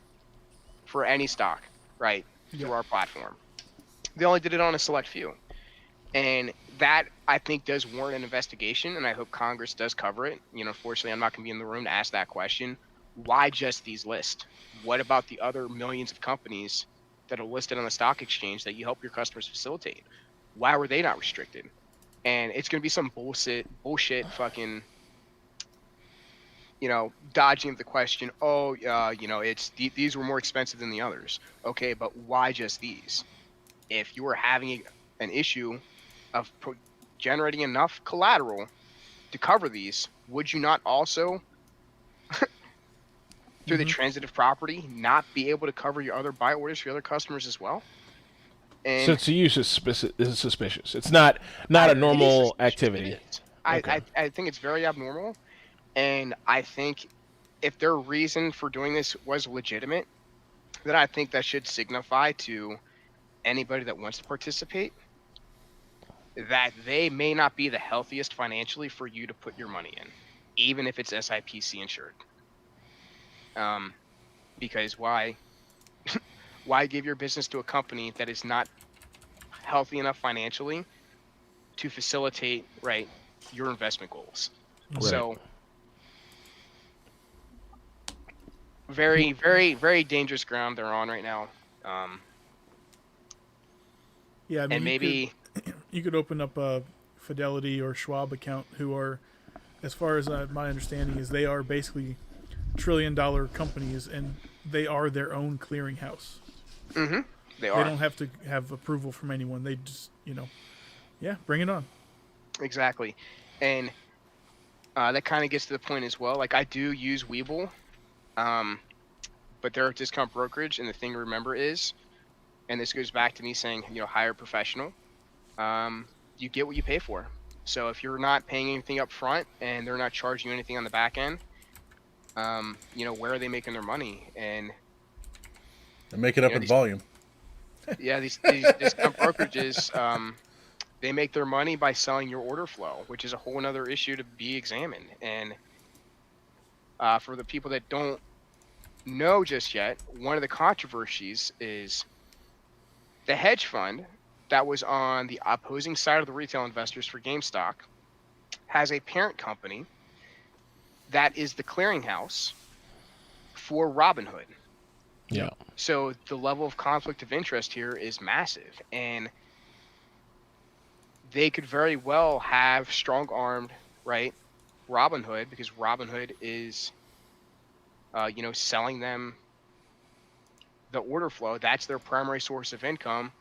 for any stock, right, through our platform. They only did it on a select few. And that, I think, does warrant an investigation, and I hope Congress does cover it. Fortunately, I'm not going to be in the room to ask that question. Why just these lists? What about the other millions of companies that are listed on the stock exchange that you help your customers facilitate? Why were they not restricted? And it's going to be some bullshit fucking, dodging of the question. These were more expensive than the others. Okay, but why just these? If you were having an issue of generating enough collateral to cover these, would you not also, through the transitive property, not be able to cover your other buy orders for your other customers as well? And so its use is suspicious. It's not a normal activity. I think it's very abnormal, and I think if their reason for doing this was legitimate, then I think that should signify to anybody that wants to participate that they may not be the healthiest financially for you to put your money in, even if it's SIPC insured. Because why give your business to a company that is not healthy enough financially to facilitate, right, your investment goals? Right. So very, very, very dangerous ground they're on right now. Yeah, I mean, and maybe you could open up a Fidelity or Schwab account, who are, as far as my understanding is, they are basically trillion-dollar companies, and they are their own clearinghouse. Mm-hmm. They don't have to have approval from anyone. They just, bring it on. Exactly. And that kind of gets to the point as well. Like, I do use Webull, but they're a discount brokerage, and the thing to remember is, and this goes back to me saying, hire a professional. You get what you pay for. So if you're not paying anything up front and they're not charging you anything on the back end, where are they making their money? And they make it up in volume. Yeah, these discount brokerages, they make their money by selling your order flow, which is a whole other issue to be examined. And for the people that don't know just yet, one of the controversies is the hedge fund that was on the opposing side of the retail investors for GameStop has a parent company that is the clearinghouse for Robinhood. Yeah. So the level of conflict of interest here is massive, and they could very well have strong-armed, right, Robinhood, because Robinhood is selling them the order flow. That's their primary source of income.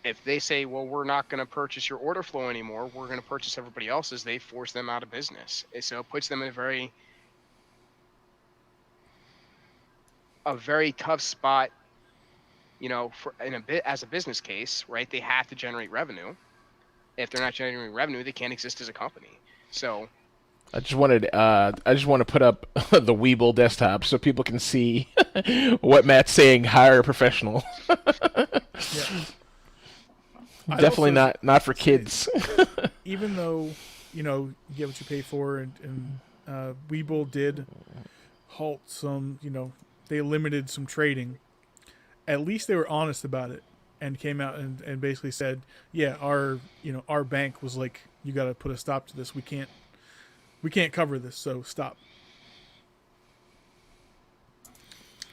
If they say, well, we're not going to purchase your order flow anymore, we're going to purchase everybody else's, they force them out of business. So it puts them in a very tough spot, as a business case, right? They have to generate revenue. If they're not generating revenue, they can't exist as a company. So I just want to put up the Weeble desktop so people can see what Matt's saying. Hire a professional. Yeah. Definitely not for kids. Even though you get what you pay for, and Weeble did halt some, they limited some trading. At least they were honest about it and came out and basically said, yeah, our bank was like, you got to put a stop to this. We can't cover this, so stop.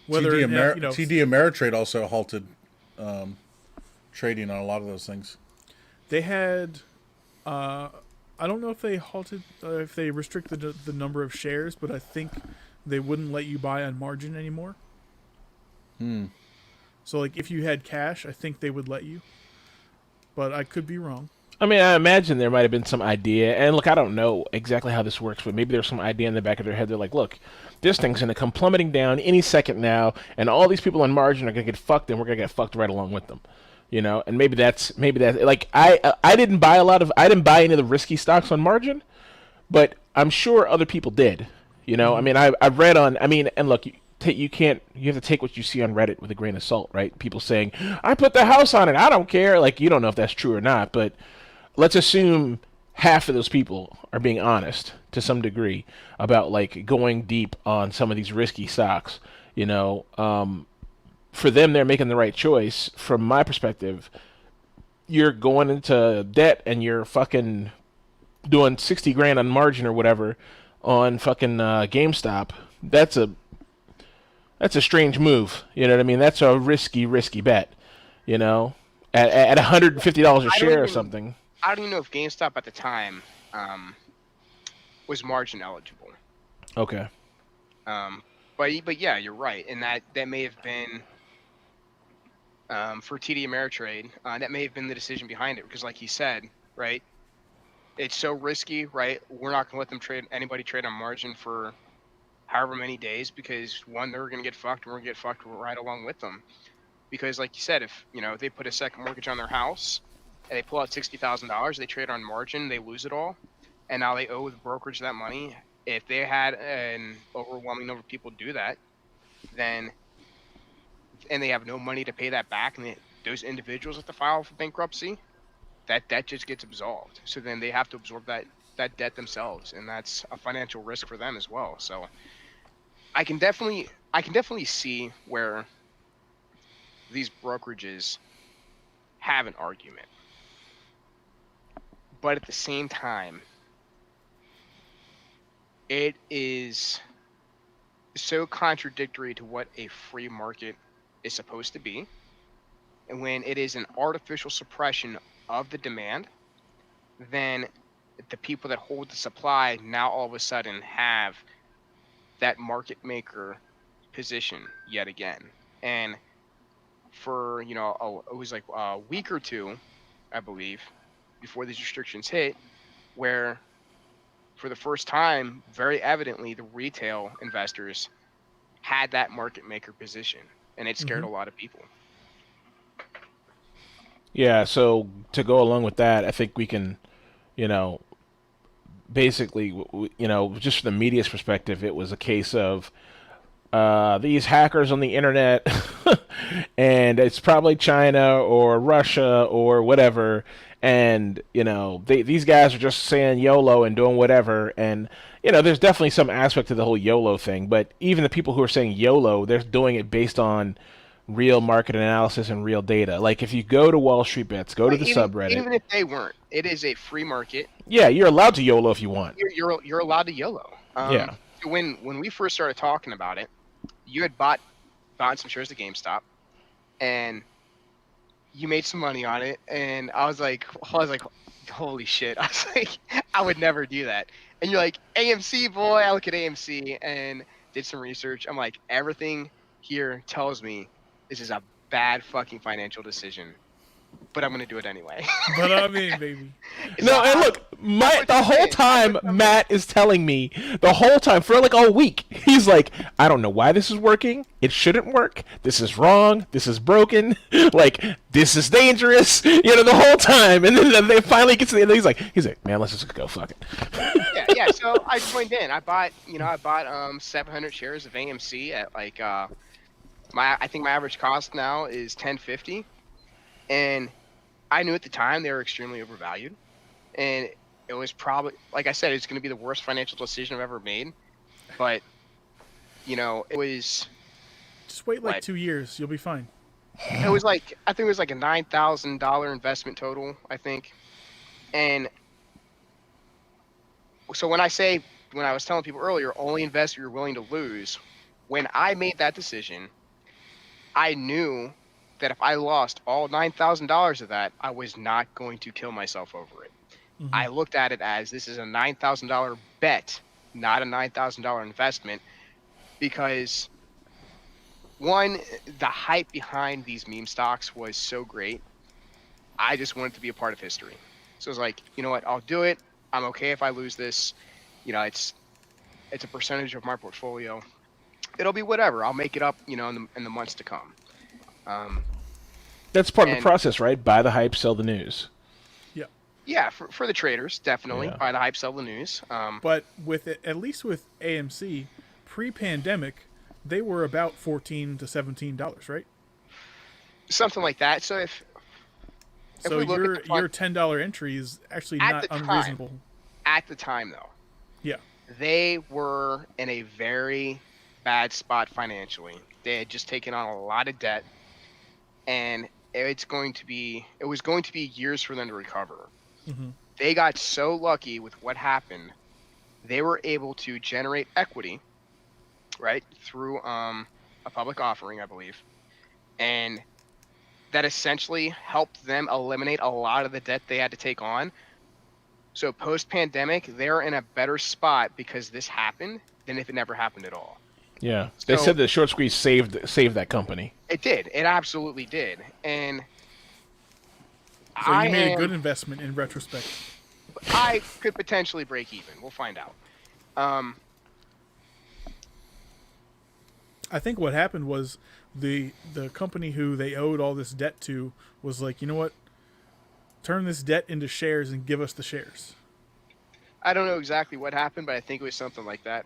TD Ameritrade also halted trading on a lot of those things. They had, I don't know if they halted, if they restricted the number of shares, but I think they wouldn't let you buy on margin anymore. So, like, if you had cash, I think they would let you. But I could be wrong. I mean, I imagine there might have been some idea, and look, I don't know exactly how this works, but maybe there's some idea in the back of their head. They're like, look, this thing's going to come plummeting down any second now, and all these people on margin are going to get fucked, and we're going to get fucked right along with them. And maybe that's like I didn't buy any of the risky stocks on margin, but I'm sure other people did. I mean, I've read on. I mean, and look, you have to take what you see on Reddit with a grain of salt, right? People saying, I put the house on it, I don't care. Like, you don't know if that's true or not, but let's assume half of those people are being honest to some degree about like going deep on some of these risky stocks. For them, they're making the right choice. From my perspective, you're going into debt and you're fucking doing 60 grand on margin or whatever on fucking GameStop. That's a strange move. You know what I mean? That's a risky bet. At $150 a share or something. I don't even know if GameStop at the time was margin eligible. Okay. But yeah, you're right, and that may have been for TD Ameritrade. That may have been the decision behind it, because, like he said, right, it's so risky, right? We're not gonna let anybody trade on margin for however many days, because one, they're gonna get fucked, and we're gonna get fucked right along with them. Because, like you said, if they put a second mortgage on their house and they pull out $60,000, they trade on margin, they lose it all, and now they owe the brokerage that money. If they had an overwhelming number of people do that, then and they have no money to pay that back, and those individuals have to file for bankruptcy, that just gets absolved. So then they have to absorb that debt themselves, and that's a financial risk for them as well. So I can definitely see where these brokerages have an argument. But at the same time, it is so contradictory to what a free market is supposed to be. And when it is an artificial suppression of the demand, then the people that hold the supply now all of a sudden have that market maker position yet again. And for, it was like a week or two, I believe, before these restrictions hit, where for the first time, very evidently, the retail investors had that market maker position, and it scared a lot of people. Yeah, so to go along with that, I think we can, basically, just from the media's perspective, it was a case of these hackers on the internet, and it's probably China or Russia or whatever, and these guys are just saying YOLO and doing whatever, and there's definitely some aspect to the whole YOLO thing, but even the people who are saying YOLO, they're doing it based on real market analysis and real data. Like, if you go to Wall Street Bets, go to the subreddit. Even if they weren't, it is a free market. Yeah, you're allowed to YOLO if you want. You're allowed to YOLO. Yeah. When we first started talking about it, you had bought some shares of GameStop, and you made some money on it, and I was like, holy shit! I was like, I would never do that. And you're like, AMC boy, I look at AMC, and did some research. I'm like, everything here tells me this is a bad fucking financial decision, but I'm gonna do it anyway. But I'm in, baby. So No, and look, the whole time Matt is telling me, the whole time for like a week, he's like, I don't know why this is working. It shouldn't work. This is wrong. This is broken. Like, this is dangerous. The whole time, and then they finally get to the end. He's like, man, let's just go. Fuck it. Yeah. So I joined in. I bought 700 shares of AMC at like I think my average cost now is 10.50, and I knew at the time they were extremely overvalued, and it was probably, like I said, it's going to be the worst financial decision I've ever made. But it was. Just wait like 2 years, you'll be fine. It was like, I think it was like a $9,000 investment total, I think. And so when I was telling people earlier, only invest if you're willing to lose, when I made that decision, I knew that if I lost all $9,000 of that, I was not going to kill myself over it. Mhm. I looked at it as this is a $9,000 bet, not a $9,000 investment, because one, the hype behind these meme stocks was so great. I just wanted to be a part of history. So I was like, you know what, I'll do it. I'm okay if I lose this. It's a percentage of my portfolio. It'll be whatever. I'll make it up, in the months to come. That's part of the process, right? Buy the hype, sell the news. Yeah, for the traders, definitely. Yeah. Buy the hype, sell the news. But with it, at least with AMC, pre-pandemic, they were about $14 to $17, right? Something like that. So if So we look your at the fund, your $10 entry is actually At not the time. unreasonable. at the time though, Yeah. they were in a very bad spot financially. They had just taken on a lot of debt, and it was going to be years for them to recover. Hmm. They got so lucky with what happened. They were able to generate equity, right, through a public offering, I believe, and that essentially helped them eliminate a lot of the debt they had to take on. So post-pandemic, they're in a better spot because this happened than if it never happened at all. Yeah, they So- said the short squeeze saved that company. It did. It absolutely did. And So you made a good investment in retrospect. I could potentially break even. We'll find out. I think what happened was the company who they owed all this debt to was like, you know what? Turn this debt into shares and give us the shares. I don't know exactly what happened, but I think it was something like that.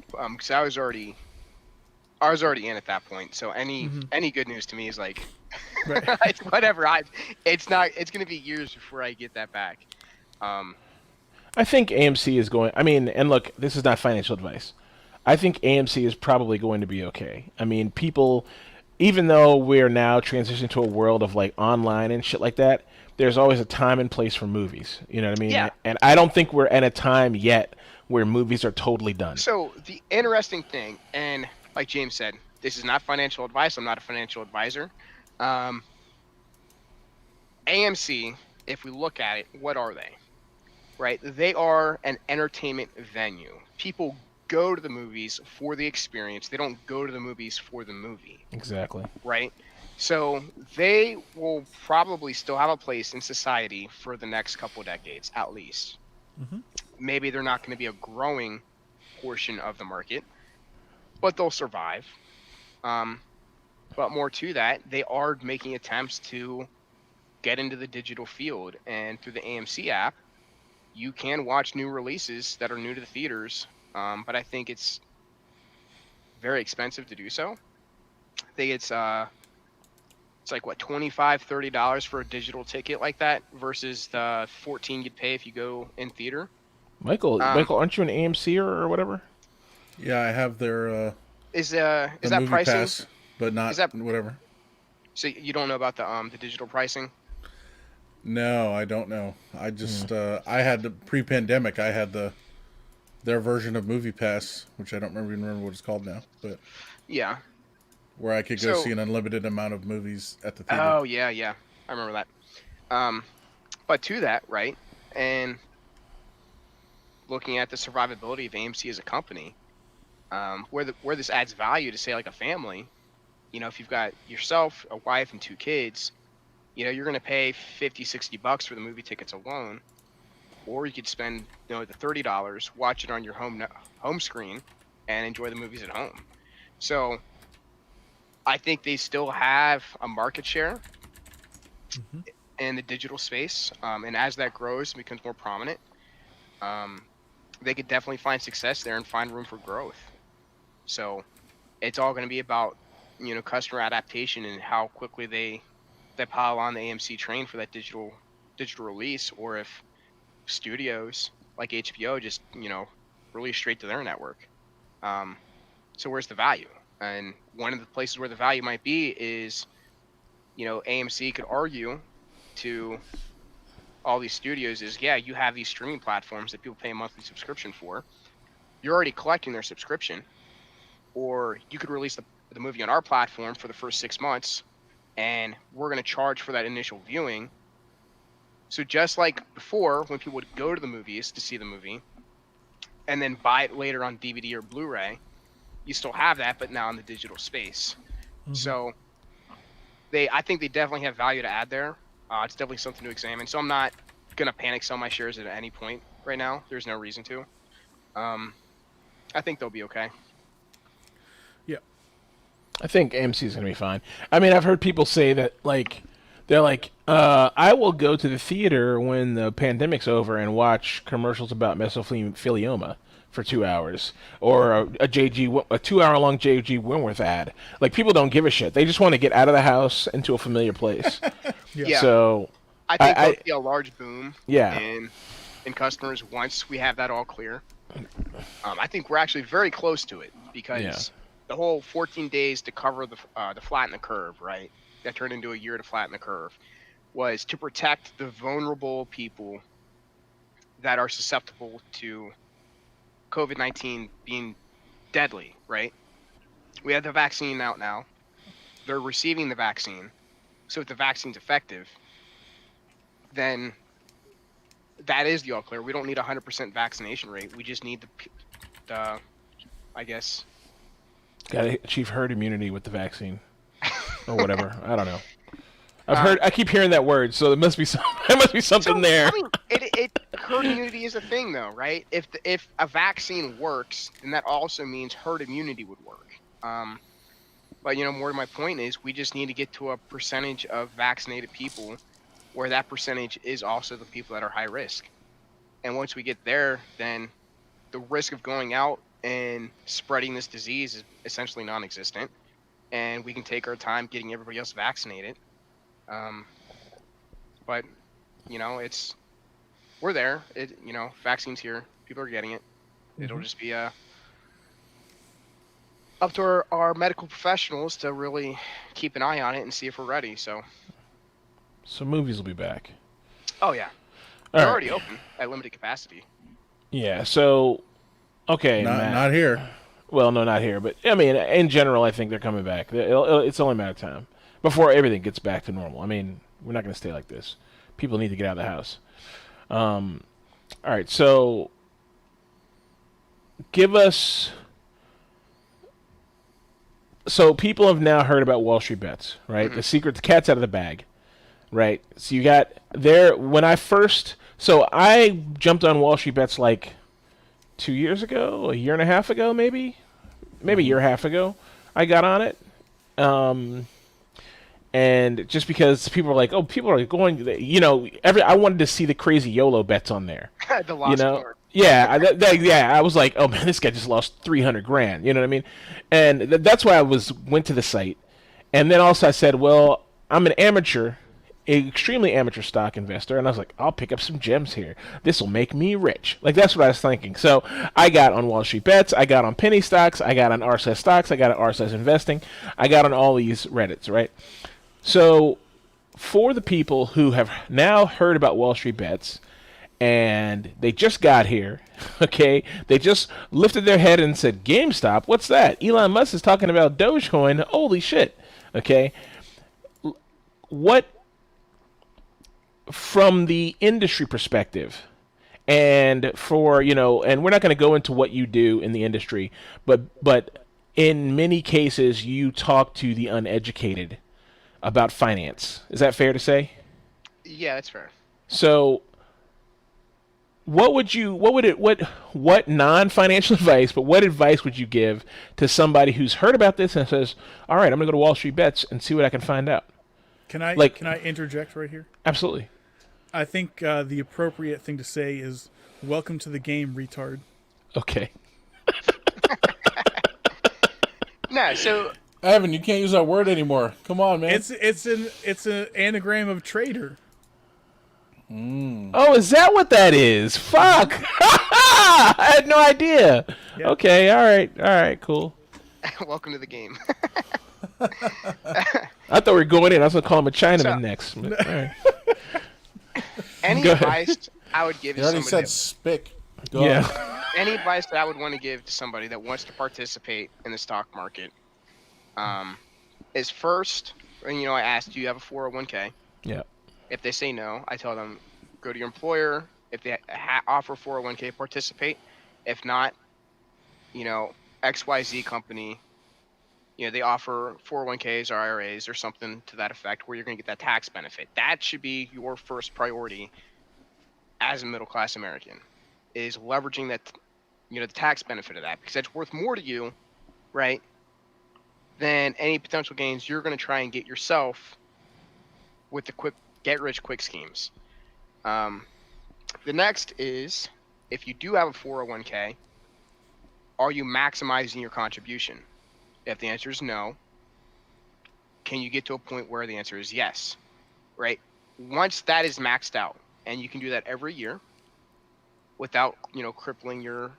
Because I was already in at that point. So any good news to me is like, Right. it's whatever. It's going to be years before I get that back. I think AMC is going. I mean, and look, this is not financial advice. I think AMC is probably going to be okay. I mean, people, even though we're now transitioning to a world of like online and shit like that, there's always a time and place for movies. You know what I mean? Yeah. And I don't think we're at a time yet where movies are totally done. So the interesting thing, and like James said, this is not financial advice. I'm not a financial advisor. AMC, if we look at it, what are they? Right? They are an entertainment venue. People go to the movies for the experience. They don't go to the movies for the movie. Exactly. Right? So they will probably still have a place in society for the next couple decades, at least. Mm-hmm. Maybe they're not going to be a growing portion of the market, but they'll survive. But more to that, they are making attempts to get into the digital field, and through the AMC app, you can watch new releases that are new to the theaters. But I think it's very expensive to do so. I think it's like what, $25-$30 for a digital ticket like that versus the $14 you'd pay if you go in theater. Michael, aren't you an AMC or whatever? Yeah, I have their Is the that movie pricing? pass, but not Is that- whatever. So you don't know about the digital pricing? No, I don't know. I just I had the pre-pandemic. I had their version of Movie Pass, which I don't remember what it's called now, but Yeah. where I could go So- see an unlimited amount of movies at the theater. Oh yeah, I remember that. But to that, right, and looking at the survivability of AMC as a company, Where this adds value to, say, like a family, if you've got yourself, a wife, and 2 kids, you're going to pay 50, $60 for the movie tickets alone, or you could spend the $30, watch it on your home screen, and enjoy the movies at home. So I think they still have a market share in the digital space, and as that grows and becomes more prominent, they could definitely find success there and find room for growth. So it's all going to be about customer adaptation and how quickly they pile on the AMC train for that digital release, or if studios like HBO just release straight to their network. So where's the value? And one of the places where the value might be is AMC could argue to all these studios is, yeah, you have these streaming platforms that people pay a monthly subscription for. You're already collecting their subscription, or you could release the movie on our platform for the first 6 months, and we're going to charge for that initial viewing. So just like before, when people would go to the movies to see the movie and then buy it later on DVD or Blu-ray, you still have that, but now in the digital space. So I think they definitely have value to add there. It's definitely something to examine. So I'm not going to panic sell my shares at any point right now. There's no reason to. I think they'll be okay. Yeah. I think AMC is going to be fine. I mean, I've heard people say that, like, they're like, I will go to the theater when the pandemic's over and watch commercials about mesothelioma for 2 hours, or a 2-hour-long J.G. Wentworth ad. Like, people don't give a shit. They just want to get out of the house into a familiar place. Yeah. So I think there'll be a large boom. Yeah. In customers once we have that all clear. I think we're actually very close to it, because the whole 14 days to cover the flatten the curve, right? That turned into a year to flatten the curve, was to protect the vulnerable people that are susceptible to COVID-19 being deadly, right? We have the vaccine out now. They're receiving the vaccine. So if the vaccine's effective, then that is the all clear. We don't need 100% vaccination rate. We just need the I guess. Got to achieve herd immunity with the vaccine, or whatever. I don't know. I keep hearing that word, so there must be something there. I mean, herd immunity is a thing, though, right? If a vaccine works, then that also means herd immunity would work. But more to my point is, we just need to get to a percentage of vaccinated people where that percentage is also the people that are high risk. And once we get there, then the risk of going out and spreading this disease is essentially non-existent, and we can take our time getting everybody else vaccinated. But we're there. Vaccines here. People are getting it. It'll just be up to our medical professionals to really keep an eye on it and see if we're ready. So movies will be back. Oh yeah, they're already open at limited capacity. Yeah. So okay, not here. Well, no, not here. But I mean, in general, I think they're coming back. It's only a matter of time before everything gets back to normal. I mean, we're not going to stay like this. People need to get out of the house. All right, so give us. So people have now heard about Wall Street Bets, right? Mm-hmm. The cat's out of the bag, right? So you got there when I first. So I jumped on Wall Street Bets like 2 years ago, a year and a half ago, maybe a year and a half ago. I got on it. And just because people are like, oh, people are going, I wanted to see the crazy YOLO bets on there. The lost part. Yeah, I was like, oh man, this guy just lost $300,000. You know what I mean? And that's why I went to the site, and then also I said, well, I'm an extremely amateur stock investor, and I was like, I'll pick up some gems here. This will make me rich. Like, that's what I was thinking. So I got on Wall Street Bets, I got on penny stocks, I got on RSS stocks, I got on RSS investing, I got on all these Reddits, right? So for the people who have now heard about Wall Street Bets and they just got here, okay, they just lifted their head and said, GameStop, what's that? Elon Musk is talking about Dogecoin, holy shit, okay? What, from the industry perspective And for, and we're not going to go into what you do in the industry, but in many cases you talk to the uneducated about finance. Is that fair to say? Yeah, that's fair. So what non-financial advice, but what advice would you give to somebody who's heard about this and says, all right, I'm going to go to Wall Street Bets and see what I can find out? Can I Like, can I interject right here? absolutely. I think the appropriate thing to say is "Welcome to the game, retard." Okay. No, so Evan, you can't use that word anymore. Come on, man. It's an anagram of trader. Oh, is that what that is? Fuck. I had no idea. Yeah. Okay, all right, cool. welcome to the game. I thought we were going in. I was going to call him a Chinaman So- next. But, all right. Any Go ahead. advice I would give You to already somebody said spick. Go Yeah. on. any advice that I would want to give to somebody that wants to participate in the stock market is first, I asked, do you have a 401k? Yeah. If they say no, I tell them, go to your employer. If they offer 401k, participate. If not, XYZ company, they offer 401ks or IRAs or something to that effect where you're going to get that tax benefit. That should be your first priority as a middle-class American, is leveraging that, the tax benefit of that, because that's worth more to you, right, than any potential gains you're going to try and get yourself with the quick get-rich-quick schemes. The next is, if you do have a 401k, are you maximizing your contribution? If the answer is no, can you get to a point where the answer is yes, right? Once that is maxed out, and you can do that every year without, crippling your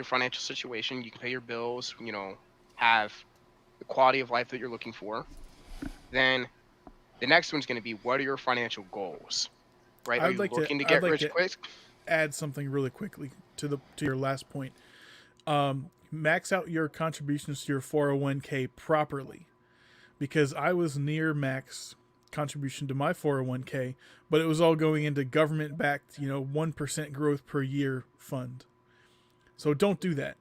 financial situation, you can pay your bills, have the quality of life that you're looking for, then the next one's going to be, what are your financial goals, right? Are I'd you like looking to to get I'd like rich to quick? add something really quickly to your last point. Max out your contributions to your 401k properly, because I was near max contribution to my 401k, but it was all going into government backed 1% growth per year fund. So don't do that.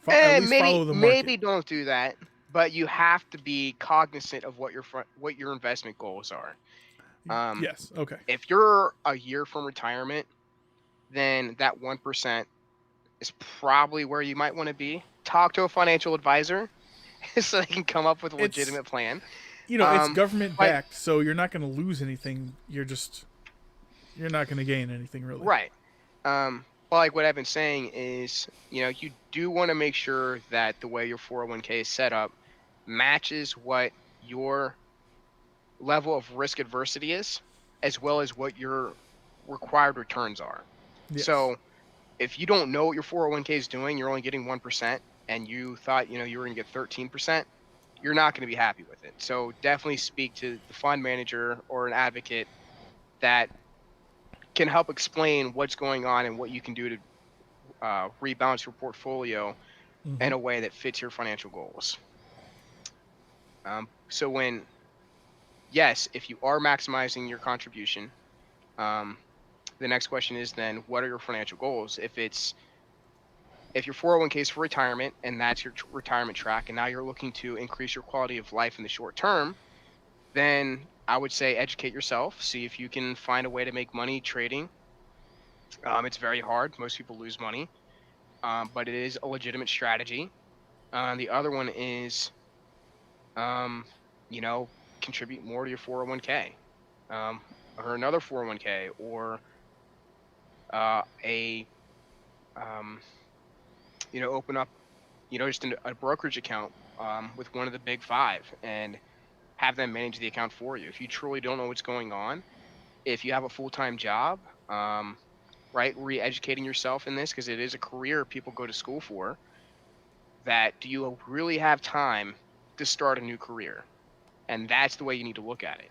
At least follow the market. Maybe don't do that, but you have to be cognizant of what your investment goals are. Yes. Okay. If you're a year from retirement, then that 1% is probably where you might want to be. Talk to a financial advisor so they can come up with a legitimate plan. It's government but- backed, so you're not going to lose anything. You're not going to gain anything really. Right. But like what I've been saying is, you do want to make sure that the way your 401k is set up matches what your level of risk adversity is, as well as what your required returns are. Yes. So if you don't know what your 401k is doing, you're only getting 1%, and you thought, you were going to get 13%, you're not going to be happy with it. So definitely speak to the fund manager or an advocate that can help explain what's going on and what you can do to rebalance your portfolio in a way that fits your financial goals. So if you are maximizing your contribution, the next question is then, what are your financial goals? If your 401k is for retirement and that's your retirement track, and now you're looking to increase your quality of life in the short term, then I would say educate yourself. See if you can find a way to make money trading. It's very hard. Most people lose money, but it is a legitimate strategy. The other one is, contribute more to your 401k, or another 401k, or open up, just a brokerage account with one of the big five and have them manage the account for you. If you truly don't know what's going on, if you have a full-time job, right, re-educating yourself in this, because it is a career people go to school for, that do you really have time to start a new career? And that's the way you need to look at it.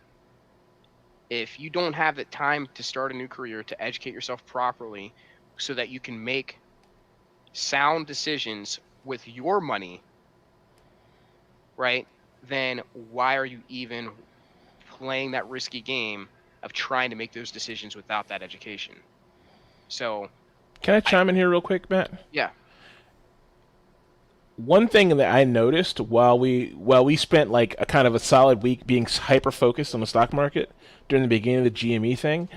If you don't have the time to start a new career, to educate yourself properly so that you can make sound decisions with your money, right, then why are you even playing that risky game of trying to make those decisions without that education? So Can I chime in here real quick, Matt? yeah, One thing that I noticed while we spent like a kind of a solid week being hyper focused on the stock market during the beginning of the GME thing,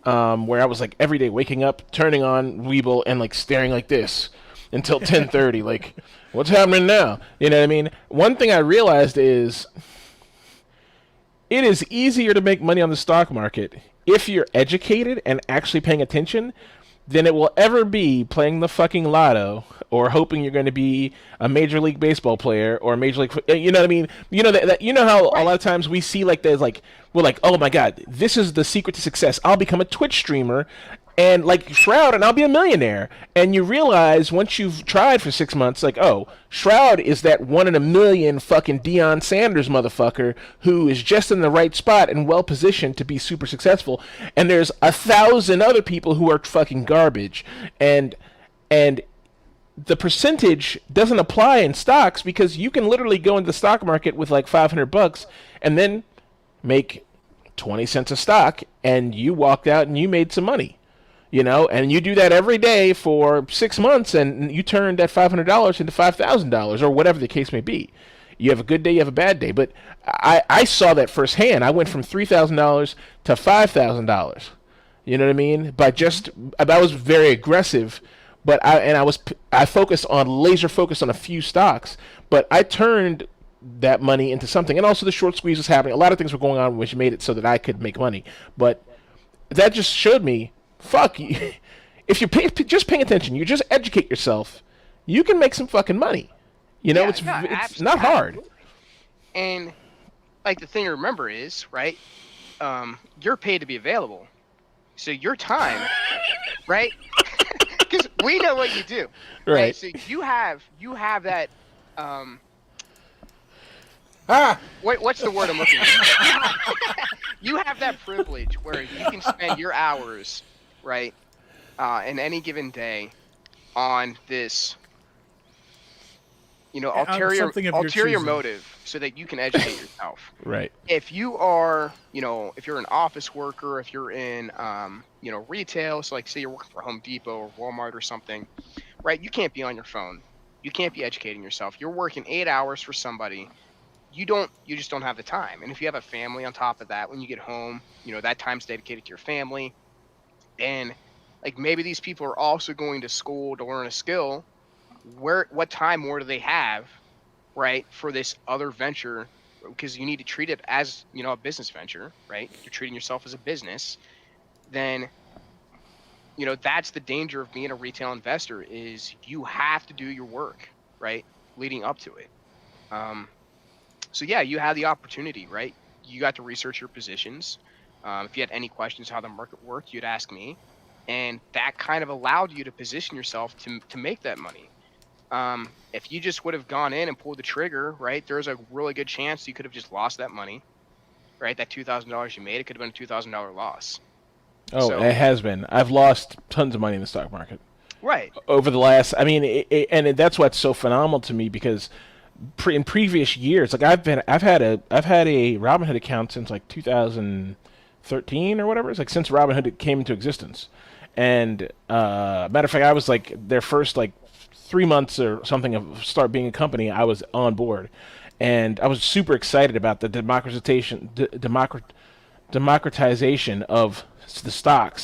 where I was like every day waking up, turning on Weeble, and like staring like this until 10:30. Like, what's happening now? You know what I mean? One thing I realized is it is easier to make money on the stock market if you're educated and actually paying attention than it will ever be playing the fucking lotto or hoping you're going to be a major league baseball player or a major league, you know what I mean? You know that you know how a lot of times we see like there's like we're like, "Oh my god, this is the secret to success. I'll become a Twitch streamer and like Shroud and I'll be a millionaire." And you realize once you've tried for 6 months like, "Oh, Shroud is that 1 in a million fucking Deion Sanders motherfucker who is just in the right spot and well positioned to be super successful." And there's 1,000 other people who are fucking garbage. And the percentage doesn't apply in stocks because you can literally go into the stock market with like $500 and then make 20 cents a stock and you walked out and you made some money, you know, and you do that every day for 6 months and you turn that $500 into $5,000 or whatever the case may be. You have a good day, you have a bad day. But I saw that firsthand. I went from $3,000 to $5,000. You know what I mean? I was very aggressive, but I focused on laser focused on a few stocks, but I turned that money into something. And also the short squeeze was happening. A lot of things were going on which made it so that I could make money. But that just showed me, fuck, if you're just paying attention, you just educate yourself, you can make some fucking money. You know, yeah, it's not hard. And like the thing to remember is, right? You're paid to be available, so your time, right? Because we know what you do, right? So you have that. What's the word I'm looking for? You have that privilege where you can spend your hours, right, in any given day, on this, you know, ulterior motive, so that you can educate yourself. Right. If you are, you know, if you're an office worker, if you're in, you know, retail, so like say you're working for Home Depot or Walmart or something, right? You can't be on your phone. You can't be educating yourself. You're working 8 hours for somebody. You just don't have the time. And if you have a family on top of that, when you get home, you know, that time's dedicated to your family. And like maybe these people are also going to school to learn a skill. What time more do they have, right, for this other venture? Because you need to treat it as, you know, a business venture, right? You're treating yourself as a business. Then, you know, that's the danger of being a retail investor, is you have to do your work, right, leading up to it. So yeah, you had the opportunity, right? You got to research your positions. If you had any questions how the market worked, you'd ask me, and that kind of allowed you to position yourself to make that money. If you just would have gone in and pulled the trigger, right, there's a really good chance you could have just lost that money, right? That $2,000 you made, it could have been a $2,000 loss. Oh, so, it has been. I've lost tons of money in the stock market. Right. Over the last, I mean, that's what's so phenomenal to me, because in previous years, like I've had a Robinhood account since like 2013 or whatever. It's like since Robinhood came into existence. And matter of fact, I was like their first like 3 months or something of start being a company, I was on board, and I was super excited about the democratization of the stock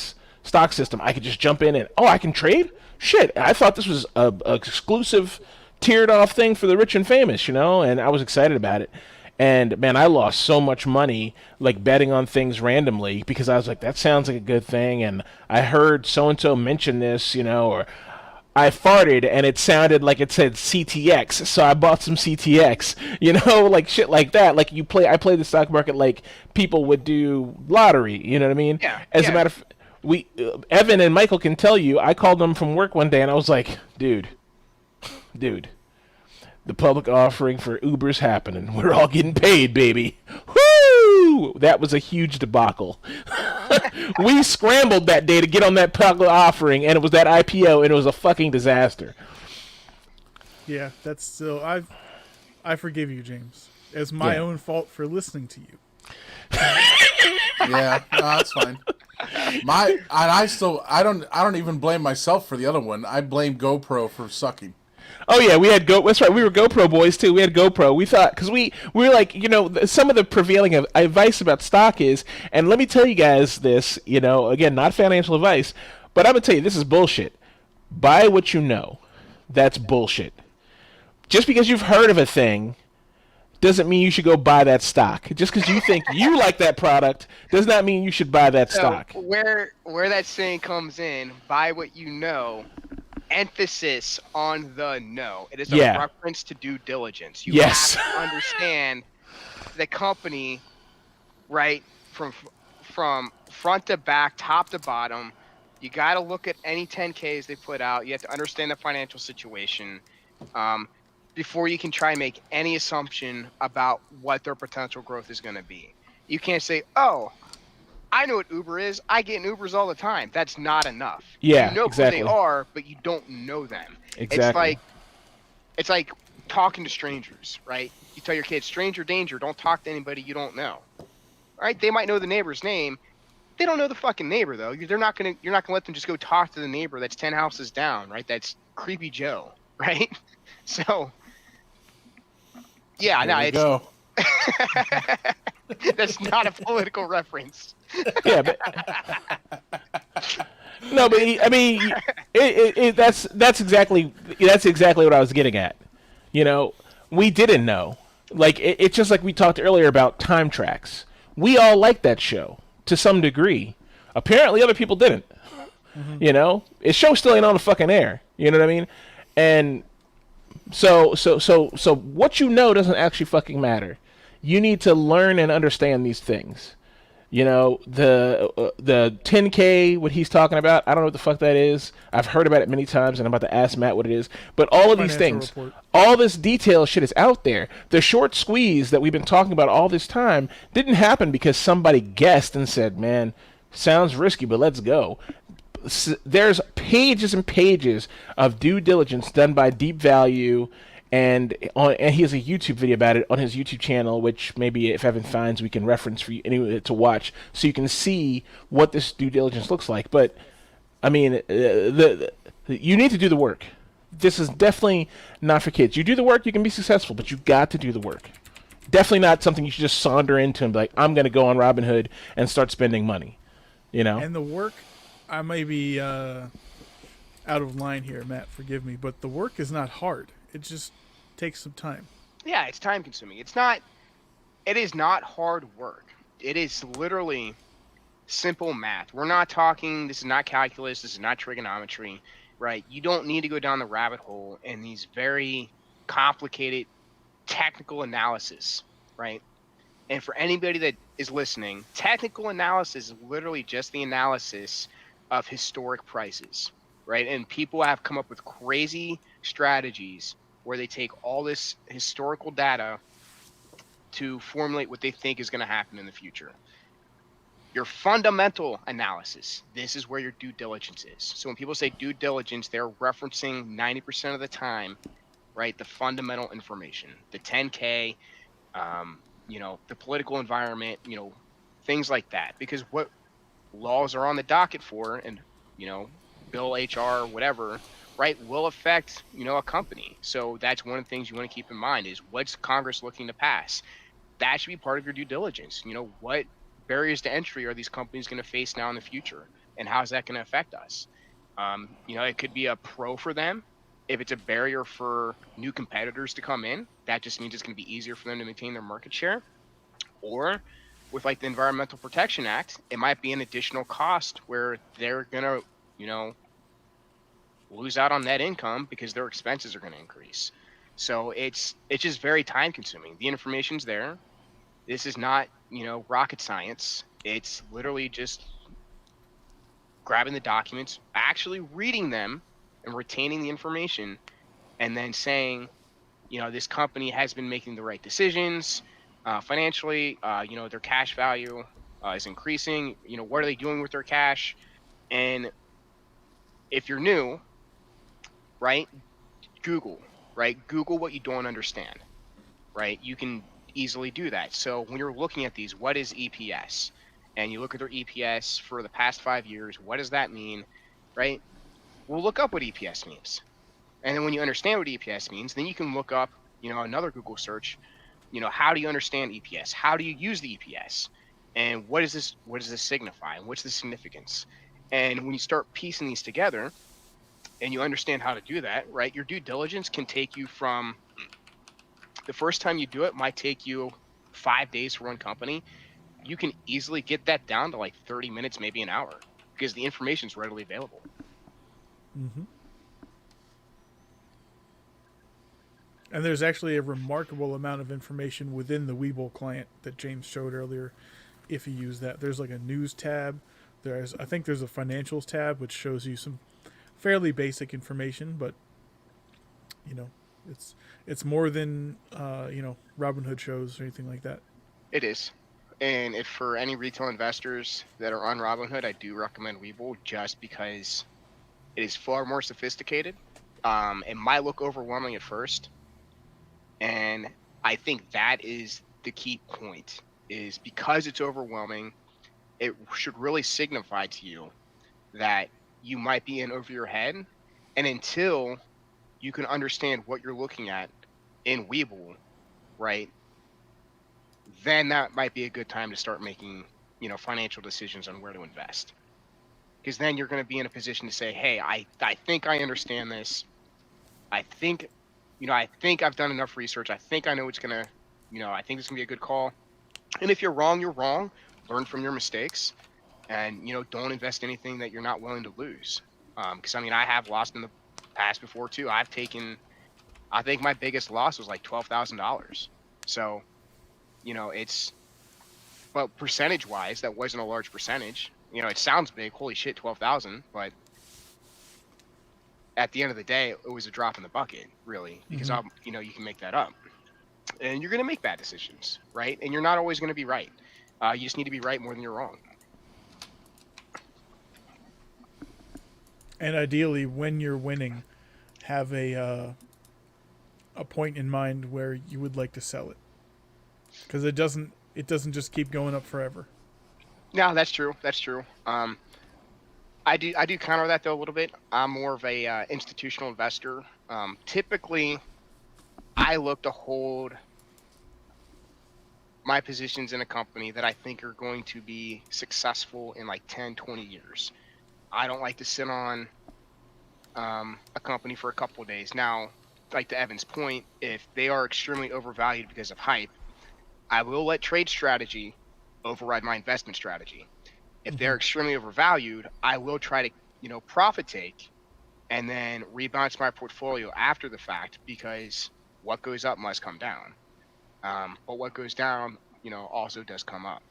system. I could just jump in and I can trade. Shit, I thought this was a exclusive, tiered off thing for the rich and famous, you know, and I was excited about it. And man, I lost so much money like betting on things randomly because I was like, that sounds like a good thing, and I heard so and so mention this, you know, or I farted and it sounded like it said CTX, so I bought some CTX, you know, like shit like that. Like I play the stock market like people would do lottery, you know what I mean? Yeah. As a matter of Evan and Michael can tell you, I called them from work one day and I was like, dude, the public offering for Uber's happening. We're all getting paid, baby. Woo! That was a huge debacle. We scrambled that day to get on that public offering, and it was that IPO, and it was a fucking disaster. Yeah, that's still I forgive you, James. It's my own fault for listening to you. Yeah, no, that's fine. I don't even blame myself for the other one. I blame GoPro for sucking. Oh yeah, we had Go. That's right. We were GoPro boys too. We had GoPro. We thought because we were like, some of the prevailing advice about stock is, and let me tell you guys this. Again, not financial advice, but I'm gonna tell you this is bullshit. Buy what you know. That's bullshit. Just because you've heard of a thing doesn't mean you should go buy that stock. Just because you think you like that product does not mean you should buy that So stock. where that saying comes in, buy what you know, emphasis on the know. It is a Yeah. reference to due diligence. You Yes. have to understand the company, right, from front to back, top to bottom. You got to look at any 10Ks they put out. You have to understand the financial situation um, before you can try and make any assumption about what their potential growth is going to be. You can't say, oh, I know what Uber is. I get in Ubers all the time. That's not enough. You Yeah, know who they exactly. are, but you don't know them. Exactly. It's like talking to strangers, right? You tell your kids, stranger danger, don't talk to anybody you don't know. Right? They might know the neighbor's name. They don't know the fucking neighbor though. You're not gonna let them just go talk to the neighbor that's 10 houses down, right? That's creepy Joe, right? So yeah, Here no, we it's go. that's not a political reference. Yeah, but no, but I mean, that's exactly what I was getting at. We didn't know. Like it's just like we talked earlier about time tracks. We all liked that show to some degree. Apparently, other people didn't. Its show still ain't on the fucking air. You know what I mean? And so what you know doesn't actually fucking matter. You need to learn and understand these things. The 10K, what he's talking about, I don't know what the fuck that is. I've heard about it many times, and I'm about to ask Matt what it is. But all of these Financial things, report. all this detail shit is out there. The short squeeze that we've been talking about all this time didn't happen because somebody guessed and said, man, sounds risky, but let's go. There's pages and pages of due diligence done by Deep Value, and he has a YouTube video about it on his YouTube channel, which maybe if Evan finds, we can reference for you anyway to watch, so you can see what this due diligence looks like. But I mean, you need to do the work. This is definitely not for kids. You do the work, you can be successful, but you got to do the work. Definitely not something you should just saunter into and be like, I'm going to go on Robinhood and start spending money. And the work, I may be out of line here, Matt, forgive me, but the work is not hard. It just takes some time. Yeah, it's time consuming. It is not hard work. It is literally simple math. We're not talking, this is not calculus, this is not trigonometry, right? You don't need to go down the rabbit hole in these very complicated technical analysis, right? And for anybody that is listening, technical analysis is literally just the analysis of historic prices, right? And people have come up with crazy strategies where they take all this historical data to formulate what they think is going to happen in the future. Your fundamental analysis, this is where your due diligence is. So when people say due diligence, they're referencing 90% of the time, right, the fundamental information, the 10K, the political environment, things like that. Because what laws are on the docket for, and, bill, HR, whatever, right, will affect, a company. So that's one of the things you want to keep in mind is what's Congress looking to pass? That should be part of your due diligence. What barriers to entry are these companies going to face now in the future? And how is that going to affect us? It could be a pro for them. If it's a barrier for new competitors to come in, that just means it's going to be easier for them to maintain their market share. Or with like the Environmental Protection Act, it might be an additional cost where they're going to, lose out on net income because their expenses are going to increase. So it's just very time consuming. The information's there. This is not, rocket science. It's literally just grabbing the documents, actually reading them and retaining the information, and then saying, this company has been making the right decisions financially, their cash value is increasing, what are they doing with their cash? And if you're new, right, Google what you don't understand, right? You can easily do that. So when you're looking at these, what is EPS? and you look at their EPS for the past 5 years, what does that mean, right? We'll look up what EPS means. And then when you understand what EPS means, then you can look up, another Google search, how do you understand EPS? How do you use the EPS? And what does this signify? And what's the significance? And when you start piecing these together and you understand how to do that, right, your due diligence can take you from the first time you do it might take you 5 days for one company. You can easily get that down to like 30 minutes, maybe an hour, because the information is readily available. Mm-hmm. And there's actually a remarkable amount of information within the Webull client that James showed earlier. If you use that, there's like a news tab. I think there's a financials tab which shows you some fairly basic information, but it's more than Robinhood shows or anything like that. It is. And if for any retail investors that are on Robinhood, I do recommend Webull just because it is far more sophisticated. It might look overwhelming at first, and I think that is the key point, is because it's overwhelming, it should really signify to you that you might be in over your head. And until you can understand what you're looking at in Webull, right, then that might be a good time to start making, financial decisions on where to invest. Because then you're going to be in a position to say, hey, I think I understand this. I think I've done enough research. I think I know it's going to, I think it's going to be a good call. And if you're wrong, you're wrong. Learn from your mistakes, and, don't invest anything that you're not willing to lose. Because, I have lost in the past before too. I think my biggest loss was like $12,000. So, but percentage wise, that wasn't a large percentage. It sounds big. Holy shit, 12,000. But at the end of the day, it was a drop in the bucket, really, because you can make that up, and you're going to make bad decisions, right? And you're not always going to be right. You just need to be right more than you're wrong. And ideally, when you're winning, have a point in mind where you would like to sell it, because it doesn't just keep going up forever. No, that's true. That's true. I do counter that though a little bit. I'm more of a institutional investor. Typically, I look to hold my positions in a company that I think are going to be successful in like 10, 20 years. I don't like to sit on a company for a couple of days. Now, like to Evan's point, if they are extremely overvalued because of hype, I will let trade strategy override my investment strategy. If they're extremely overvalued, I will try to, profit take and then rebalance my portfolio after the fact, because what goes up must come down. But what goes down, also does come up.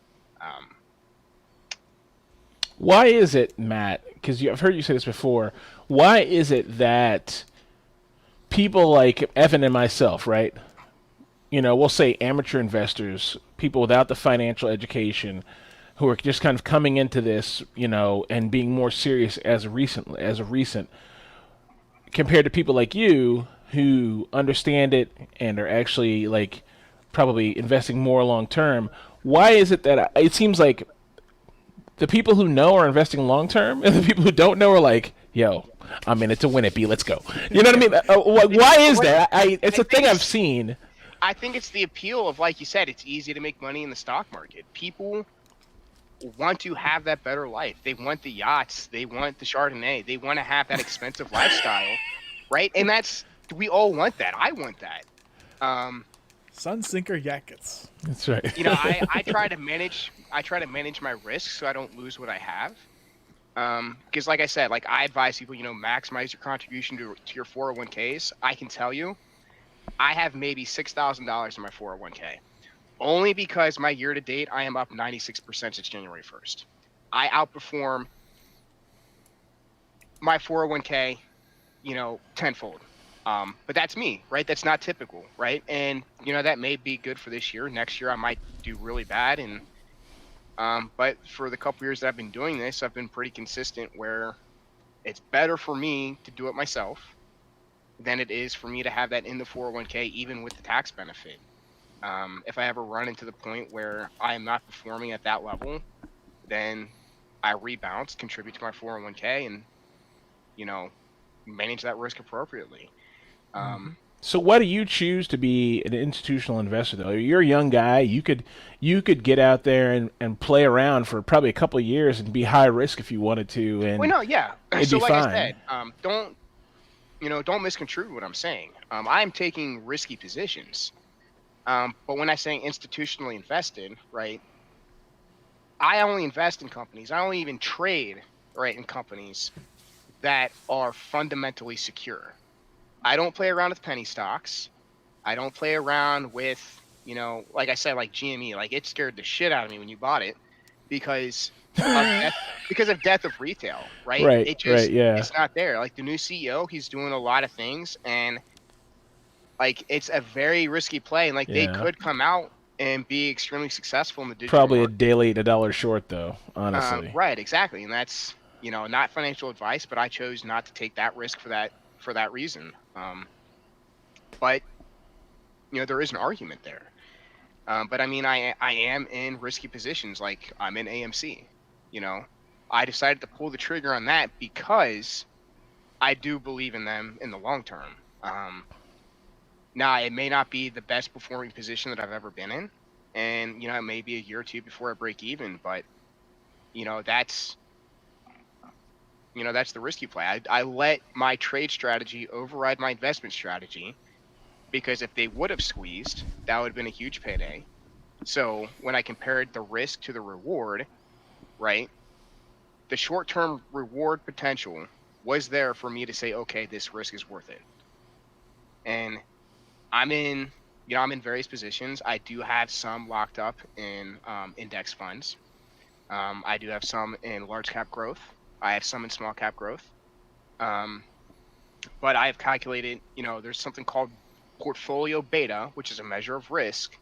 Why is it, Matt? Because I've heard you say this before. Why is it that people like Evan and myself, right? We'll say amateur investors, people without the financial education, who are just kind of coming into this, and being more serious as of recent, compared to people like you who understand it and are actually like probably investing more long term. Why is it that it seems like the people who know are investing long term, and the people who don't know are like, "Yo, I'm in it to win it, B. Let's go." You know what I mean? Why is that? It's a thing I've seen. I think it's the appeal of, like you said, it's easy to make money in the stock market. People want to have that better life. They want the yachts. They want the Chardonnay. They want to have that expensive lifestyle, right? And we all want that. I want that. Sunsinker Yakets. That's right. I try to manage my risks so I don't lose what I have. Because like I said, like I advise people, maximize your contribution to your 401ks. I can tell you, I have maybe $6,000 in my 401k. Only because my year to date, I am up 96% since January 1st. I outperform my 401k, tenfold. But that's me, right? That's not typical, right? And, that may be good for this year. Next year, I might do really bad. And, but for the couple years that I've been doing this, I've been pretty consistent where it's better for me to do it myself than it is for me to have that in the 401k, even with the tax benefit. If I ever run into the point where I am not performing at that level, then I rebalance, contribute to my 401k, and you know, manage that risk appropriately. Um, So why do you choose to be an institutional investor though? You're a young guy. You could get out there and play around for probably a couple of years and be high risk if you wanted to, well, and no, yeah. it'd So, be like I fine. said, don't misconstrue what I'm saying. I'm taking risky positions. But when I say institutionally invested, right, I only invest in companies. I only even trade, right, in companies that are fundamentally secure. I don't play around with penny stocks. I don't play around with, like I said, like GME. Like it scared the shit out of me when you bought it because of death, because of death of retail, right? Right, It right, just yeah, it's not there. Like the new CEO, he's doing a lot of things, and like it's a very risky play. And like they yeah. could come out and be extremely successful in the digital Probably a market. daily at a dollar short though, honestly. Right, exactly, and that's not financial advice, but I chose not to take that risk for that reason. But there is an argument there. But I mean, I am in risky positions, like I'm in AMC. You know, I decided to pull the trigger on that because I do believe in them in the long term. Now, it may not be the best performing position that I've ever been in, and it may be a year or two before I break even. But you know, that's that's the risky play. I let my trade strategy override my investment strategy because if they would have squeezed, that would have been a huge payday. So when I compared the risk to the reward, right, the short term reward potential was there for me to say, okay, this risk is worth it. And I'm in, I'm in various positions. I do have some locked up in index funds. I do have some in large cap growth. I have some in small cap growth. Um, but I have calculated, there's something called portfolio beta, which is a measure of risk.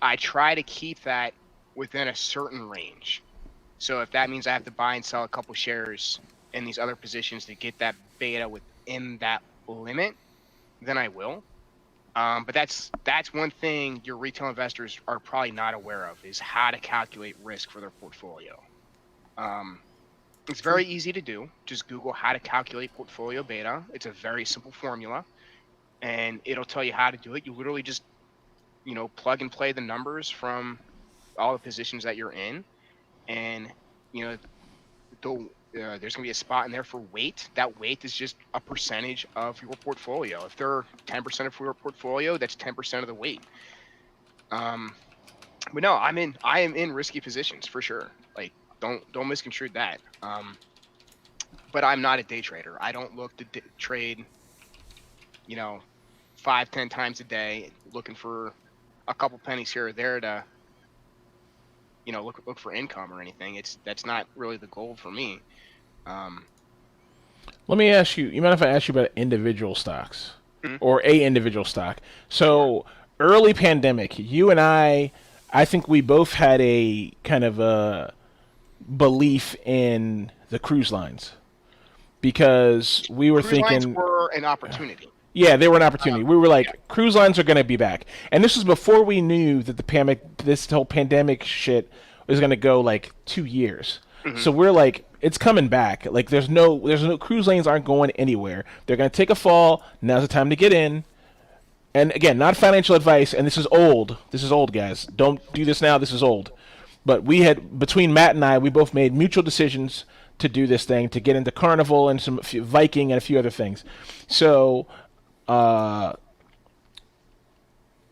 I try to keep that within a certain range. So if that means I have to buy and sell a couple shares in these other positions to get that beta within that limit, then I will. But that's one thing your retail investors are probably not aware of is how to calculate risk for their portfolio. Um, it's True. very easy to do. Just Google how to calculate portfolio beta. It's a very simple formula, and it'll tell you how to do it. You literally just plug and play the numbers from all the positions that you're in, and you know there's going to be a spot in there for weight. That weight is just a percentage of your portfolio. If they're 10% of your portfolio, that's 10% of the weight. Um, but no, I am in risky positions for sure. Like don't misconstrue that. But I'm not a day trader. I don't look to trade, you know, 5-10 times a day, looking for a couple pennies here or there to, look for income or anything. That's not really the goal for me. Um, Let me ask you. You mind if I ask you about individual stocks mhm, or a individual stock? sure. So early pandemic, you and I think we both had a kind of a belief in the cruise lines because we were Cruise lines thinking, were an opportunity. yeah, they were an opportunity. We were Yeah. like, cruise lines are going to be back, and this was before we knew that this whole pandemic shit was going to go like 2 years. Hmm. So we're like, it's coming back. Like, there's no cruise lanes aren't going anywhere. They're going to take a fall. Now's the time to get in. And again, not financial advice. And this is old. This is old, guys. Don't do this now. This is old. But we had between Matt and I, we both made mutual decisions to do this thing to get into Carnival and some Viking and a few other things. So uh,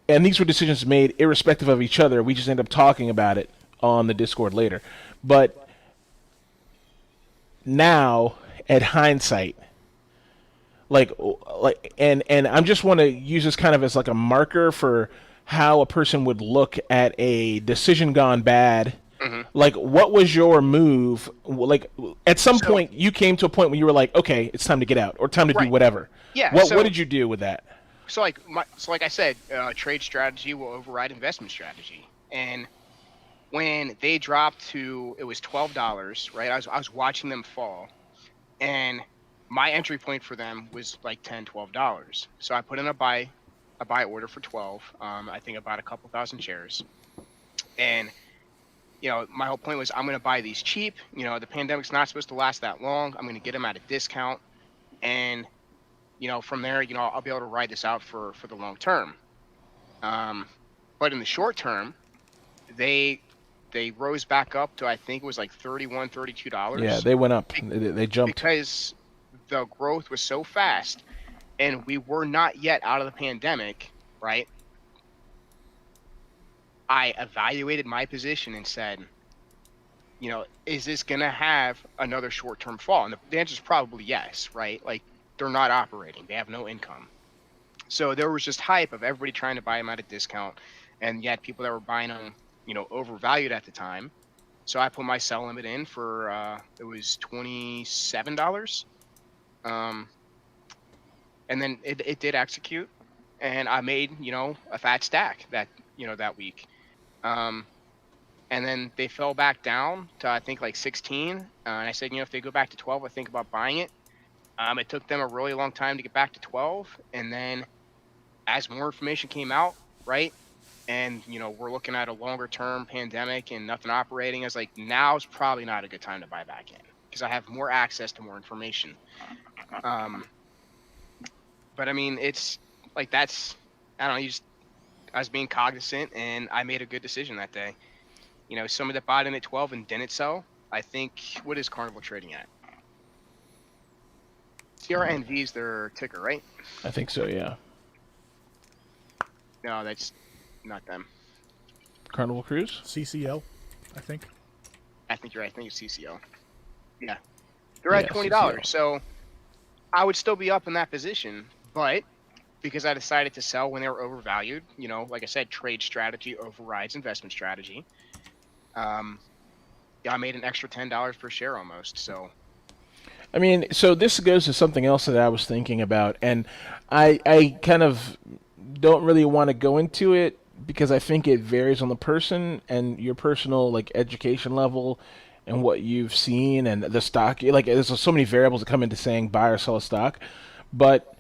and these were decisions made irrespective of each other. We just ended up talking about it on the Discord later. But now, at hindsight, and I'm just want to use this kind of as like a marker for how a person would look at a decision gone bad. Hmm. Like, what was your move? Like, at some So point, you came to a point where you were like, okay, it's time to get out or time to do right. whatever. Yeah. What did you do with that? So like I said, trade strategy will override investment strategy. And when they dropped to it was $12, right? I was watching them fall, and my entry point for them was like $10-12. So I put in a buy order for 12. I think about a couple thousand shares, and my whole point was I'm going to buy these cheap. The pandemic's not supposed to last that long. I'm going to get them at a discount, and from there, I'll be able to ride this out for the long term. But in the short term, they rose back up to, I think it was like $31, $32. Yeah, they went up. They jumped. Because the growth was so fast, and we were not yet out of the pandemic, right? I evaluated my position and said, is this going to have another short-term fall? And the answer is probably yes, right? Like, they're not operating. They have no income. So there was just hype of everybody trying to buy them at a discount, and yet people that were buying them, overvalued at the time. So I put my sell limit in for, it was $27. And then it did execute, and I made, a fat stack that week. And then they fell back down to, I think, like 16. And I said, if they go back to 12, I think about buying it. It took them a really long time to get back to 12. And then as more information came out, right, and, we're looking at a longer-term pandemic and nothing operating, I was like, now's probably not a good time to buy back in because I have more access to more information. But, I mean, it's like that's, I don't know, I was being cognizant, and I made a good decision that day. Somebody that bought in at 12 and didn't sell, I think, what is Carnival trading at? CRNV is their ticker, right? I think so, yeah. No, that's not them. Carnival Cruise? CCL, I think. I think you're right. I think it's CCO. Yeah. They're at $20, CCO. So I would still be up in that position, but because I decided to sell when they were overvalued, like I said, trade strategy overrides investment strategy. I made an extra $10 per share almost. So, I mean, so this goes to something else that I was thinking about, and I kind of don't really want to go into it because I think it varies on the person and your personal education level and what you've seen and the stock. There's so many variables that come into saying buy or sell a stock, but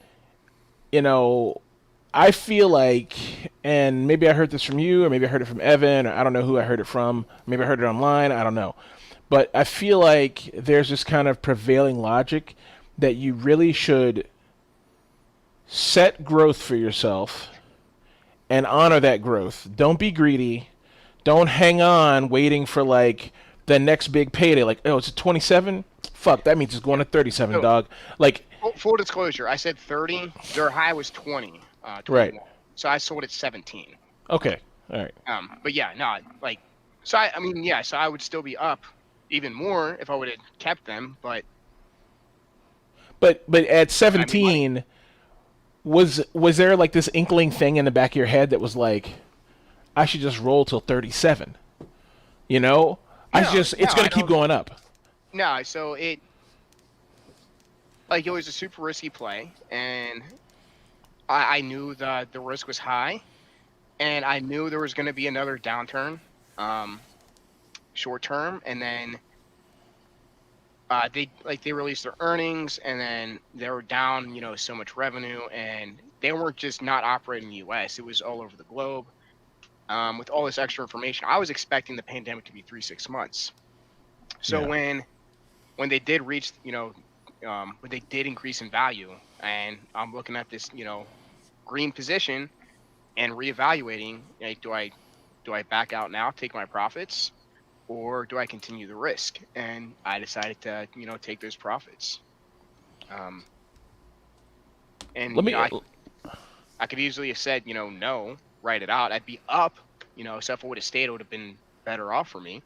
I feel like, and maybe I heard this from you, or maybe I heard it from Evan, or I don't know who I heard it from. Maybe I heard it online. I don't know. But I feel like there's this kind of prevailing logic that you really should set growth for yourself and honor that growth. Don't be greedy. Don't hang on waiting for the next big payday. It's a 27? Fuck, that means it's going to 37, dog. Full disclosure, I said 30. Their high was 20. 21. Right. So I sold at 17. Okay. All right. But yeah, no, so I mean, yeah, so I would still be up even more if I would have kept them, but at 17, was there this inkling thing in the back of your head that was I should just roll till 37? It's going to keep going up. No, so it was a super risky play, and I knew that the risk was high, and I knew there was going to be another downturn, short term, and then they released their earnings, and then they were down, so much revenue, and they weren't just not operating in the U.S. It was all over the globe. With all this extra information, I was expecting the pandemic to be 3-6 months. So when they did reach, when they did increase in value, and I'm looking at this, green position and reevaluating, do I back out now, take my profits, or do I continue the risk? And I decided to, take those profits. And I could easily have said, no, write it out. I'd be up, so if I would have stayed, it would have been better off for me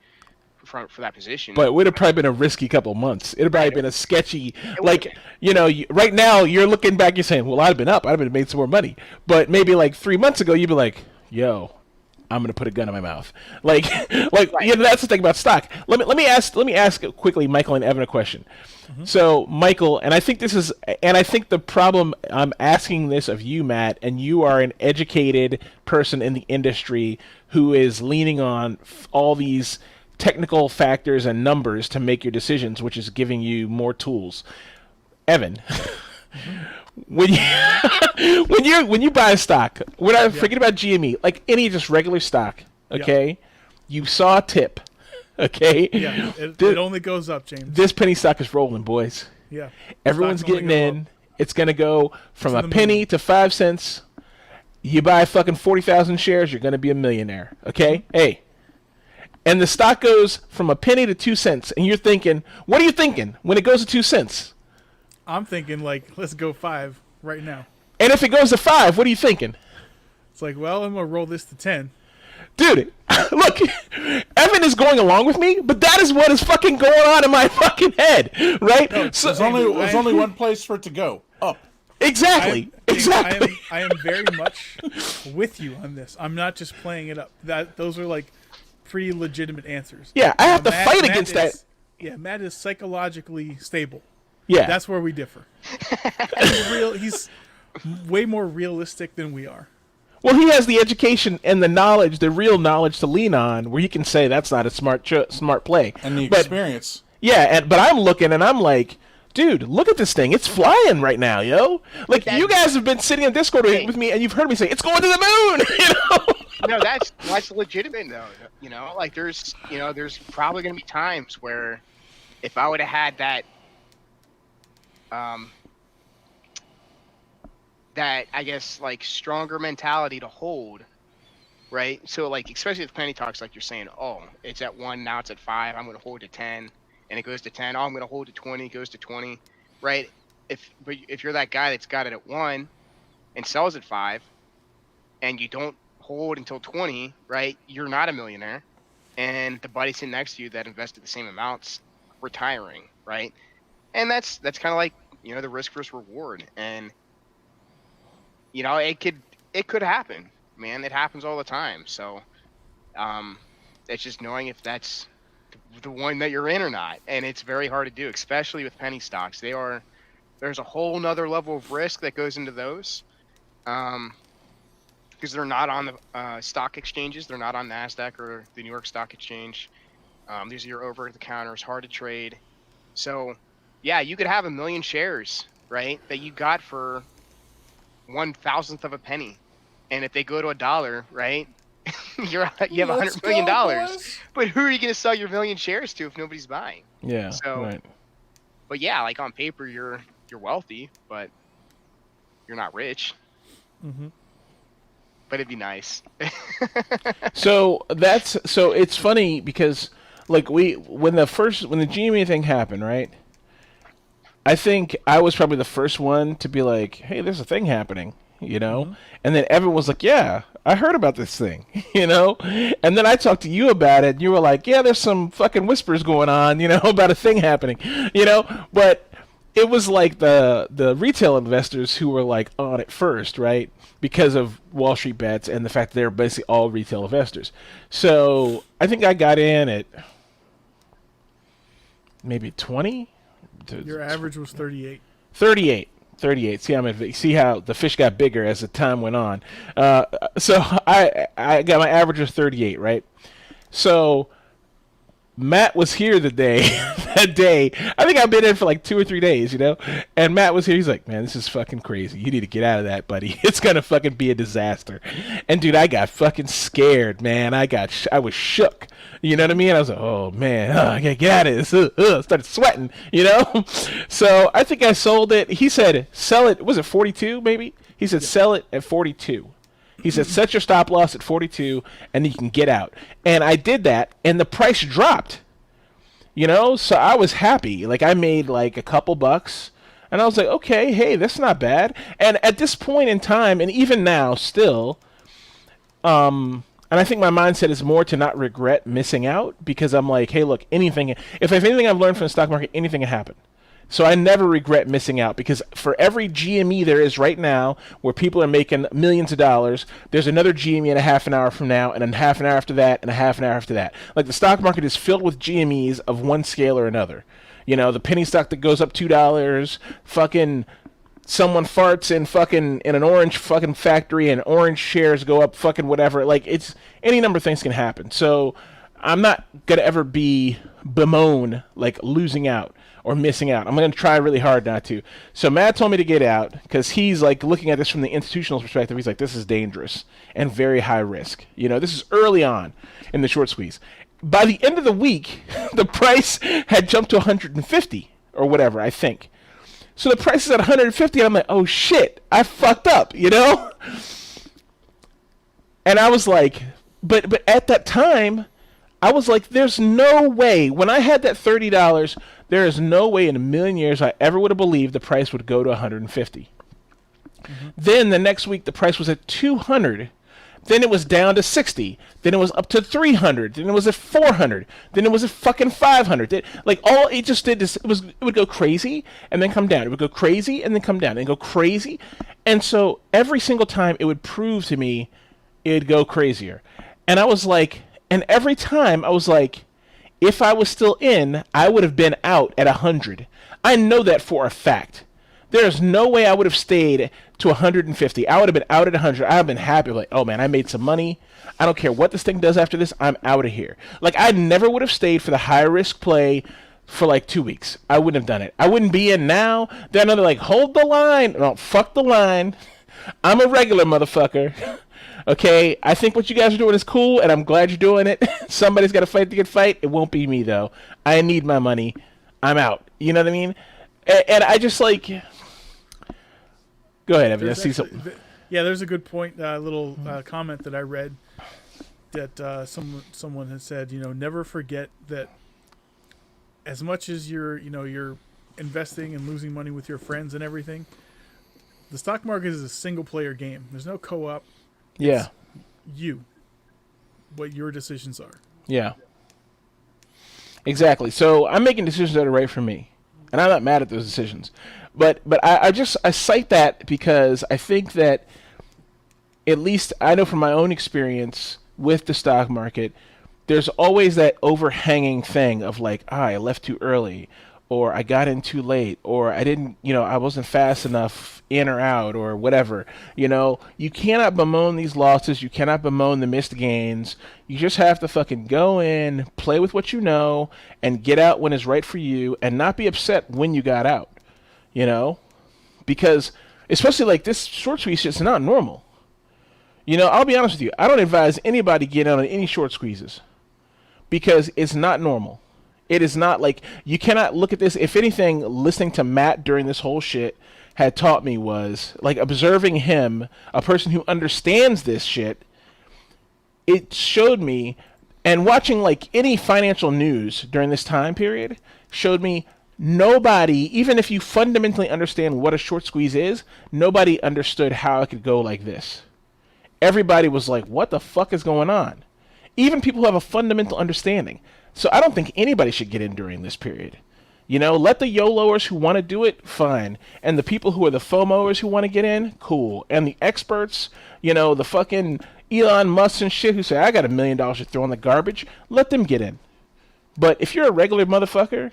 for that position. But it would have probably been a risky couple of months. It would have probably been a sketchy, right now you're looking back, you're saying, well, I'd have been up. I'd have made some more money. But maybe 3 months ago, you'd be like, yo, I'm going to put a gun in my mouth. Right. That's the thing about stock. Let me ask quickly, Michael and Evan, a question. Mm-hmm. So, Michael, and I think the problem, I'm asking this of you, Matt, and you are an educated person in the industry who is leaning on all these technical factors and numbers to make your decisions, which is giving you more tools. Evan, when you buy a stock, we're not forget about GME, any just regular stock, okay? You saw a tip. Okay. Yeah, it This, only goes up, James. this penny stock is rolling, boys. Yeah, Everyone's Stock's only getting go in. up. It's gonna go from To a the penny moon. to 5 cents. You buy fucking 40,000 shares, you're gonna be a millionaire. Okay. Hey. And the stock goes from a penny to 2 cents, and you're thinking, what are you thinking when it goes to 2 cents? I'm thinking like, let's go 5 right now. And if it goes to 5, what are you thinking? It's like, well, I'm gonna roll this to 10. Dude, look, Evan is going along with me, but that is what is fucking going on in my fucking head, right? So, There's only one place for it to go. Up. exactly, exactly. I am very much with you on this. I'm not just playing it up. Those are like pretty legitimate answers. Yeah, I have to Matt- fight Matt against that. Yeah, Matt is psychologically stable. Yeah, That's where we differ. He's way more realistic than we are. well, he has the education and the knowledge, the real knowledge to lean on, where he can say that's not a smart play. And the But- experience. Yeah, but I'm looking and I'm like, dude, look at this thing. It's flying right now, yo. Like, you guys have been sitting in Discord with me, and you've heard me say, it's going to the moon, you know? No, that's legitimate though. You know, like there's probably gonna be times where if I would have had that I guess like stronger mentality to hold, right? So like especially with penny talks, like you're saying, oh, it's at 1, now it's at 5, I'm gonna hold to 10, and it goes to 10, oh, I'm gonna hold to 20, it goes to 20, right? But if you're that guy that's got it at 1 and sells at 5, and you don't hold until 20, right? You're not a millionaire, and the buddy sitting next to you that invested the same amounts retiring, right? And that's kind of like, you know, the risk versus reward, and you know, it could happen, man. It happens all the time. So it's just knowing if that's the one that you're in or not, and it's very hard to do, especially with penny stocks. There's a whole nother level of risk that goes into those, because they're not on the stock exchanges. They're not on NASDAQ or the New York Stock Exchange. These are your over-the-counter. It's hard to trade. So, yeah, you could have 1 million shares, right, that you got for 1/1000th of a penny, and if they go to $1, right, you have $100 million. But who are you going to sell your 1 million shares to if nobody's buying? Yeah, So, right. But yeah, like on paper, you're wealthy, but you're not rich. Mm-hmm. But it'd be nice. So it's funny because like when the GME thing happened, right? I think I was probably the first one to be like, "Hey, there's a thing happening," you know? And then everyone was like, "Yeah, I heard about this thing," you know? And then I talked to you about it, and you were like, "Yeah, there's some fucking whispers going on, you know, about a thing happening," you know? But it was like the retail investors who were like on it first, right? Because of Wall Street Bets and the fact that they're basically all retail investors. So I think I got in at maybe 20. Your average was 38. 38. See how the fish got bigger as the time went on. So I got my average of 38, right? So Matt was here that day. I think I've been in for like 2 or 3 days, you know? And Matt was here. He's like, man, this is fucking crazy. You need to get out of that, buddy. It's going to fucking be a disaster. And dude, I got fucking scared, man. I was shook. You know what I mean? I was like, oh man, I gotta get out of this. Started sweating, you know? So I think I sold it. He said, sell it. Was it 42 maybe? He said, sell it at 42. He said, set your stop loss at 42, and you can get out. And I did that, and the price dropped. You know? So I was happy. Like, I made, like, a couple bucks. And I was like, okay, hey, that's not bad. And at this point in time, and even now, still, and I think my mindset is more to not regret missing out, because I'm like, hey, look, if anything I've learned from the stock market, anything can happen. So I never regret missing out, because for every GME there is right now where people are making millions of dollars, there's another GME in a half an hour from now, and then half an hour after that, and a half an hour after that. Like, the stock market is filled with GMEs of one scale or another. You know, the penny stock that goes up $2, fucking someone farts in an orange fucking factory and orange shares go up fucking whatever. Like, it's any number of things can happen. So I'm not gonna ever bemoan like losing out or missing out. I'm going to try really hard not to. So Matt told me to get out because he's like looking at this from the institutional perspective. He's like, this is dangerous and very high risk. You know, this is early on in the short squeeze. by the end of the week, the price had jumped to 150 or whatever, I think. So the price is at 150, and I'm like, oh shit, I fucked up, you know? And I was like, but at that time, I was like, there's no way. When I had that $30, there is no way in a million years I ever would have believed the price would go to 150. Then the next week, the price was at 200. Then it was down to 60. Then it was up to 300. Then it was at 400. Then it was at fucking 500. Like all it just did is it would go crazy and then come down. It would go crazy and then come down and go crazy. And so every single time it would prove to me it'd go crazier. And I was like, and every time I was like, if I was still in, I would have been out at 100. I know that for a fact. There's no way I would have stayed to 150. I would have been out at 100. I would have been happy. Like, oh man, I made some money. I don't care what this thing does after this. I'm out of here. Like, I never would have stayed for the high risk play for like 2 weeks. I wouldn't have done it. I wouldn't be in now. Then they're like, hold the line. No, fuck the line. I'm a regular motherfucker. Okay, I think what you guys are doing is cool, and I'm glad you're doing it. Somebody's got to fight the good fight. It won't be me, though. I need my money. I'm out. You know what I mean? And I just like... Go ahead, Evan. I see something. Yeah, there's a good point. Little comment that I read that someone has said. Never forget that as much as you're investing and losing money with your friends and everything, the stock market is a single player game. There's no co-op. Yeah. It's what your decisions are. Yeah. Exactly. So I'm making decisions that are right for me, and I'm not mad at those decisions. But I cite that because I think that, at least I know from my own experience with the stock market, there's always that overhanging thing of like, I left too early, or I got in too late, or I didn't, I wasn't fast enough in or out, or whatever. You cannot bemoan these losses. You cannot bemoan the missed gains. You just have to fucking go in, play with what you know, and get out when it's right for you, and not be upset when you got out. Because especially like this short squeeze, it's not normal. I'll be honest with you. I don't advise anybody get on any short squeezes because it's not normal. It is not like you cannot look at this. If anything, listening to Matt during this whole shit had taught me was like observing him, a person who understands this shit. It showed me, and watching like any financial news during this time period showed me nobody, even if you fundamentally understand what a short squeeze is, nobody understood how it could go like this. Everybody was like, what the fuck is going on? Even people who have a fundamental understanding. So I don't think anybody should get in during this period. Let the YOLOers who want to do it, fine. And the people who are the FOMOers who want to get in, cool. And the experts, the fucking Elon Musk and shit who say, I got $1 million to throw in the garbage, let them get in. But if you're a regular motherfucker,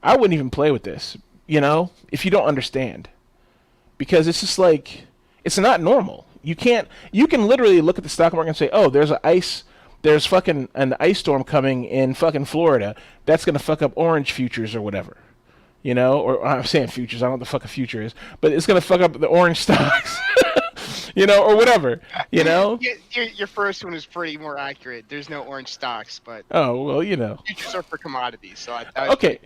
I wouldn't even play with this, if you don't understand. Because it's just like, it's not normal. You can literally look at the stock market and say, oh, there's fucking an ice storm coming in fucking Florida. That's going to fuck up orange futures or whatever. Or I'm saying futures, I don't know what the fuck a future is, but it's going to fuck up the orange stocks. Or whatever, Your first one is pretty more accurate. There's no orange stocks, but oh well, futures are for commodities. So okay.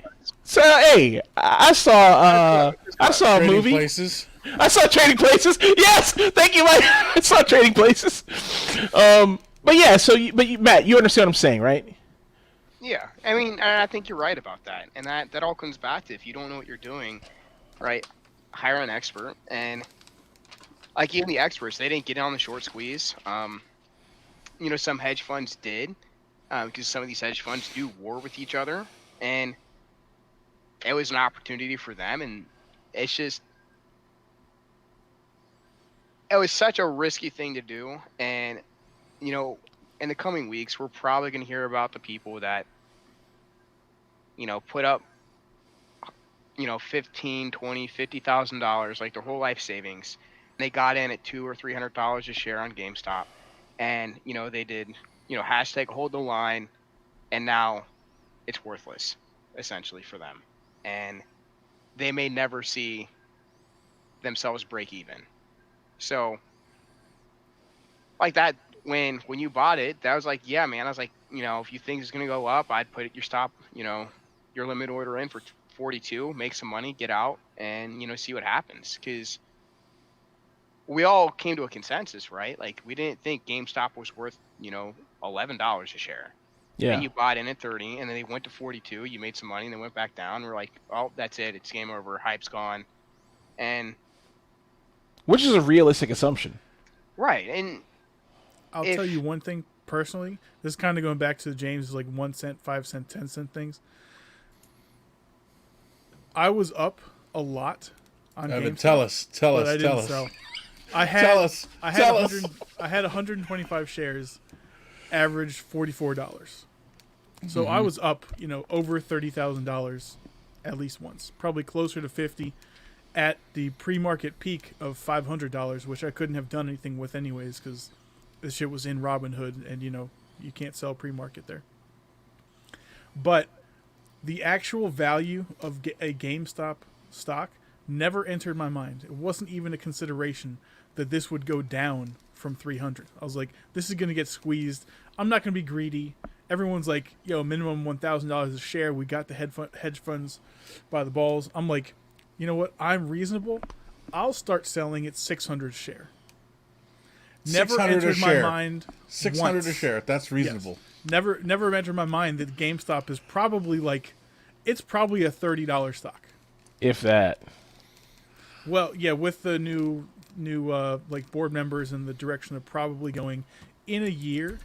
So hey, I saw a movie. Places. I saw Trading Places. Yes, thank you, Mike. I saw Trading Places. But yeah, Matt, you understand what I'm saying, right? Yeah, I mean, I think you're right about that, and that all comes back to if you don't know what you're doing, right? Hire an expert. And like even the experts, they didn't get in on the short squeeze. Some hedge funds did, because some of these hedge funds do war with each other, and it was an opportunity for them. And it was such a risky thing to do. And in the coming weeks, we're probably going to hear about the people that put up $15, $20, $50,000, like their whole life savings. They got in at $200 or $300 a share on GameStop, and they did hashtag hold the line, and now it's worthless essentially for them, and they may never see themselves break even. So like that when you bought it, that was like, yeah, man. I was like, if you think it's gonna go up, I'd put your stop, your limit order in for 42, make some money, get out, and see what happens. Because we all came to a consensus, right? Like we didn't think GameStop was worth, $11 a share. Yeah. And you bought in at 30, and then they went to 42. You made some money, and then went back down. We're like, oh, that's it. It's game over. Hype's gone. And which is a realistic assumption. right, and I'll tell you one thing personally. This is kind of going back to James' like 1 cent, 5 cent, 10 cent things. I was up a lot on GameStop. Tell us. But I didn't sell. I had, Tell us. I had Tell 100, I had 125 shares, averaged $44. So I was up, over $30,000 at least once, probably closer to 50 at the pre-market peak of $500, which I couldn't have done anything with anyways because this shit was in Robinhood, and you can't sell pre-market there. But the actual value of a GameStop stock never entered my mind. It wasn't even a consideration that this would go down from 300. I was like, this is going to get squeezed. I'm not going to be greedy. Everyone's like, minimum $1,000 a share. We got the hedge funds by the balls. I'm like, you know what? I'm reasonable. I'll start selling at 600 a share. Never entered my mind. 600 once. a share. That's reasonable. Yes. Never entered my mind that GameStop is probably it's probably a $30 stock. If that. Well, yeah, with the new board members and the direction they're probably going in a year,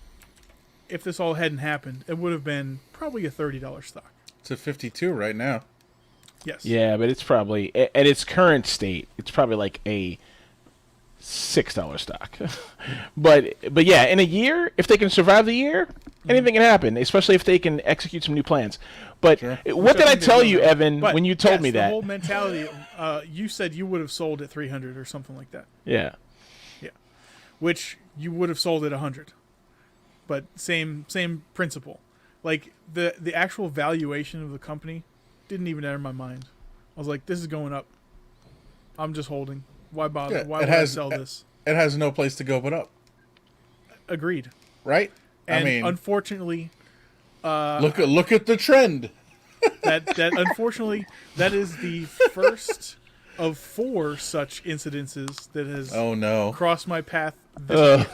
if this all hadn't happened, it would have been probably a $30 stock. It's at 52 right now. Yes. Yeah, but it's probably at its current state, it's probably like a $6 stock. but yeah, in a year, if they can survive the year, anything can happen, especially if they can execute some new plans. But what did I tell you, Evan, when you told me that? The whole mentality, you said you would have sold at 300 or something like that. Yeah. Yeah. Which you would have sold at 100. But same principle. Like the actual valuation of the company didn't even enter my mind. I was like, this is going up. I'm just holding. Why bother? Yeah, Why would I sell this? It has no place to go but up. Agreed. Right? And I mean, unfortunately, look at the trend. that unfortunately that is the first of 4 such incidences that has crossed my path this year.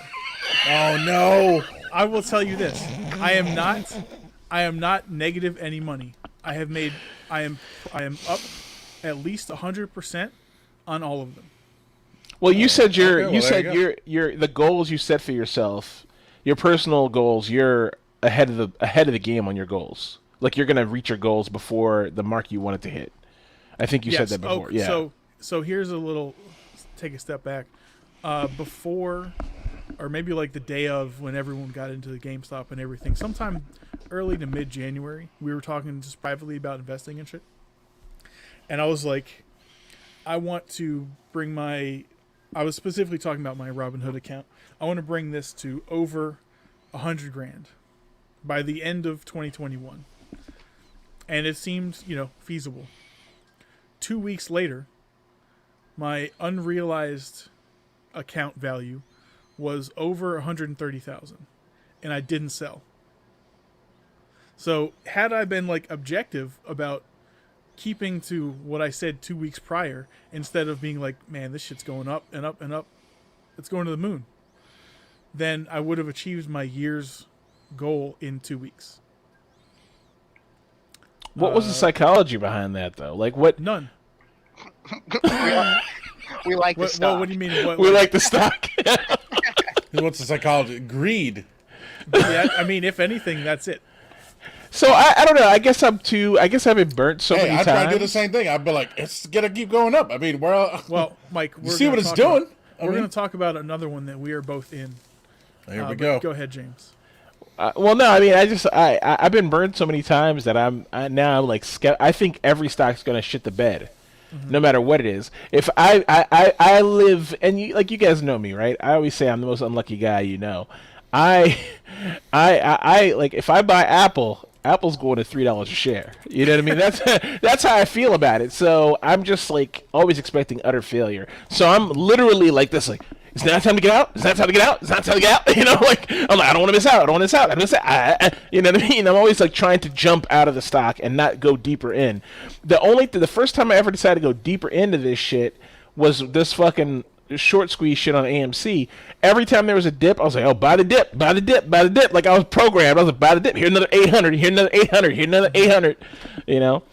Oh no. I will tell you this. I am not negative any money. I am up at least 100% on all of them. Well, you said you the goals you set for yourself, your personal goals, you're ahead of the game on your goals. Like you're gonna reach your goals before the mark you wanted to hit. I think you said that before. Yeah. So here's a little. Take a step back. Before, or maybe like the day of when everyone got into the GameStop and everything, sometime early to mid-January, we were talking just privately about investing and shit. And I was like, I want to bring I was specifically talking about my Robinhood account. I want to bring this to over $100,000 by the end of 2021. And it seemed, feasible. 2 weeks later, my unrealized account value was over 130,000, and I didn't sell. So had I been objective about keeping to what I said 2 weeks prior, instead of being like, man, this shit's going up and up and up, it's going to the moon, then I would have achieved my year's goal in 2 weeks. What was the psychology behind that, though? Like what? None. We like the stock. What do you mean? We like the stock. What's the psychology? Greed. Yeah, I mean, if anything, that's it. So I don't know. I guess I've been burnt so many times. I try to do the same thing. I'd be like, it's gonna keep going up. I mean, well, Mike, you see what it's doing. We're going to talk about another one that we are both in. Here we go. Go ahead, James. Well, no, I mean, I've been burned so many times that I'm like, I think every stock's gonna shit the bed, no matter what it is. If I live, and you guys know me, right? I always say I'm the most unlucky guy, I like if I buy Apple's going to $3 a share. You know what I mean? That's how I feel about it. So I'm just like always expecting utter failure. So I'm literally like this, like, It's not time to get out. It's not time to get out. It's not time to get out. You know, like I'm like, I don't want to miss out. I don't want to miss out. I don't miss out. You know what I mean? I'm always like trying to jump out of the stock and not go deeper in. The first time I ever decided to go deeper into this shit was this fucking short squeeze shit on AMC. Every time there was a dip, I was like, oh, buy the dip, buy the dip, buy the dip. Like I was programmed. I was like, buy the dip. Here another 800. Here another 800. Here another 800. You know.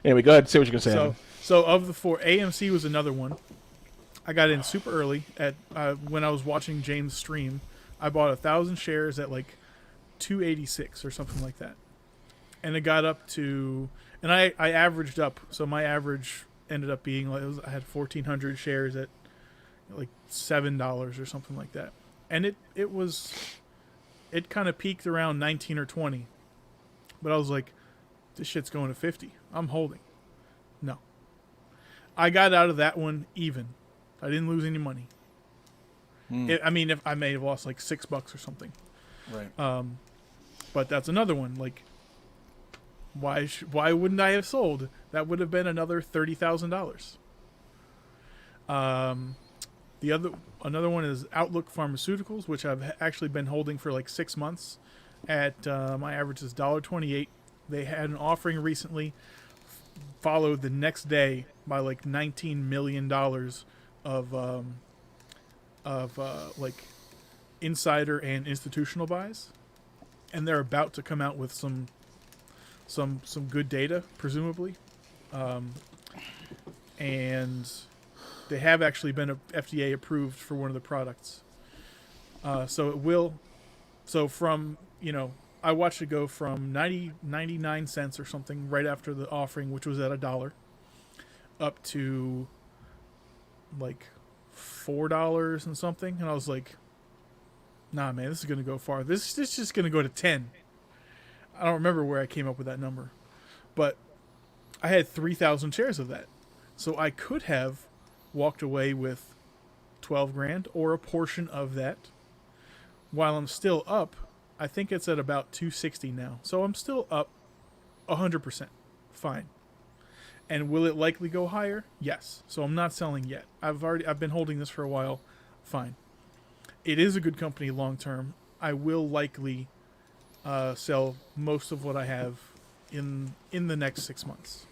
Anyway, go ahead. Say what you're gonna say. So of the four, AMC was another one. I got in super early at when I was watching James stream. I bought 1,000 shares at like 286 or something like that, and it got up to, and I averaged up. So my average ended up being like I had 1,400 shares at like $7 or something like that, and it kind of peaked around 19 or 20, but I was like, this shit's going to 50. I'm holding. No, I got out of that one even. I didn't lose any money. I mean, if I may have lost like $6 or something. Right. But that's another one. Like, why wouldn't I have sold? That would have been another $30,000. Another one is Outlook Pharmaceuticals, which I've actually been holding for like 6 months. At my average is $1.28. They had an offering recently, followed the next day by like $19 million of like insider and institutional buys, and they're about to come out with some good data, presumably, and they have actually been FDA approved for one of the products. So it will. So from I watched it go from 99 cents or something right after the offering, which was at $1, up to like $4 and something, and I was like, nah, man, this is gonna go far. This is just gonna go to 10. I don't remember where I came up with that number, but I had 3,000 shares of that, so I could have walked away with 12 grand or a portion of that while I'm still up. I think it's at about 260 now, so I'm still up 100%. Fine. And will it likely go higher? Yes. So I'm not selling yet. I've been holding this for a while. Fine. It is a good company long term. I will likely sell most of what I have in the next 6 months.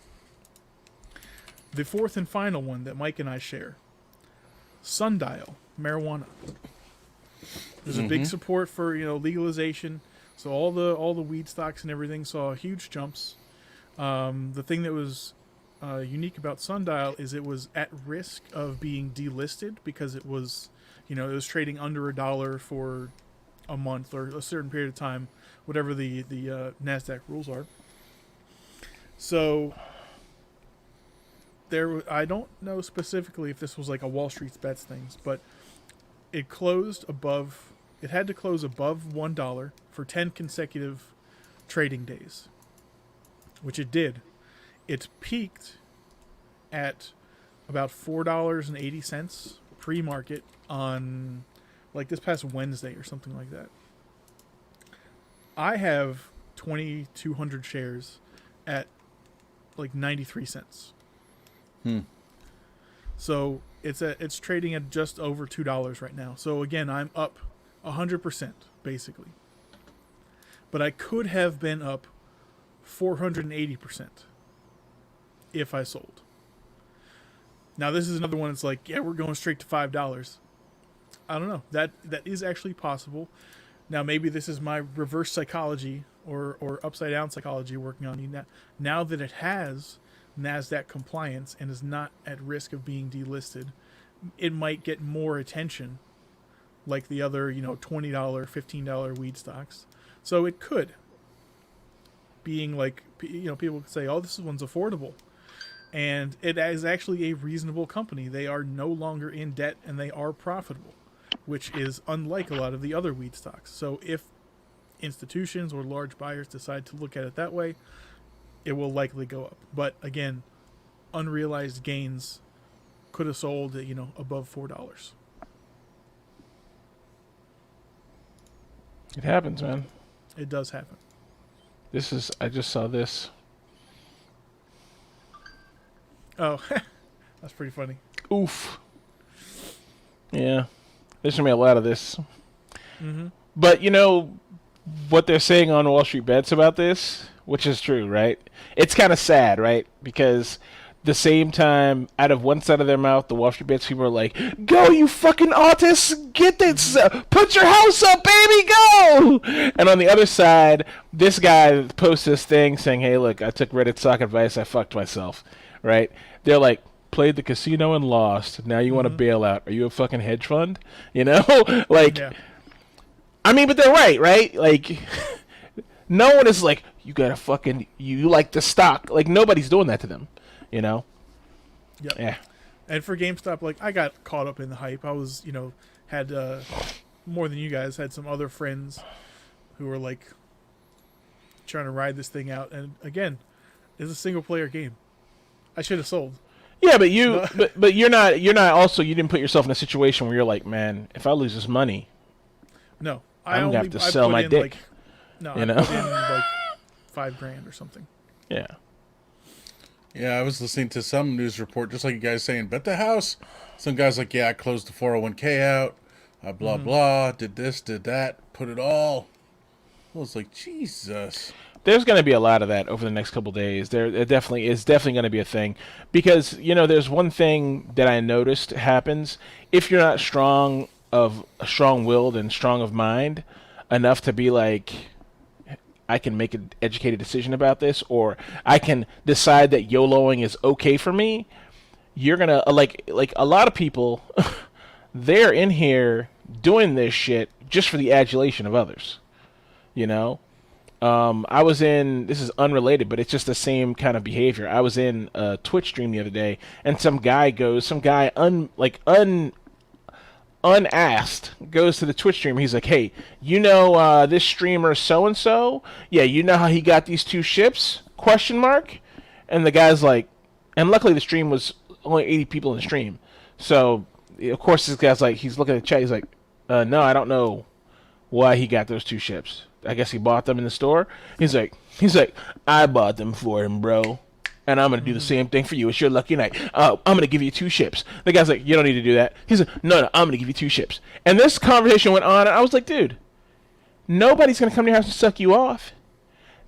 The fourth and final one that Mike and I share, Sundial marijuana. There's a big support for legalization, so all the weed stocks and everything saw huge jumps. The thing that was unique about Sundial is it was at risk of being delisted because it was it was trading under $1 for a month or a certain period of time, whatever the NASDAQ rules are. So I don't know specifically if this was like a Wall Street's Bets things, but it had to close above $1 for 10 consecutive trading days, which it did. It peaked at about $4.80 pre-market on like this past Wednesday or something like that. I have 2,200 shares at like 93 cents. So it's trading at just over $2 right now. So again, I'm up 100% basically. But I could have been up 480% if I sold. Now this is another one that's like, yeah, we're going straight to $5. I don't know. That is actually possible. Now maybe this is my reverse psychology or upside down psychology working on you now that it has NASDAQ compliance and is not at risk of being delisted. It might get more attention like the other, $20, $15 weed stocks. So it could. Being like, people could say, oh, this one's affordable. And it is actually a reasonable company. They are no longer in debt and they are profitable, which is unlike a lot of the other weed stocks. So if institutions or large buyers decide to look at it that way, it will likely go up. But again, unrealized gains could have sold at, above $4. It happens, man. It does happen. I just saw this. Oh, that's pretty funny. Oof. Yeah, there's gonna be a lot of this. Mm-hmm. But you know what they're saying on Wall Street Bets about this, which is true, right? It's kind of sad, right? Because the same time, out of one side of their mouth, the Wall Street Bets people are like, "Go, you fucking autists! Get this! Put your house up, baby! Go!" And on the other side, this guy posts this thing saying, "Hey, look, I took Reddit stock advice. I fucked myself." Right? They're like, "Played the casino and lost. Now you want to bail out? Are you a fucking hedge fund?" You know, like. Yeah. I mean, but they're right? Like, no one is like, you gotta fucking, you like the stock. Like, nobody's doing that to them, you know? Yep. Yeah. And for GameStop, like, I got caught up in the hype. I was, had more than you guys, had some other friends who were like trying to ride this thing out. And again, it's a single player game. I should have sold. Yeah, but but you're not also, you didn't put yourself in a situation where you're like, man, if I lose this money, No. I'm gonna have to sell my dick. No, you I know? put in like $5,000 or something. Yeah. Yeah, I was listening to some news report, just like you guys saying, bet the house. Some guys like, yeah, I closed the 401k out, blah, blah, did this, did that, put it all. I was like, Jesus. There's going to be a lot of that over the next couple days. There definitely is going to be a thing because, there's one thing that I noticed happens if you're not strong-willed and strong of mind enough to be like, I can make an educated decision about this, or I can decide that YOLOing is okay for me. You're gonna like a lot of people. They're in here doing this shit just for the adulation of others. I was in, this is unrelated, but it's just the same kind of behavior. I was in a Twitch stream the other day, and some guy unasked goes to the Twitch stream. He's like, "Hey, this streamer so and so? Yeah, you know how he got these 2 ships? Question mark." And the guy's like, and luckily the stream was only 80 people in the stream, so of course this guy's like, he's looking at the chat. He's like, "No, I don't know why he got those 2 ships. I guess he bought them in the store." He's like, "I bought them for him, bro. And I'm going to do the same thing for you. It's your lucky night. I'm going to give you 2 ships." The guy's like, "You don't need to do that." He's like, No, I'm going to give you 2 ships. And this conversation went on, and I was like, dude, nobody's going to come to your house and suck you off.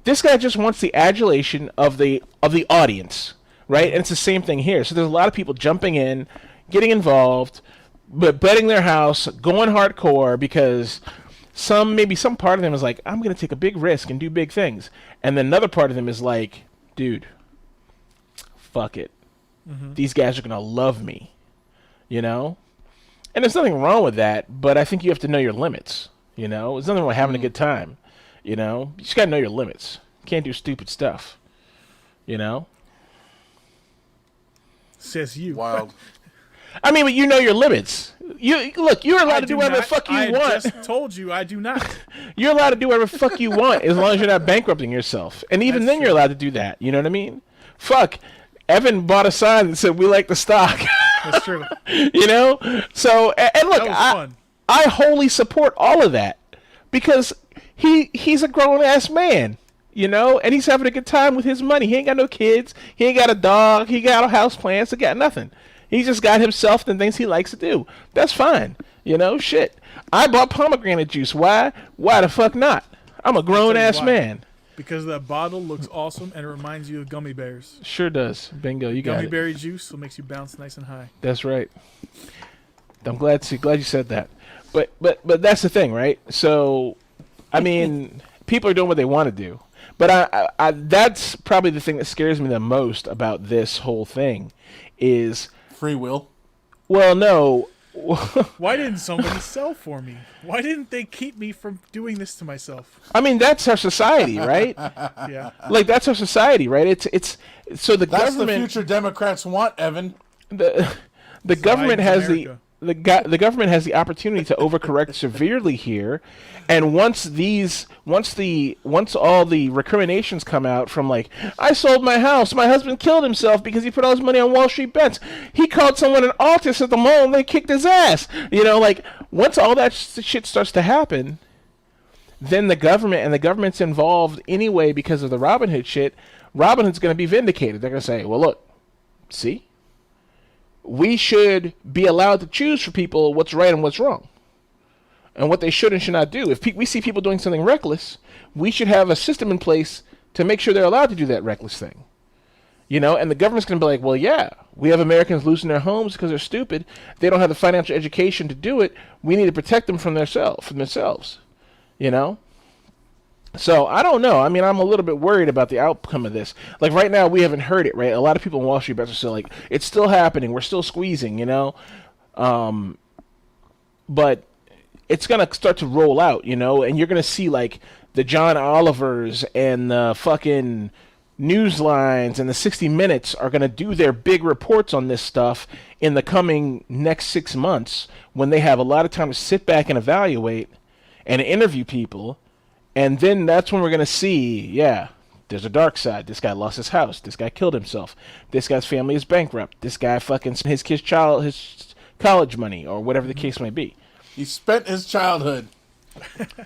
This guy just wants the adulation of the audience, right? And it's the same thing here. So there's a lot of people jumping in, getting involved, but betting their house, going hardcore because maybe some part of them is like, I'm going to take a big risk and do big things. And then another part of them is like, dude, fuck it. These guys are going to love me, And there's nothing wrong with that, but I think you have to know your limits, There's nothing wrong with having a good time, You just got to know your limits. You can't do stupid stuff, Says you. Wild. I mean, but you know your limits. You're allowed to do whatever the fuck you want. I just told you I do not. You're allowed to do whatever the fuck you want as long as you're not bankrupting yourself. And even then, you're allowed to do that. You know what I mean? Fuck. Evan bought a sign that said, "We like the stock." That's true. So, and look, That was fun. I wholly support all of that because he's a grown-ass man, and he's having a good time with his money. He ain't got no kids. He ain't got a dog. He got house plans. He got nothing. He just got himself the things he likes to do. That's fine. Shit. I bought pomegranate juice. Why? Why the fuck not? I'm a grown-ass why. man. Because that bottle looks awesome and it reminds you of gummy bears. Sure does. Bingo, you got Gummy it. berry juice will makes you bounce nice and high. That's right. I'm glad you said that. But that's the thing, right? So, I mean, people are doing what they want to do. But I that's probably the thing that scares me the most about this whole thing is Free will. well, no. Why didn't somebody sell for me? Why didn't they keep me from doing this to myself? I mean, that's our society, right? Yeah. Like that's our society, right? It's so the That's government the future Democrats want, Evan. the government Biden's has America. the government has the opportunity to overcorrect severely here, and once all the recriminations come out from like, I sold my house, my husband killed himself because he put all his money on Wall Street bets, he called someone an autist at the mall and they kicked his ass, like once all that shit starts to happen, then the government's involved anyway because of the Robin Hood shit. Robin Hood's going to be vindicated. They're going to say, well, look, see, we should be allowed to choose for people what's right and what's wrong, and what they should and should not do. If we see people doing something reckless, we should have a system in place to make sure they're allowed to do that reckless thing. You know, and the government's going to be like, well, yeah, we have Americans losing their homes because they're stupid. They don't have the financial education to do it. We need to protect them from themselves. You know? So, I don't know. I mean, I'm a little bit worried about the outcome of this. Like, right now, we haven't heard it, right? A lot of people in Wall Street bets are still like, it's still happening. We're still squeezing, you know? But it's going to start to roll out, you know? And you're going to see, like, the John Olivers and the fucking Newslines and the 60 Minutes are going to do their big reports on this stuff in the coming next 6 months, when they have a lot of time to sit back and evaluate and interview people. And then that's when we're going to see, yeah, there's a dark side. This guy lost his house. This guy killed himself. This guy's family is bankrupt. This guy fucking spent his college money, or whatever the case may be. He spent his childhood.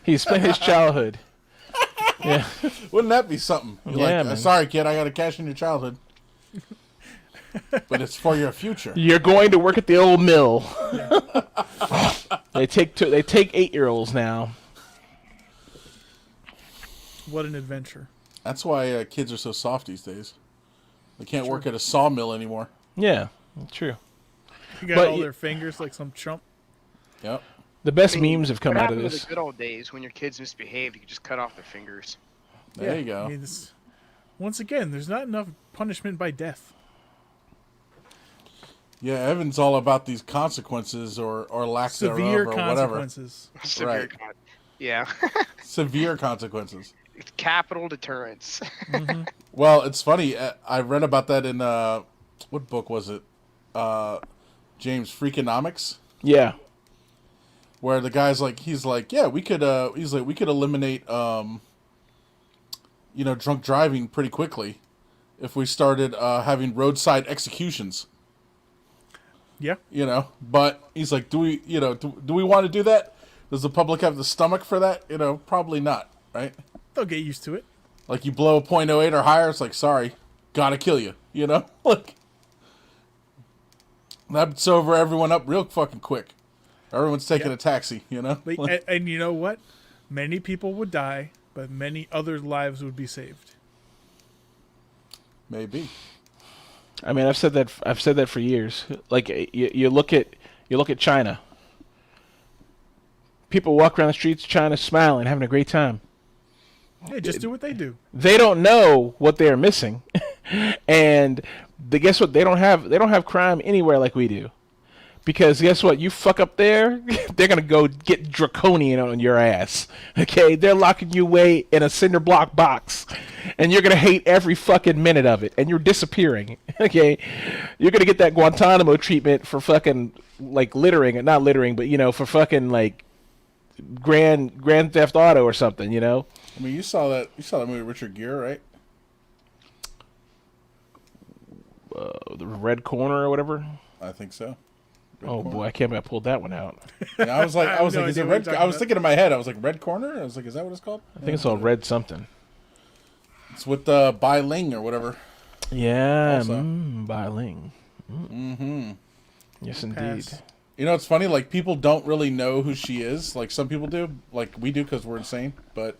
He spent his childhood. Yeah. Wouldn't that be something? You're Yeah, like, man. sorry, kid, I got to cash in your childhood. But it's for your future. You're going to work at the old mill. They take 8-year-olds now. What an adventure. That's why kids are so soft these days. They can't work at a sawmill anymore. Yeah, true. You got But all y- their fingers like some chump. Yep. The best I mean, memes have come what out of happened to this. the good old days when your kids misbehaved? You could just cut off their fingers. There you go. I mean, once again, there's not enough punishment by death. Yeah, Evan's all about these consequences or lack Severe thereof or whatever. consequences. Severe Right. Yeah. Severe consequences. It's capital deterrence. Well, it's funny. I read about that in what book was it? James Freakonomics, Yeah. where the guy's like, he's like, yeah, we could eliminate, drunk driving pretty quickly if we started having roadside executions. Yeah. But he's like, do we want to do that? Does the public have the stomach for that? Probably not, right? They'll get used to it. Like, you blow a .08 or higher, it's like, sorry, gotta kill you, Like, that'd sober everyone up real fucking quick. Everyone's taking a taxi, But, Like, and you know what? Many people would die, but many other lives would be saved. maybe. I mean, I've said that for years. Like, you look at China. People walk around the streets of China smiling, having a great time. Hey, just do what they do. They don't know what they're missing, and guess what? They don't have crime anywhere like we do. Because guess what? You fuck up there, they're gonna go get draconian on your ass. Okay, they're locking you away in a cinder block box, and you're gonna hate every fucking minute of it, and you're disappearing. Okay, you're gonna get that Guantanamo treatment for fucking like littering, not littering, but for fucking like Grand Theft Auto or something. I mean, you saw that movie Richard Gere, right? The Red Corner or whatever. I think so. Oh boy, I can't believe I pulled that one out. Yeah, I was like, no is idea it what red? you're talking I was about. thinking in my head, I was like, Red Corner? I was like, is that what it's called? I think it's all Red something. It's with Bai Ling or whatever. Yeah, Also. Bai Ling. Mm-hmm. Yes, indeed. Pass. It's funny, like, people don't really know who she is. Like, some people do. Like, we do because we're insane. But,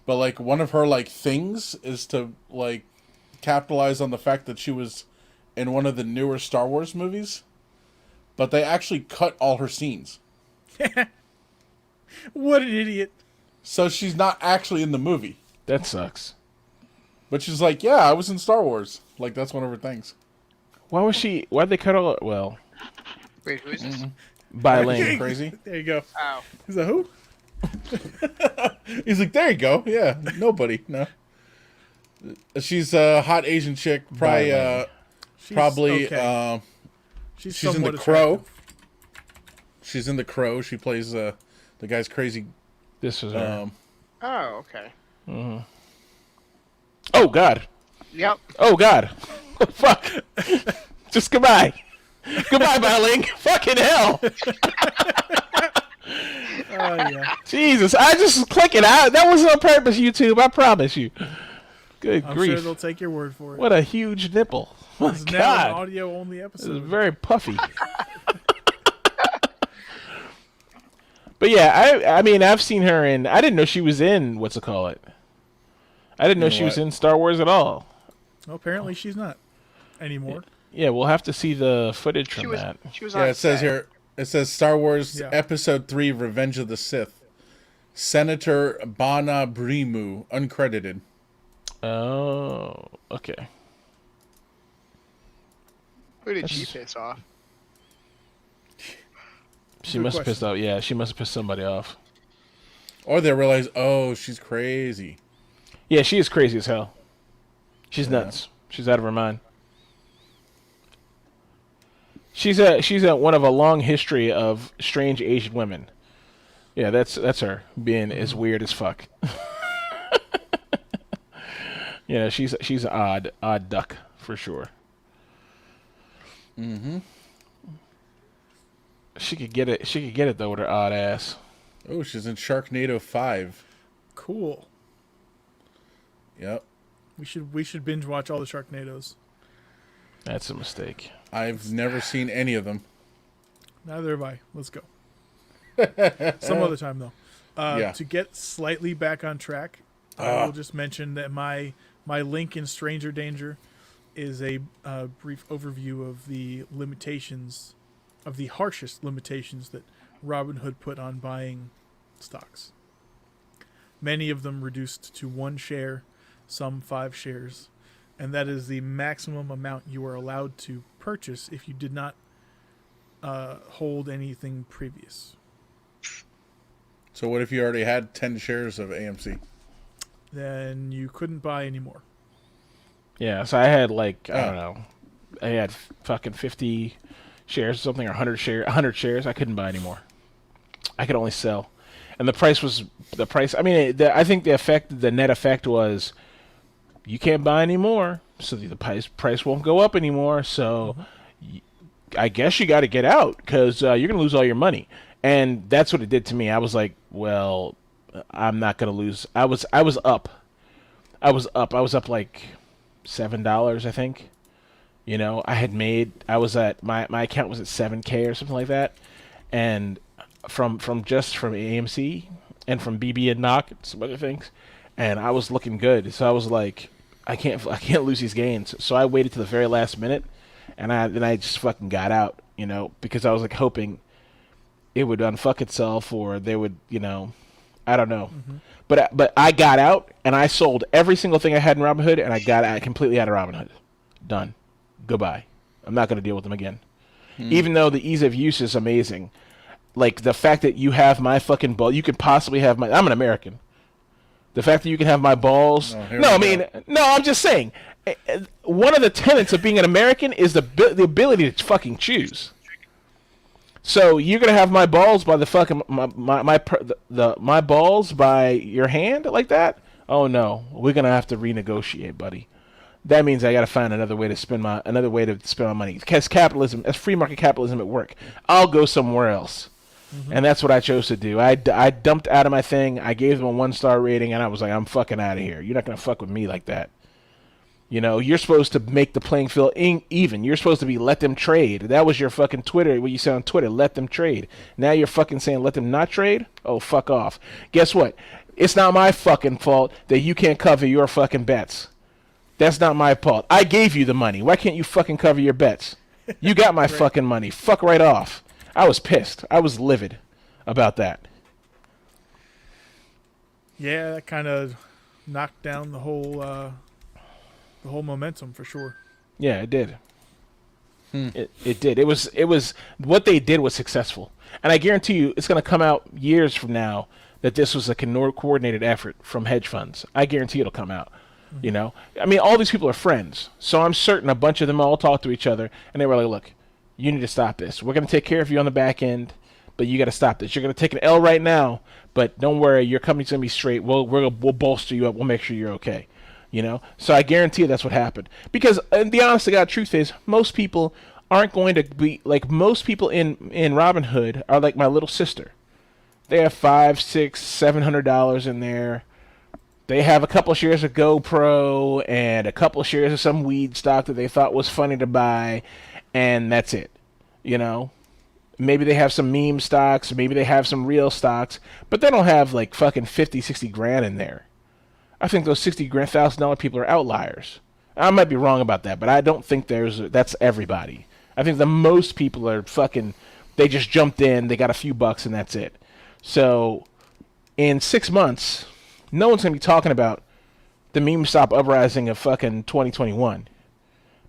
like, one of her, like, things is to, like, capitalize on the fact that she was in one of the newer Star Wars movies. But they actually cut all her scenes. What an idiot. So she's not actually in the movie. That sucks. But she's like, yeah, I was in Star Wars. Like, that's one of her things. Why'd they cut all? Well, Wait, who is this? Bai Isn't Ling. crazy? There you go. Oh. Is that who? He's like, there you go. Yeah, nobody. No. She's a hot Asian chick. Probably, She's probably. okay. She's in somewhat The Crow. attractive. She's in The Crow. She plays the guy's crazy. This was her. Oh, okay. Oh God. Yep. Oh God. Fuck. Just goodbye. Goodbye, Bai Ling. Fucking hell. Oh yeah. Jesus, I just click it out. That was on purpose, YouTube. I promise you. Good I'm grief. sure they'll take your word for it. What a huge nipple. my This is now God. an audio-only This is episode. very puffy. But yeah, I mean, I've seen her in. I didn't know she was in. What's it call it? I didn't know In she was what? in Star Wars at all. Well, apparently she's not anymore. Yeah, we'll have to see the footage from She was that. she was Yeah, on it says set. here. It says Star Wars Yeah. Episode 3: Revenge of the Sith. Senator Bana Brimu, uncredited. Oh, okay. Who did she piss off? She Good must have pissed question. off. Yeah, she must have pissed somebody off. Or they realize, oh, she's crazy. Yeah, she is crazy as hell. She's nuts. She's out of her mind. She's a one of a long history of strange Asian women. Yeah, that's her being as weird as fuck. Yeah, she's an odd duck for sure. Mm-hmm. She could get it. She could get it though with her odd ass. Oh, she's in Sharknado 5. Cool. Yep. We should binge watch all the Sharknadoes. That's a mistake. I've never seen any of them. Neither have I. Let's go. Some other time though. Yeah. To get slightly back on track, I will just mention that my link in Stranger Danger is a brief overview of the limitations, of the harshest limitations that Robinhood put on buying stocks. Many of them reduced to 1 share, some 5 shares, and that is the maximum amount you are allowed to purchase if you did not hold anything previous. So what if you already had 10 shares of AMC? Then you couldn't buy anymore. Yeah, so I had like I don't know, I had fucking 50 shares or something, or 100 shares. I couldn't buy anymore. I could only sell, and the price was the price. I mean, I think the net effect was you can't buy anymore, so the price won't go up anymore. So I guess you got to get out because you're gonna lose all your money, and that's what it did to me. I was like, well, I'm not gonna lose. I was up. I was up like $7, I think. You know, I was at my account was at 7K or something like that, and from AMC and from BB and Knock and some other things, and I was looking good. So I was like, I can't lose these gains. So I waited to the very last minute, and I just fucking got out. You know, because I was like hoping it would unfuck itself, or they would, you know, I don't know. But I got out and I sold every single thing I had in Robinhood, and I got out completely out of Robinhood. Done. Goodbye. I'm not going to deal with them again. Even though the ease of use is amazing. Like the fact that you have my fucking ball, you could possibly have my. I'm an American. The fact that you can have my balls. Oh, here No, I we mean, go. no, I'm just saying. One of the tenets of being an American is the ability to fucking choose. So you're gonna have my balls by the fucking my balls by your hand like that? Oh no, we're gonna have to renegotiate, buddy. That means I gotta find another way to spend my money. Because capitalism, as free market capitalism at work, I'll go somewhere else, and that's what I chose to do. I dumped out of my thing. I gave them a 1-star rating, and I was like, I'm fucking out of here. You're not gonna fuck with me like that. You know, you're supposed to make the playing field even. You're supposed to be let them trade. That was your fucking Twitter, what you said on Twitter, let them trade. Now you're fucking saying let them not trade? Oh, fuck off. Guess what? It's not my fucking fault that you can't cover your fucking bets. That's not my fault. I gave you the money. Why can't you fucking cover your bets? You got my fucking money. Fuck right off. I was pissed. I was livid about that. Yeah, that kind of knocked down the whole momentum for sure. Yeah, it did. It did. It was what they did was successful, and I guarantee you, it's going to come out years from now that this was a coordinated effort from hedge funds. I guarantee it'll come out. You know, I mean, all these people are friends, so I'm certain a bunch of them all talked to each other, and they were like, "Look, you need to stop this. We're going to take care of you on the back end, but you got to stop this. You're going to take an L right now, but don't worry, your company's going to be straight. We'll bolster you up. We'll make sure you're okay." You know, so I guarantee that's what happened. Because the honest to God truth is, most people aren't going to be like most people in Robinhood are like my little sister. They have $500, $600, $700 in there. They have a couple shares of GoPro and a couple shares of some weed stock that they thought was funny to buy, and that's it. You know? Maybe they have some meme stocks, maybe they have some real stocks, but they don't have like fucking 50, 60 grand in there. I think those $60,000 people are outliers. I might be wrong about that, but I don't think that's everybody. I think the most people are fucking, they just jumped in, they got a few bucks, and that's it. So, in 6 months, no one's going to be talking about the meme stock uprising of fucking 2021.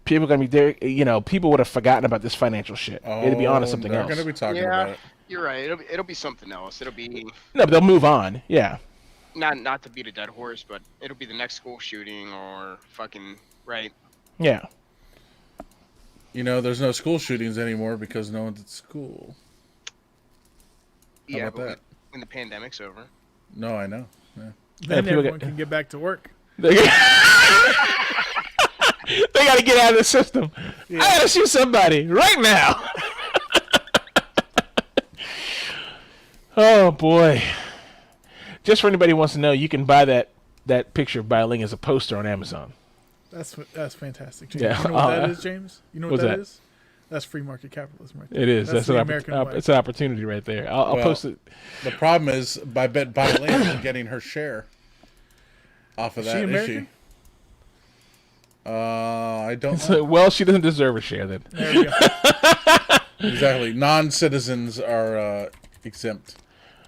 People are going to be there, you know, people would have forgotten about this financial shit. It'd be on to something else. They're going to be talking about it. You're right. It'll be something else. It'll be... No, but they'll move on, yeah. Not to beat a dead horse, but it'll be the next school shooting or fucking... Right. Yeah. You know, there's no school shootings anymore because no one's at school. How about that? When the pandemic's over. No, I know. Yeah. Then everyone can get back to work. They got to get out of the system. Yeah. I got to shoot somebody right now. Oh, boy. Just for anybody who wants to know, you can buy that picture of Bai Ling as a poster on Amazon. That's fantastic, James. Yeah. You know what that is, James? You know what that is? That's free market capitalism right there. It is. That's the American way. It's an opportunity right there. I'll post it. The problem is, I bet Bai Ling is getting her share off of that. She American? I don't know. Well, she doesn't deserve a share then. There we go. Exactly. Non-citizens are exempt.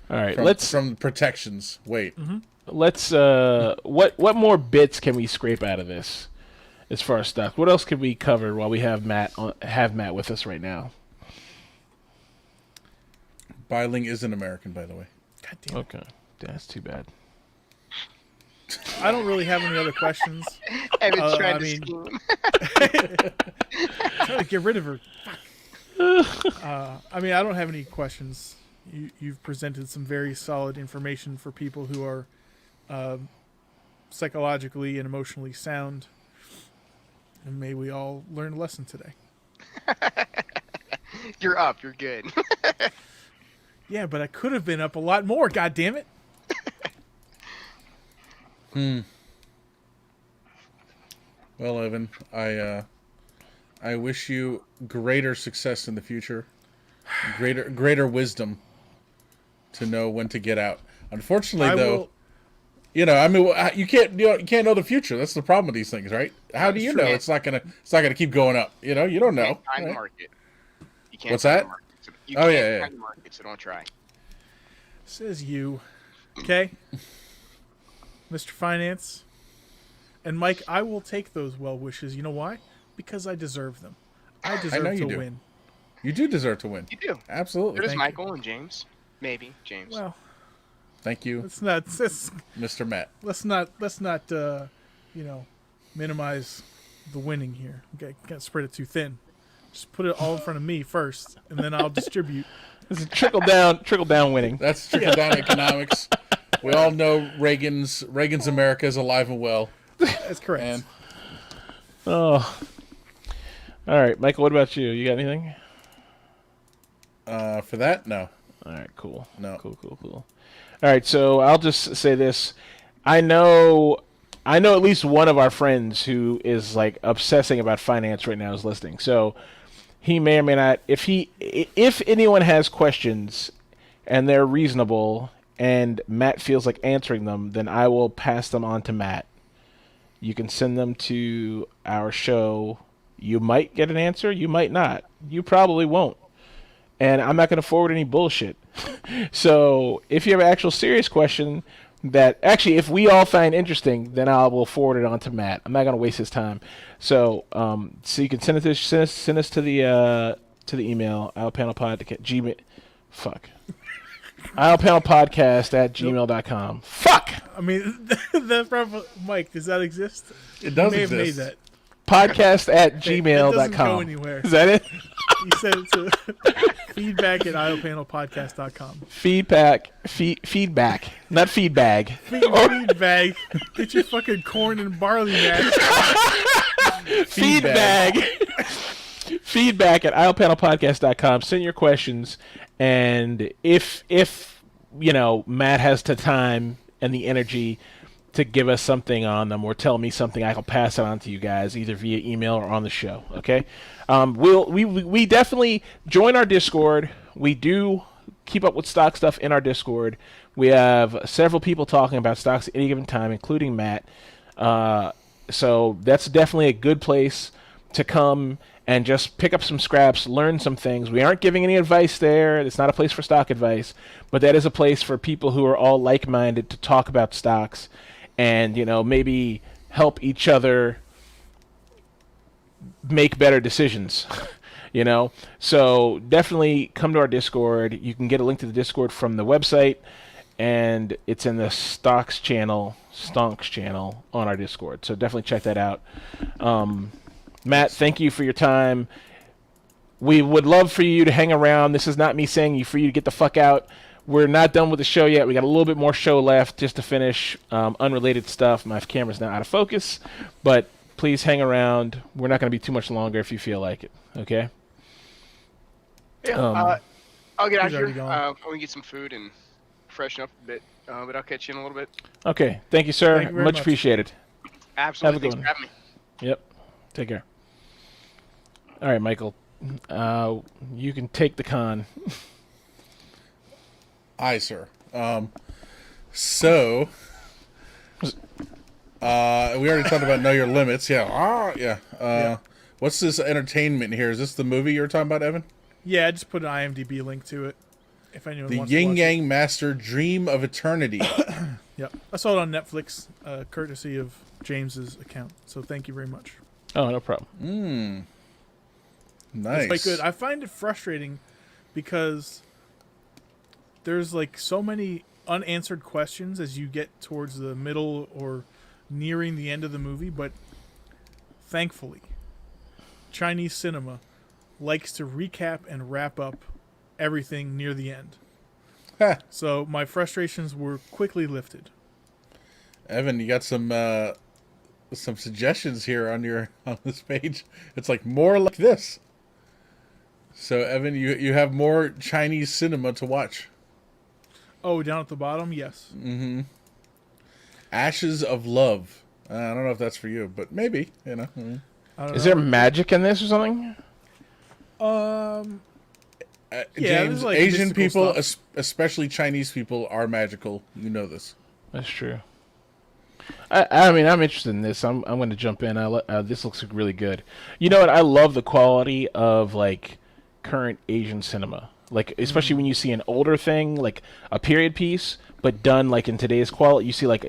All right, from protections. Wait. Mm-hmm. Let's what more bits can we scrape out of this as far as stuff? What else could we cover while we have Matt with us right now? Bai Ling is an American, by the way. God damn it. Okay, that's too bad. I don't really have any other questions. Evan's trying to trying to get rid of her. I mean, I don't have any questions. You've presented some very solid information for people who are psychologically and emotionally sound. And may we all learn a lesson today. You're up. You're good. Yeah, but I could have been up a lot more. God damn it. Well, Evan, I wish you greater success in the future, greater wisdom to know when to get out. Unfortunately, you know, I mean, you can't know the future. That's the problem with these things, right? How do you know it's not gonna keep going up? You know, you don't know. Time the market. You can't. What's that? You can't time the market, so don't try. Says you. Okay, Mr. Finance. And Mike, I will take those well wishes. You know why? Because I deserve them. I deserve to win. You do deserve to win. You do. Absolutely. There's Michael and James. Maybe James. Well, thank you. Mr. Matt. Let's not minimize the winning here. Okay, can't spread it too thin. Just put it all in front of me first, and then I'll distribute. This is trickle down winning. That's trickle down economics. We all know Reagan's America is alive and well. That's correct. And all right, Michael. What about you? You got anything? For that, no. All right, cool. No. Cool. All right, so I'll just say this. I know at least one of our friends who is like obsessing about finance right now is listening. So he may or may not. If anyone has questions and they're reasonable and Matt feels like answering them, then I will pass them on to Matt. You can send them to our show. You might get an answer. You might not. You probably won't. And I'm not going to forward any bullshit. So if you have an actual serious question that actually, if we all find interesting, then I will forward it on to Matt. I'm not going to waste his time. So you can send us to the email ilepanelpod@gmail. Fuck. ilepanelpodcast@gmail.com. Fuck. I mean, that's probably Mike. Does that exist? It does you may exist. have made that. Podcast@gmail.com. It doesn't go anywhere. Is that it? You said it to feedback@iopanelpodcast.com. Feedback, not feedbag. Feedback. Get your fucking corn and barley mash. Feedback at ilepanelpodcast.com. Send your questions, and if Matt has the time and the energy, to give us something on them or tell me something, I can pass it on to you guys either via email or on the show. Okay, we definitely join our Discord. We do keep up with stock stuff in our Discord. We have several people talking about stocks at any given time, including Matt. So that's definitely a good place to come and just pick up some scraps, learn some things. We aren't giving any advice there. It's not a place for stock advice, but that is a place for people who are all like-minded to talk about stocks and, maybe help each other make better decisions. So definitely come to our Discord. You can get a link to the Discord from the website, and it's in the Stonks channel on our Discord. So definitely check that out. Matt, thank you for your time. We would love for you to hang around. This is not me saying for you to get the fuck out. We're not done with the show yet. We got a little bit more show left just to finish unrelated stuff. My camera's now out of focus, but please hang around. We're not going to be too much longer if you feel like it. Okay? Yeah, I'll get out He's already here. gone. I'm going to get some food and freshen up a bit, but I'll catch you in a little bit. Okay. Thank you, sir. Thank you very much much. appreciated. Absolutely. Have a good Thanks one. for having me. Yep. Take care. All right, Michael. You can take the con. Aye, sir. So, we already talked about Know Your Limits. Yeah. Yeah. What's this entertainment here? Is this the movie you were talking about, Evan? Yeah, I just put an IMDb link to it. If anyone The wants to Yin watch Yang Master Dream of Eternity. it. Yep. I saw it on Netflix, courtesy of James's account. So thank you very much. Oh, no problem. Nice. It's quite good. I find it frustrating because there's like so many unanswered questions as you get towards the middle or nearing the end of the movie, but thankfully, Chinese cinema likes to recap and wrap up everything near the end. Ha. So my frustrations were quickly lifted. Evan, you got some suggestions here on this page. It's like more like this. So Evan, you have more Chinese cinema to watch. Oh, down at the bottom, yes. Ashes of Love. I don't know if that's for you, but maybe, I don't Is know. there magic in this or something? Yeah, James, there's, like, Asian mystical people, stuff. especially Chinese people, are magical. You know this. That's true. I mean, I'm interested in this. I'm going to jump in. This looks really good. You know what? I love the quality of like current Asian cinema. Like especially when you see an older thing, like a period piece, but done like in today's quality. You see like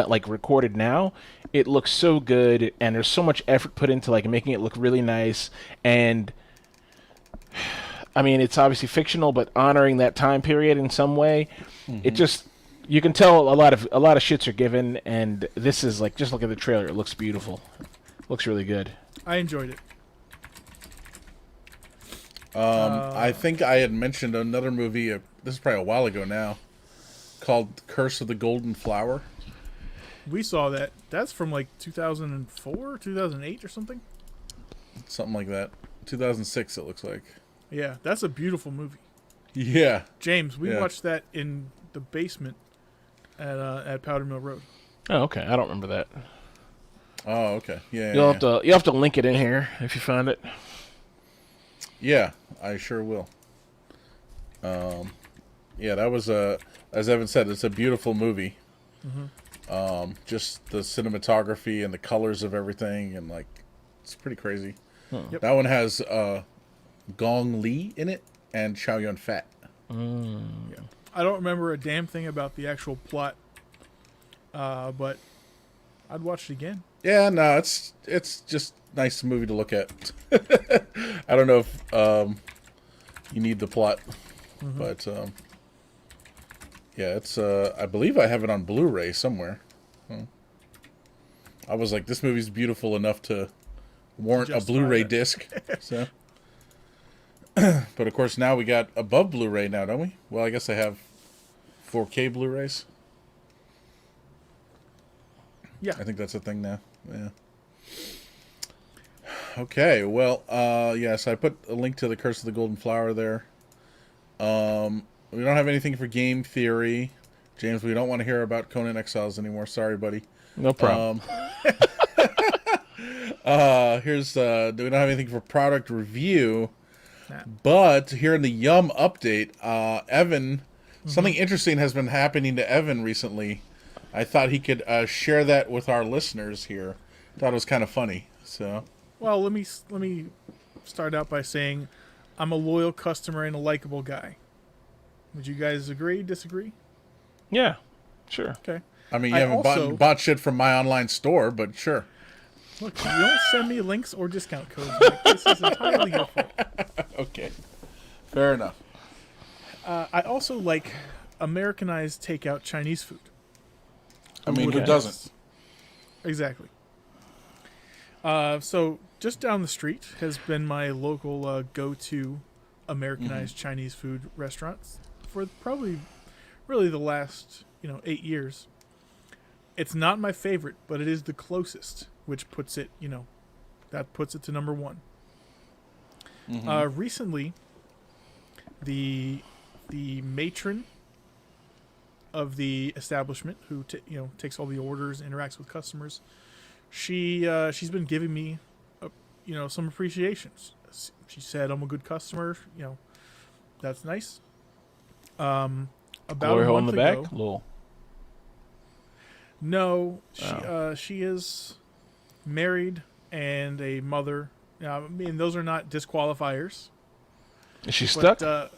like recorded now. It looks so good, and there's so much effort put into like making it look really nice. And I mean, it's obviously fictional, but honoring that time period in some way. It just you can tell a lot of shits are given, and this is like just look at the trailer. It looks beautiful. Looks really good. I enjoyed it. I think I had mentioned another movie. This is probably a while ago now, called Curse of the Golden Flower. We saw that. That's from like 2004, 2008 or something. Something like that. 2006, it looks like. Yeah, that's a beautiful movie. Yeah. James, we Yeah. watched that in the basement at Powder Mill Road. Oh, okay. I don't remember that. Oh, okay. Yeah. You'll yeah. have to link it in here if you find it. Yeah, I sure will. Yeah, that was as Evan said, it's a beautiful movie. Just the cinematography and the colors of everything, and like, it's pretty crazy. Yep. That one has Gong Li in it and Chow Yun Fat. I don't remember a damn thing about the actual plot, but I'd watch it again. Yeah, no, it's just nice movie to look at. I don't know if you need the plot, but yeah, it's I believe I have it on Blu-ray somewhere. I was like, this movie's beautiful enough to warrant a Justify Blu-ray that. disc. So, but of course now we got above Blu-ray now, don't we? Well, I guess I have 4K Blu-rays. Yeah. I think that's a thing now. Yeah. Okay, well, yes, I put a link to the Curse of the Golden Flower there. We don't have anything for Game Theory. James, we don't want to hear about Conan Exiles anymore. Sorry, buddy. No problem. Here's we don't have anything for product review, Nah. but here in the Yum update, Evan, something interesting has been happening to Evan recently. I thought he could share that with our listeners here. Thought it was kind of funny. So, Well, let me start out by saying I'm a loyal customer and a likable guy. Would you guys agree? Disagree? Yeah, sure. Okay. I mean, you I haven't also- bought shit from my online store, but sure. Look, you don't send me links or discount codes. Mike. This is entirely your fault. Okay, fair enough. I also like Americanized takeout Chinese food. I mean, who Okay. doesn't? Exactly. So just down the street has been my local go-to Americanized Chinese food restaurants for probably really the last 8 years. It's not my favorite, but it is the closest, which puts it that puts it to number one. Recently, the matron of the establishment who takes all the orders, interacts with customers, she's been giving me some appreciations. She said I'm a good customer. That's nice. About Glory a hole in month the back. ago, Lol. no, she is married and a mother. Now, I mean, those are not disqualifiers. Is she But, stuck?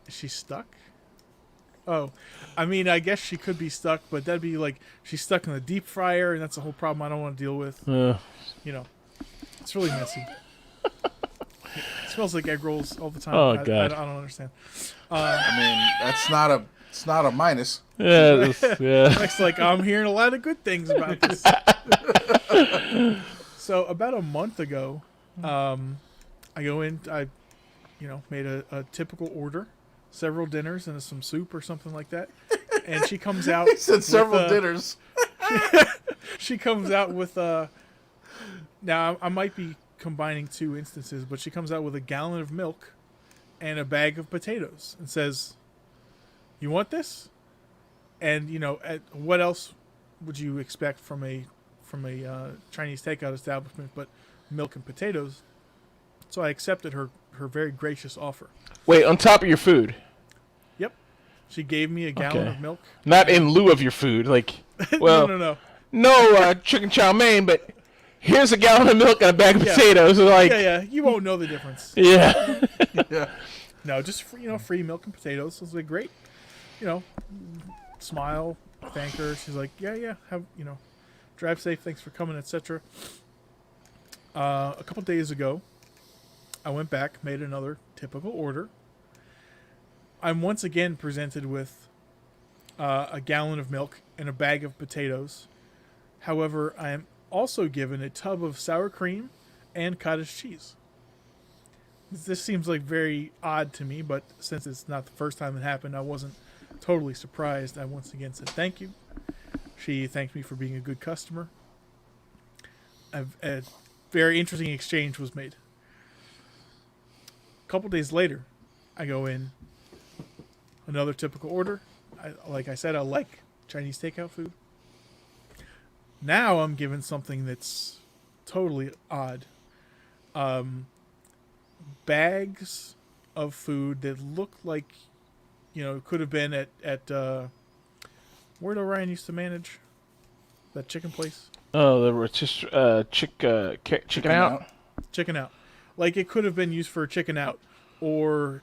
is she stuck? Oh, I mean, I guess she could be stuck, but that'd be like she's stuck in the deep fryer, and that's a whole problem I don't want to deal with. It's really messy. It smells like egg rolls all the time. Oh, I God. don't understand. I mean, it's not a minus. Yeah, yeah. It's like I'm hearing a lot of good things about this. So about a month ago, I go in. I, made a typical order, several dinners and some soup or something like that. And she comes out. He said several with, dinners. She comes out with now I might be combining two instances, but she comes out with a gallon of milk and a bag of potatoes and says, "You want this?" And what else would you expect from a Chinese takeout establishment but milk and potatoes? So I accepted her very gracious offer. Wait, on top of your food, Yep, she gave me a gallon Okay. of milk. not in lieu of your food. Like, well, No. no chicken chow mein, but here's a gallon of milk and a bag of Yeah. potatoes. Like, Yeah, you won't know the difference. yeah. Yeah. No, just free milk and potatoes. I was like, great. Smile, thank her. She's like, yeah, have drive safe. Thanks for coming, etc. A couple days ago, I went back, made another typical order. I'm once again presented with a gallon of milk and a bag of potatoes. However, I am also given a tub of sour cream and cottage cheese. This seems like very odd to me, but since it's not the first time it happened, I wasn't totally surprised. I once again said thank you. She thanked me for being a good customer. A very interesting exchange was made. A couple days later, I go in, another typical order. Like I said, I like Chinese takeout food. Now I'm given something that's totally odd. Bags of food that look like, could have been at where did Orion used to manage that chicken place? Oh, the rotisserie, chicken out. Chicken Out. Like it could have been used for Chicken Out or,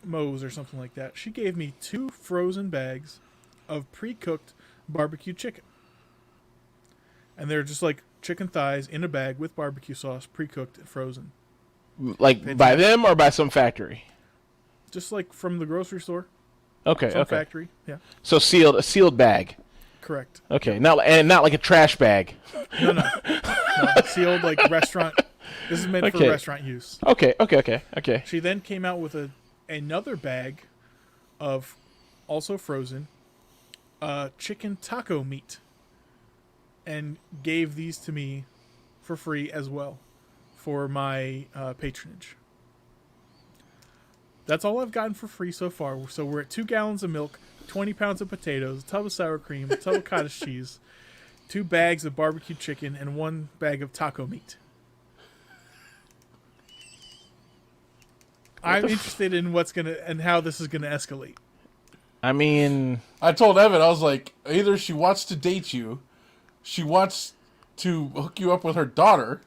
Moe's or something like that. She gave me 2 frozen bags of pre-cooked barbecue chicken. And they're just like chicken thighs in a bag with barbecue sauce, pre-cooked and frozen. Like by them or by some factory? Just like from the grocery store, Okay, some okay. factory. Yeah, So a sealed bag. correct. Okay, not like a trash bag. No, sealed like restaurant. This is meant for Okay. restaurant use. Okay. She then came out with another bag of also frozen chicken taco meat and gave these to me for free as well for my patronage. That's all I've gotten for free so far. So we're at 2 gallons of milk, 20 pounds of potatoes, a tub of sour cream, a tub of cottage cheese, 2 bags of barbecue chicken, and 1 bag of taco meat. I'm interested in and how this is gonna escalate. I mean, I told Evan, I was like, either she wants to date you, she wants to hook you up with her daughter,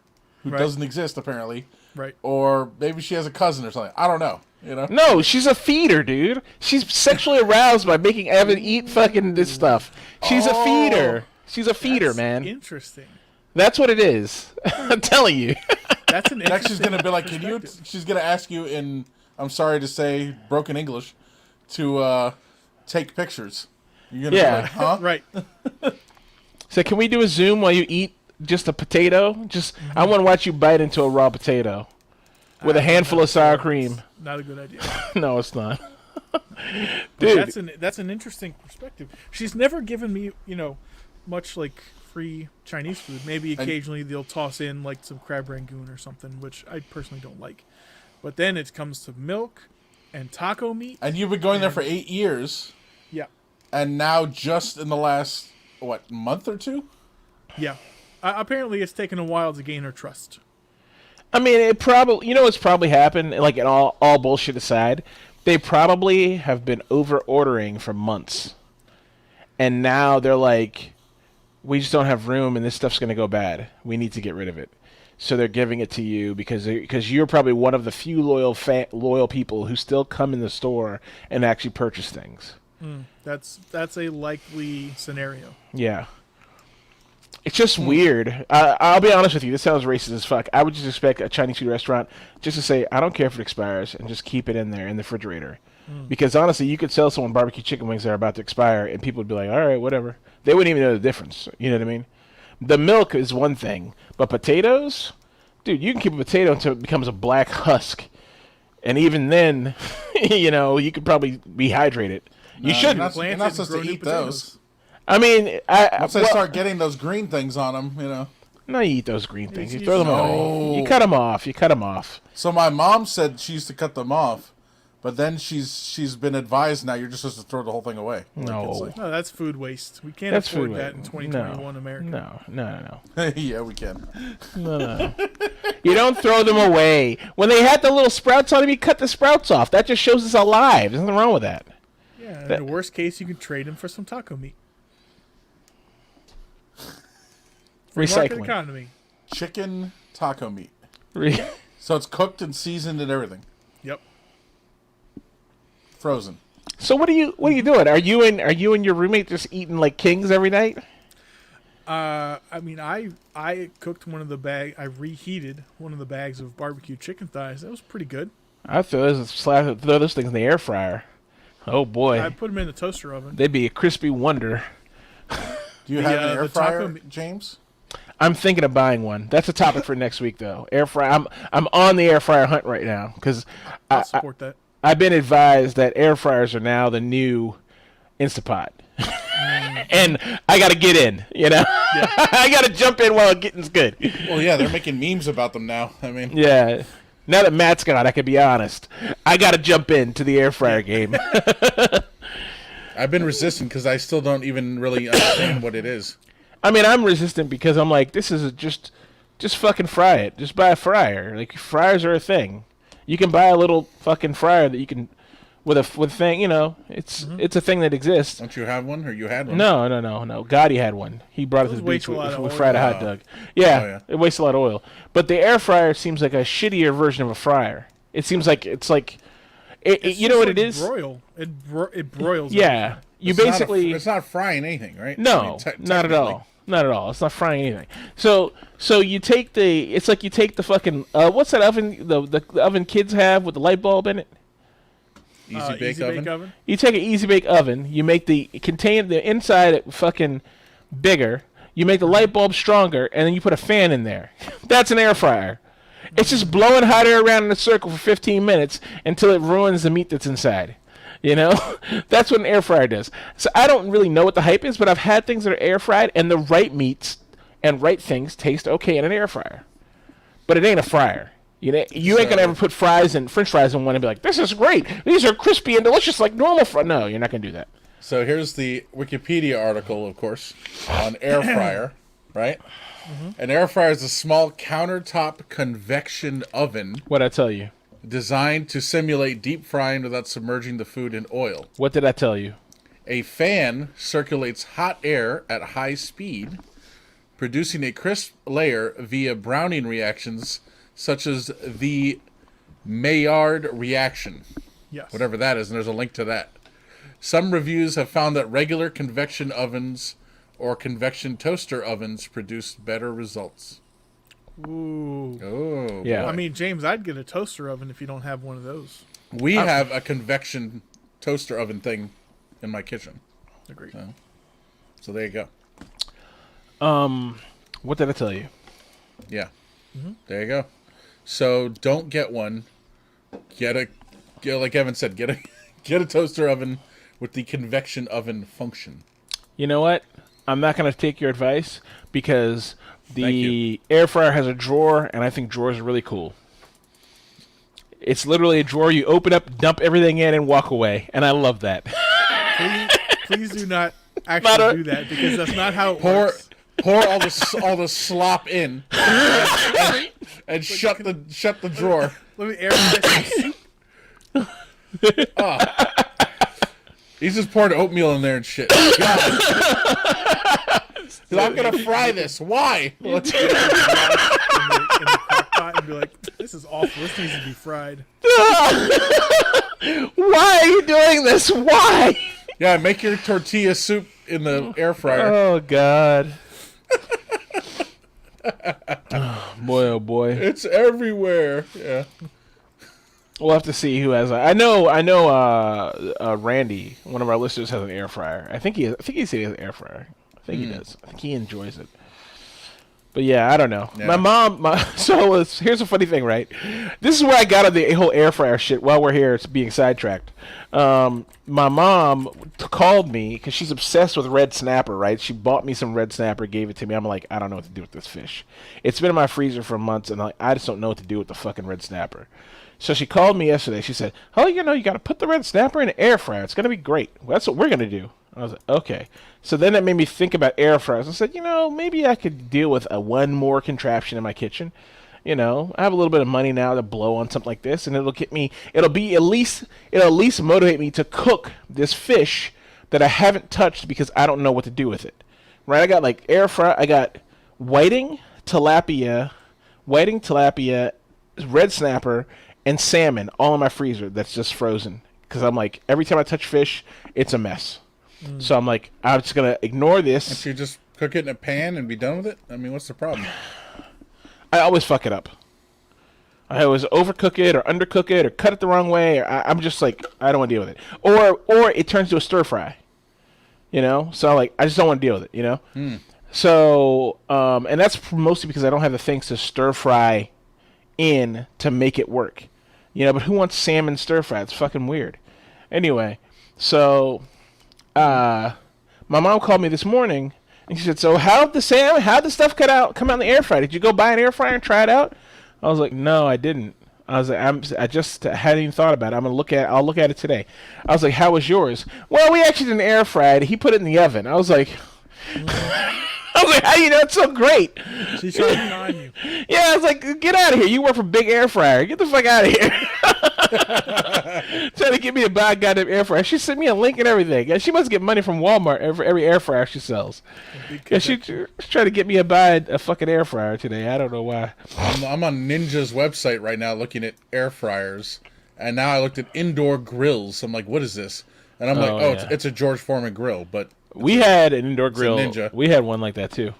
who Right. doesn't exist apparently, Right. or maybe she has a cousin or something. I don't know. You know? no, she's a feeder, dude. She's sexually aroused by making Evan eat fucking this stuff. She's a feeder. She's a feeder, That's man. Interesting. That's what it is. I'm telling you. That's an Next, interesting she's gonna be like, "Can you?" perspective. She's gonna ask you in, I'm sorry to say, broken English, to take pictures. You're gonna Yeah. be like, "Huh?" Right. So can we do a Zoom while you eat just a potato? Just I want to watch you bite into a raw potato with a handful of sour cream. Not a good idea. No, it's not. But Dude, that's an interesting perspective. She's never given me, much like free Chinese food. Maybe occasionally they'll toss in like some crab rangoon or something, which I personally don't like. But then it comes to milk and taco meat. And you've been going there for 8 years, Yeah. and now just in the last month or two? Yeah. Apparently it's taken a while to gain her trust. I mean, it probably, what's probably happened, like, and all bullshit aside, they probably have been over ordering for months. And now they're like, we just don't have room and this stuff's going to go bad. We need to get rid of it. So they're giving it to you because you're probably one of the few loyal people who still come in the store and actually purchase things. That's a likely scenario. Yeah. It's just weird. I'll be honest with you. This sounds racist as fuck. I would just expect a Chinese food restaurant just to say, I don't care if it expires, and just keep it in there in the refrigerator. Because honestly, you could sell someone barbecue chicken wings that are about to expire, and people would be like, all right, whatever. They wouldn't even know the difference. You know what I mean? The milk is one thing, but potatoes? Dude, you can keep a potato until it becomes a black husk. And even then, you could probably rehydrate it. You shouldn't. You're not supposed to eat those. I mean, Once they start getting those green things on them, No, you eat those green things. You you throw them No. away. You cut them off. You cut them off. So my mom said she used to cut them off, but then she's been advised now you're just supposed to throw the whole thing away. No. No, that's food waste. We can't That's afford food that waste. in 2021 America. No. Yeah, we can. No. You don't throw them away. When they had the little sprouts on them, you cut the sprouts off. That just shows it's alive. There's nothing wrong with that. Yeah, in the worst case, you can trade them for some taco meat. Free market Recycling. economy. Chicken taco meat. Re- So it's cooked and seasoned and everything. Yep. Frozen. So what are you doing? Are you and your roommate just eating like kings every night? I mean, I cooked one of the I reheated one of the bags of barbecue chicken thighs. That was pretty good. I throw those things in the air fryer. Oh boy, I put them in the toaster oven. they'd be a crispy wonder. Do you have an air the taco fryer, meat- James? I'm thinking of buying one. That's a topic for next week, though. Air fryer. I'm on the air fryer hunt right now because I'll support that. I've been advised that air fryers are now the new Instapot. And I got to get in, I got to jump in while it getting's good. Well, yeah, they're making memes about them now. I mean, Yeah. Now that Matt's gone, I can be honest. I got to jump into the air fryer game. I've been resistant because I still don't even really understand what it is. I mean, I'm resistant because I'm like, this is just fucking fry it. Just buy a fryer. Like, fryers are a thing. You can buy a little fucking fryer that you can with a thing. It's a thing that exists. Don't you have one, or you had one? No. Gotti had one. He brought it to Those the waste beach. a lot of We oil. fried a hot dog. Yeah, Oh, yeah. it wastes a lot of oil. But the air fryer seems like a shittier version of a fryer. It seems like it's like, It's you know just what it like is? Broil. It broils. Yeah, you It's basically it's not frying anything, right? I no, mean, not at technically. all. Not at all. It's not frying anything. So you take it's like you take the fucking what's that oven the oven kids have with the light bulb in it? Easy bake oven. You take an easy bake oven, you make the inside fucking bigger, you make the light bulb stronger, and then you put a fan in there. That's an air fryer. It's just blowing hot air around in a circle for 15 minutes until it ruins the meat that's inside. That's what an air fryer does. So I don't really know what the hype is, but I've had things that are air fried, and the right meats and right things taste okay in an air fryer. But it ain't a fryer. You ain't gonna ever put French fries in one and be like, "This is great. These are crispy and delicious like normal fries." No, you're not gonna do that. So here's the Wikipedia article, of course, on air fryer, right? An air fryer is a small countertop convection oven What'd I tell you? designed to simulate deep frying without submerging the food in oil. What did I tell you? A fan circulates hot air at high speed, producing a crisp layer via browning reactions such as the Maillard reaction. Yes. Whatever that is, and there's a link to that. Some reviews have found that regular convection ovens or convection toaster ovens produce better results. Ooh. Oh, Yeah. boy. I mean, James, I'd get a toaster oven if you don't have one of those. We have a convection toaster oven thing in my kitchen. Agreed. So there you go. What did I tell you? Yeah. There you go. So don't get one. Get like Evan said, get a toaster oven with the convection oven function. You know what? I'm not going to take your advice because Thank the air fryer has a drawer, and I think drawers are really cool. It's literally a drawer you open up, dump everything in, and walk away, and I love that. Please do not actually do that because that's not how it works. Pour all the slop in and shut the drawer. Let me air fry some soup. He's just pouring oatmeal in there and shit. God. I'm gonna fry this. Why? in the crock pot and be like, this is awful. This needs to be fried. Why are you doing this? Why? Yeah, make your tortilla soup in the air fryer. Oh, God. Boy, oh, boy. It's everywhere. Yeah. We'll have to see who has. I know. Randy, one of our listeners, has an air fryer. I think he said he has an air fryer. I think he does. I think he enjoys it. But yeah, I don't know. Yeah. My mom. Here's a funny thing, right? This is where I got on the whole air fryer shit. While we're here, it's being sidetracked. My mom called me because she's obsessed with red snapper. Right? She bought me some red snapper, gave it to me. I'm like, I don't know what to do with this fish. It's been in my freezer for months, and I just don't know what to do with the fucking red snapper. So she called me yesterday. She said, "Oh, you got to put the red snapper in an air fryer. It's gonna be great. Well, that's what we're gonna do." I was like, "Okay." So then that made me think about air fryers. I said, maybe I could deal with one more contraption in my kitchen. I have a little bit of money now to blow on something like this, and it'll at least motivate me to cook this fish that I haven't touched because I don't know what to do with it. Right? I got like air fry. I got whiting, tilapia, red snapper, and salmon all in my freezer that's just frozen. Because I'm like, every time I touch fish, it's a mess. So I'm like, I'm just going to ignore this. Can't you just cook it in a pan and be done with it? I mean, what's the problem? I always fuck it up. I always overcook it or undercook it or cut it the wrong way. Or I'm just like, I don't want to deal with it. Or it turns to a stir fry. So like, I just don't want to deal with it, So, and that's mostly because I don't have the things to stir fry in to make it work. But who wants salmon stir fry? It's fucking weird. Anyway, so my mom called me this morning and she said, "So how'd the stuff come out in the air fryer? Did you go buy an air fryer and try it out?" I was like, "No, I didn't." I was like, I just hadn't even thought about it. I'll look at it today. I was like, "How was yours?" "Well, we actually didn't air fry it. He put it in the oven." I was like, "How do you know it's so great?" She's trying to con you. Yeah, I was like, "Get out of here. You work for Big Air Fryer. Get the fuck out of here." Trying to get me to buy a goddamn air fryer. She sent me a link and everything. Yeah, she must get money from Walmart for every air fryer she sells. Yeah, she's trying to get me to buy a fucking air fryer today. I don't know why. I'm on Ninja's website right now looking at air fryers, and now I looked at indoor grills. I'm like, what is this? And I'm like, yeah. it's a George Foreman grill, but We had an indoor grill. Ninja. We had one like that too,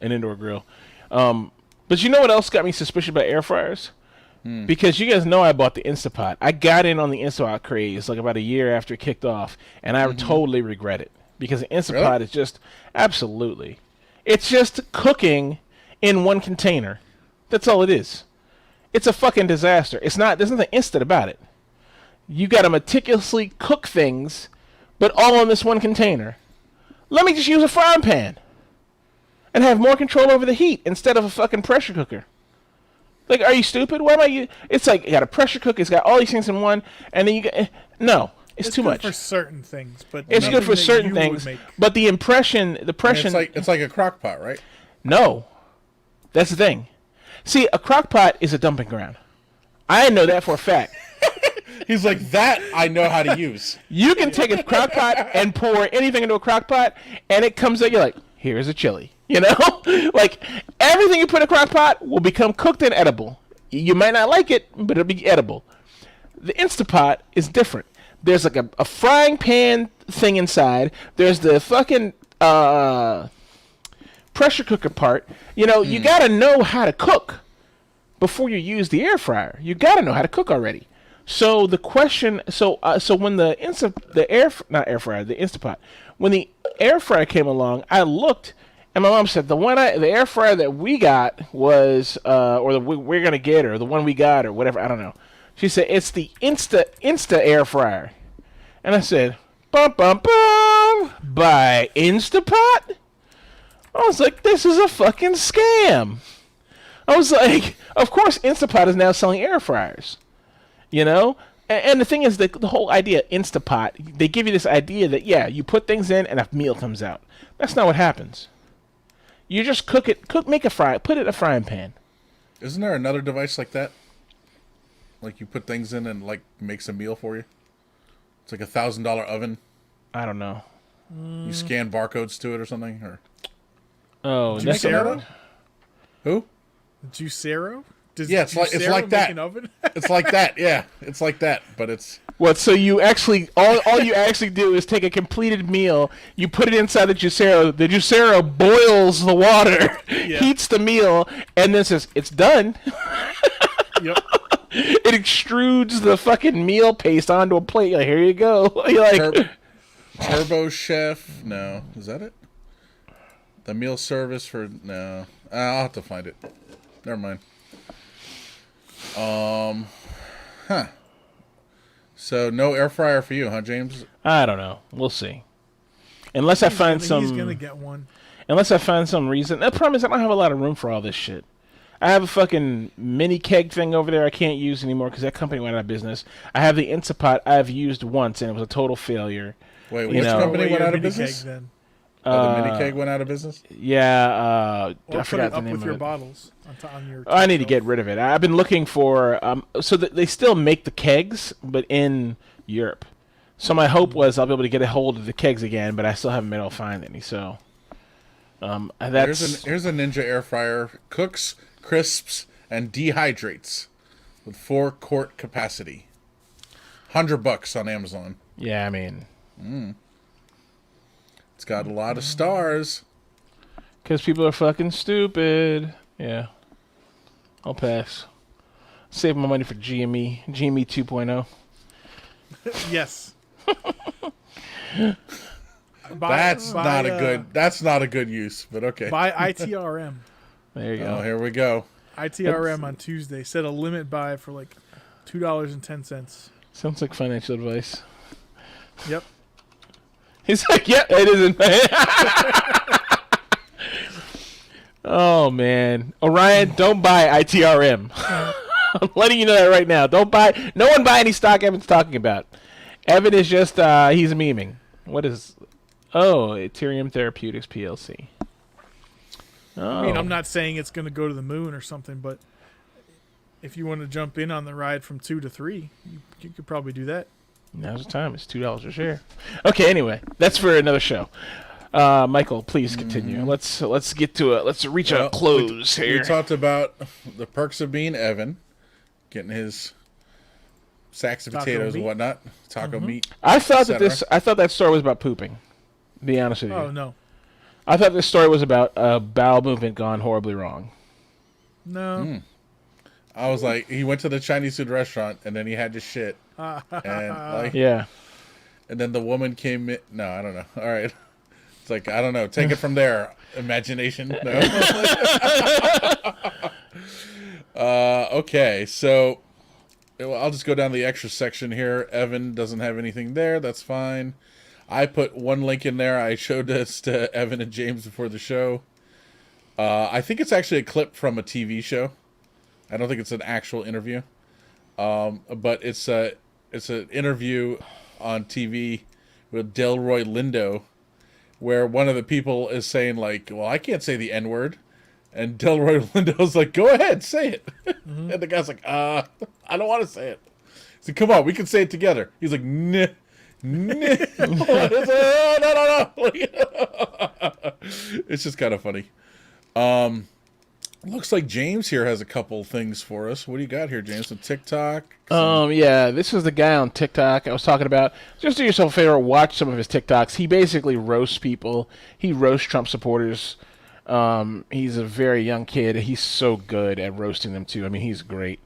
an indoor grill. But you know what else got me suspicious about air fryers? Because you guys know I bought the Instapot. I got in on the Instapot craze like about a year after it kicked off, and I totally regret it because the Instapot is just absolutely. It's just cooking in one container. That's all it is. It's a fucking disaster. There's nothing instant about it. You got to meticulously cook things, but all in this one container. Let me just use a frying pan and have more control over the heat instead of a fucking pressure cooker. Like, are you stupid? Why am I? It's like you got a pressure cooker. It's got all these things in one, and then you got no. It's too good much. for certain things, but It's good for nothing that certain you would things, make. but the impression. It's like a crock pot, right? No, that's the thing. See, a crock pot is a dumping ground. I know that for a fact. He's like, that I know how to use. You can take a crock pot and pour anything into a crock pot, and it comes out. You're like, here's a chili. You know, like everything you put in a crock pot will become cooked and edible. You might not like it, but it'll be edible. The Instapot is different. There's like a frying pan thing inside. There's the fucking pressure cooker part. You know, you gotta know how to cook before you use the air fryer. You gotta know how to cook already. So the question, so when the Instapot, when the air fryer came along, I looked, and my mom said the air fryer that we got was, or the we're gonna get, or the one we got, or whatever. I don't know. She said it's the Insta air fryer, and I said, bum bum bum, by Instapot. I was like, this is a fucking scam. I was like, of course Instapot is now selling air fryers. You know? And the thing is, the whole idea, Instapot, they give you this idea that, yeah, you put things in and a meal comes out. That's not what happens. You just put it in a frying pan. Isn't there another device like that? Like you put things in and like makes a meal for you? It's like $1,000 oven. I don't know. You scan barcodes to it or something? Or Oh, that's Juicero? who? Juicero? Yeah, it's like Juicero that. make an oven? It's like that. Yeah, it's like that, but it's what? So you actually all you actually do is take a completed meal, you put it inside the Juicero. The Juicero boils the water, heats the meal, and then says it's done. Yep. It extrudes the fucking meal paste onto a plate. Like, here you go. You're like, Turbo Chef. No, is that it? The meal service for no. I'll have to find it. Never mind. So no air fryer for you, huh, James? I don't know. We'll see. Unless I find He's some. gonna get one. Unless I find some reason. The problem is I don't have a lot of room for all this shit. I have a fucking mini keg thing over there I can't use anymore because that company went out of business. I have the Instapot I've used once and it was a total failure. Wait, You which know. company Away went your out of mini business? keg, then. Oh, the mini keg went out of business? Yeah, Or I put forgot it the up name with of your it. bottles on your. I need to shelf. get rid of it. I've been looking for so that they still make the kegs, but in Europe. So my hope was I'll be able to get a hold of the kegs again, but I still haven't been able to find any. So that's Here's a Ninja air fryer. Cooks, crisps, and dehydrates with 4-quart capacity. $100 on Amazon. yeah. I mean, It's got a lot of stars. because people are fucking stupid. Yeah, I'll pass. Save my money for GME 2.0. Yes. That's not a good use, but okay. Buy ITRM. There you Oh, go. here we go. ITRM on Tuesday. Set a limit buy for like $2.10. Sounds like financial advice. Yep. He's like, yeah, it isn't. Oh man, Orion, don't buy ITRM. I'm letting you know that right now. Don't buy. No one buy any stock Evan's talking about. Evan is just he's memeing. What is? Oh, Ethereum Therapeutics PLC. Oh. I mean, I'm not saying it's going to go to the moon or something, but if you want to jump in on the ride from 2 to 3, you could probably do that. Now's the time. It's $2 a share. Okay. Anyway, that's for another show. Michael, please continue. Let's get to it. Let's reach a close here. We talked about the perks of being Evan, getting his sacks of Taco potatoes meat. and whatnot, taco meat. I thought etc. I thought that story was about pooping. To be honest with you. Oh, no. I thought this story was about a bowel movement gone horribly wrong. No. I was like, he went to the Chinese food restaurant and then he had to shit, and like, Yeah. and then the woman came in. No, I don't know. All right, it's like I don't know. Take it from there. Imagination. No. Okay, so I'll just go down the extra section here. Evan doesn't have anything there. That's fine. I put one link in there. I showed this to Evan and James before the show. I think it's actually a clip from a TV show. I don't think it's an actual interview. But it's an interview on TV with Delroy Lindo, where one of the people is saying like, "Well, I can't say the N-word," and Delroy Lindo's like, "Go ahead, say it." And the guy's like, I don't want to say it." He's like, "Come on, we can say it together." He's like, "Nah." No. It's just kind of funny. Looks like James here has a couple things for us. What do you got here, James? Some TikTok? Yeah, this is the guy on TikTok I was talking about. Just do yourself a favor, watch some of his TikToks. He basically roasts people. He roasts Trump supporters. He's a very young kid. He's so good at roasting them too. I mean, he's great.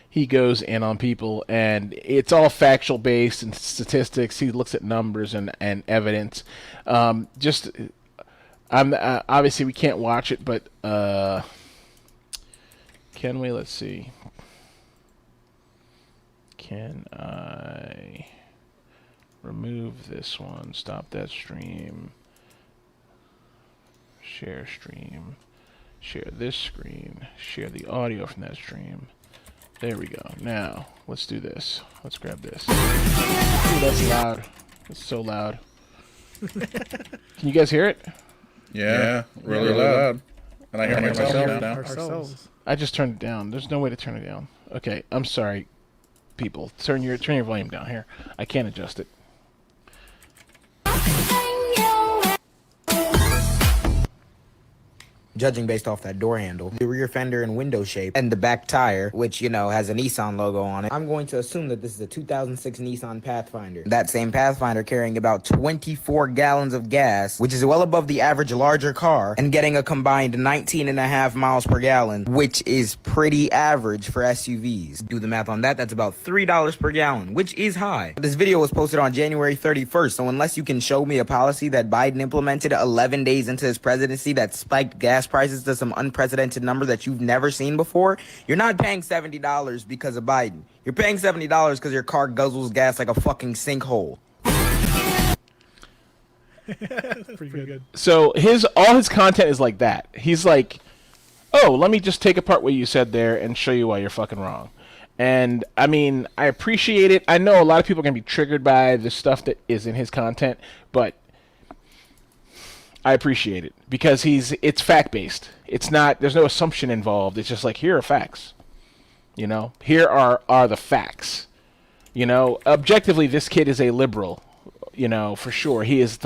He goes in on people, and it's all factual based and statistics. He looks at numbers and evidence. Obviously we can't watch it, but can we? Let's see. Can I remove this one? Stop that stream. Share stream. Share this screen. Share the audio from that stream. There we go. Now, let's do this. Let's grab this. Ooh, that's loud. It's so loud. Can you guys hear it? Yeah, really loud. And I hear myself now. Ourselves. I just turned it down. There's no way to turn it down. Okay, I'm sorry, people. Turn your volume down here. I can't adjust it. Judging based off that door handle, the rear fender and window shape, and the back tire, which, you know, has a Nissan logo on it, I'm going to assume that this is a 2006 Nissan Pathfinder. That same Pathfinder carrying about 24 gallons of gas, which is well above the average larger car, and getting a combined 19.5 miles per gallon, which is pretty average for SUVs. Do the math on that, that's about $3 per gallon, which is high. This video was posted on January 31st, so unless you can show me a policy that Biden implemented 11 days into his presidency that spiked gas prices to some unprecedented number that you've never seen before, you're not paying $70 because of Biden. You're paying $70 because your car guzzles gas like a fucking sinkhole. Pretty good. So all his content is like that. He's like, oh, let me just take apart what you said there and show you why you're fucking wrong. And I mean, I appreciate it. I know a lot of people are going to be triggered by the stuff that is in his content, but I appreciate it because it's fact-based. It's not, there's no assumption involved. It's just like, here are facts. You know, here are the facts. You know, objectively, this kid is a liberal, you know, for sure. He is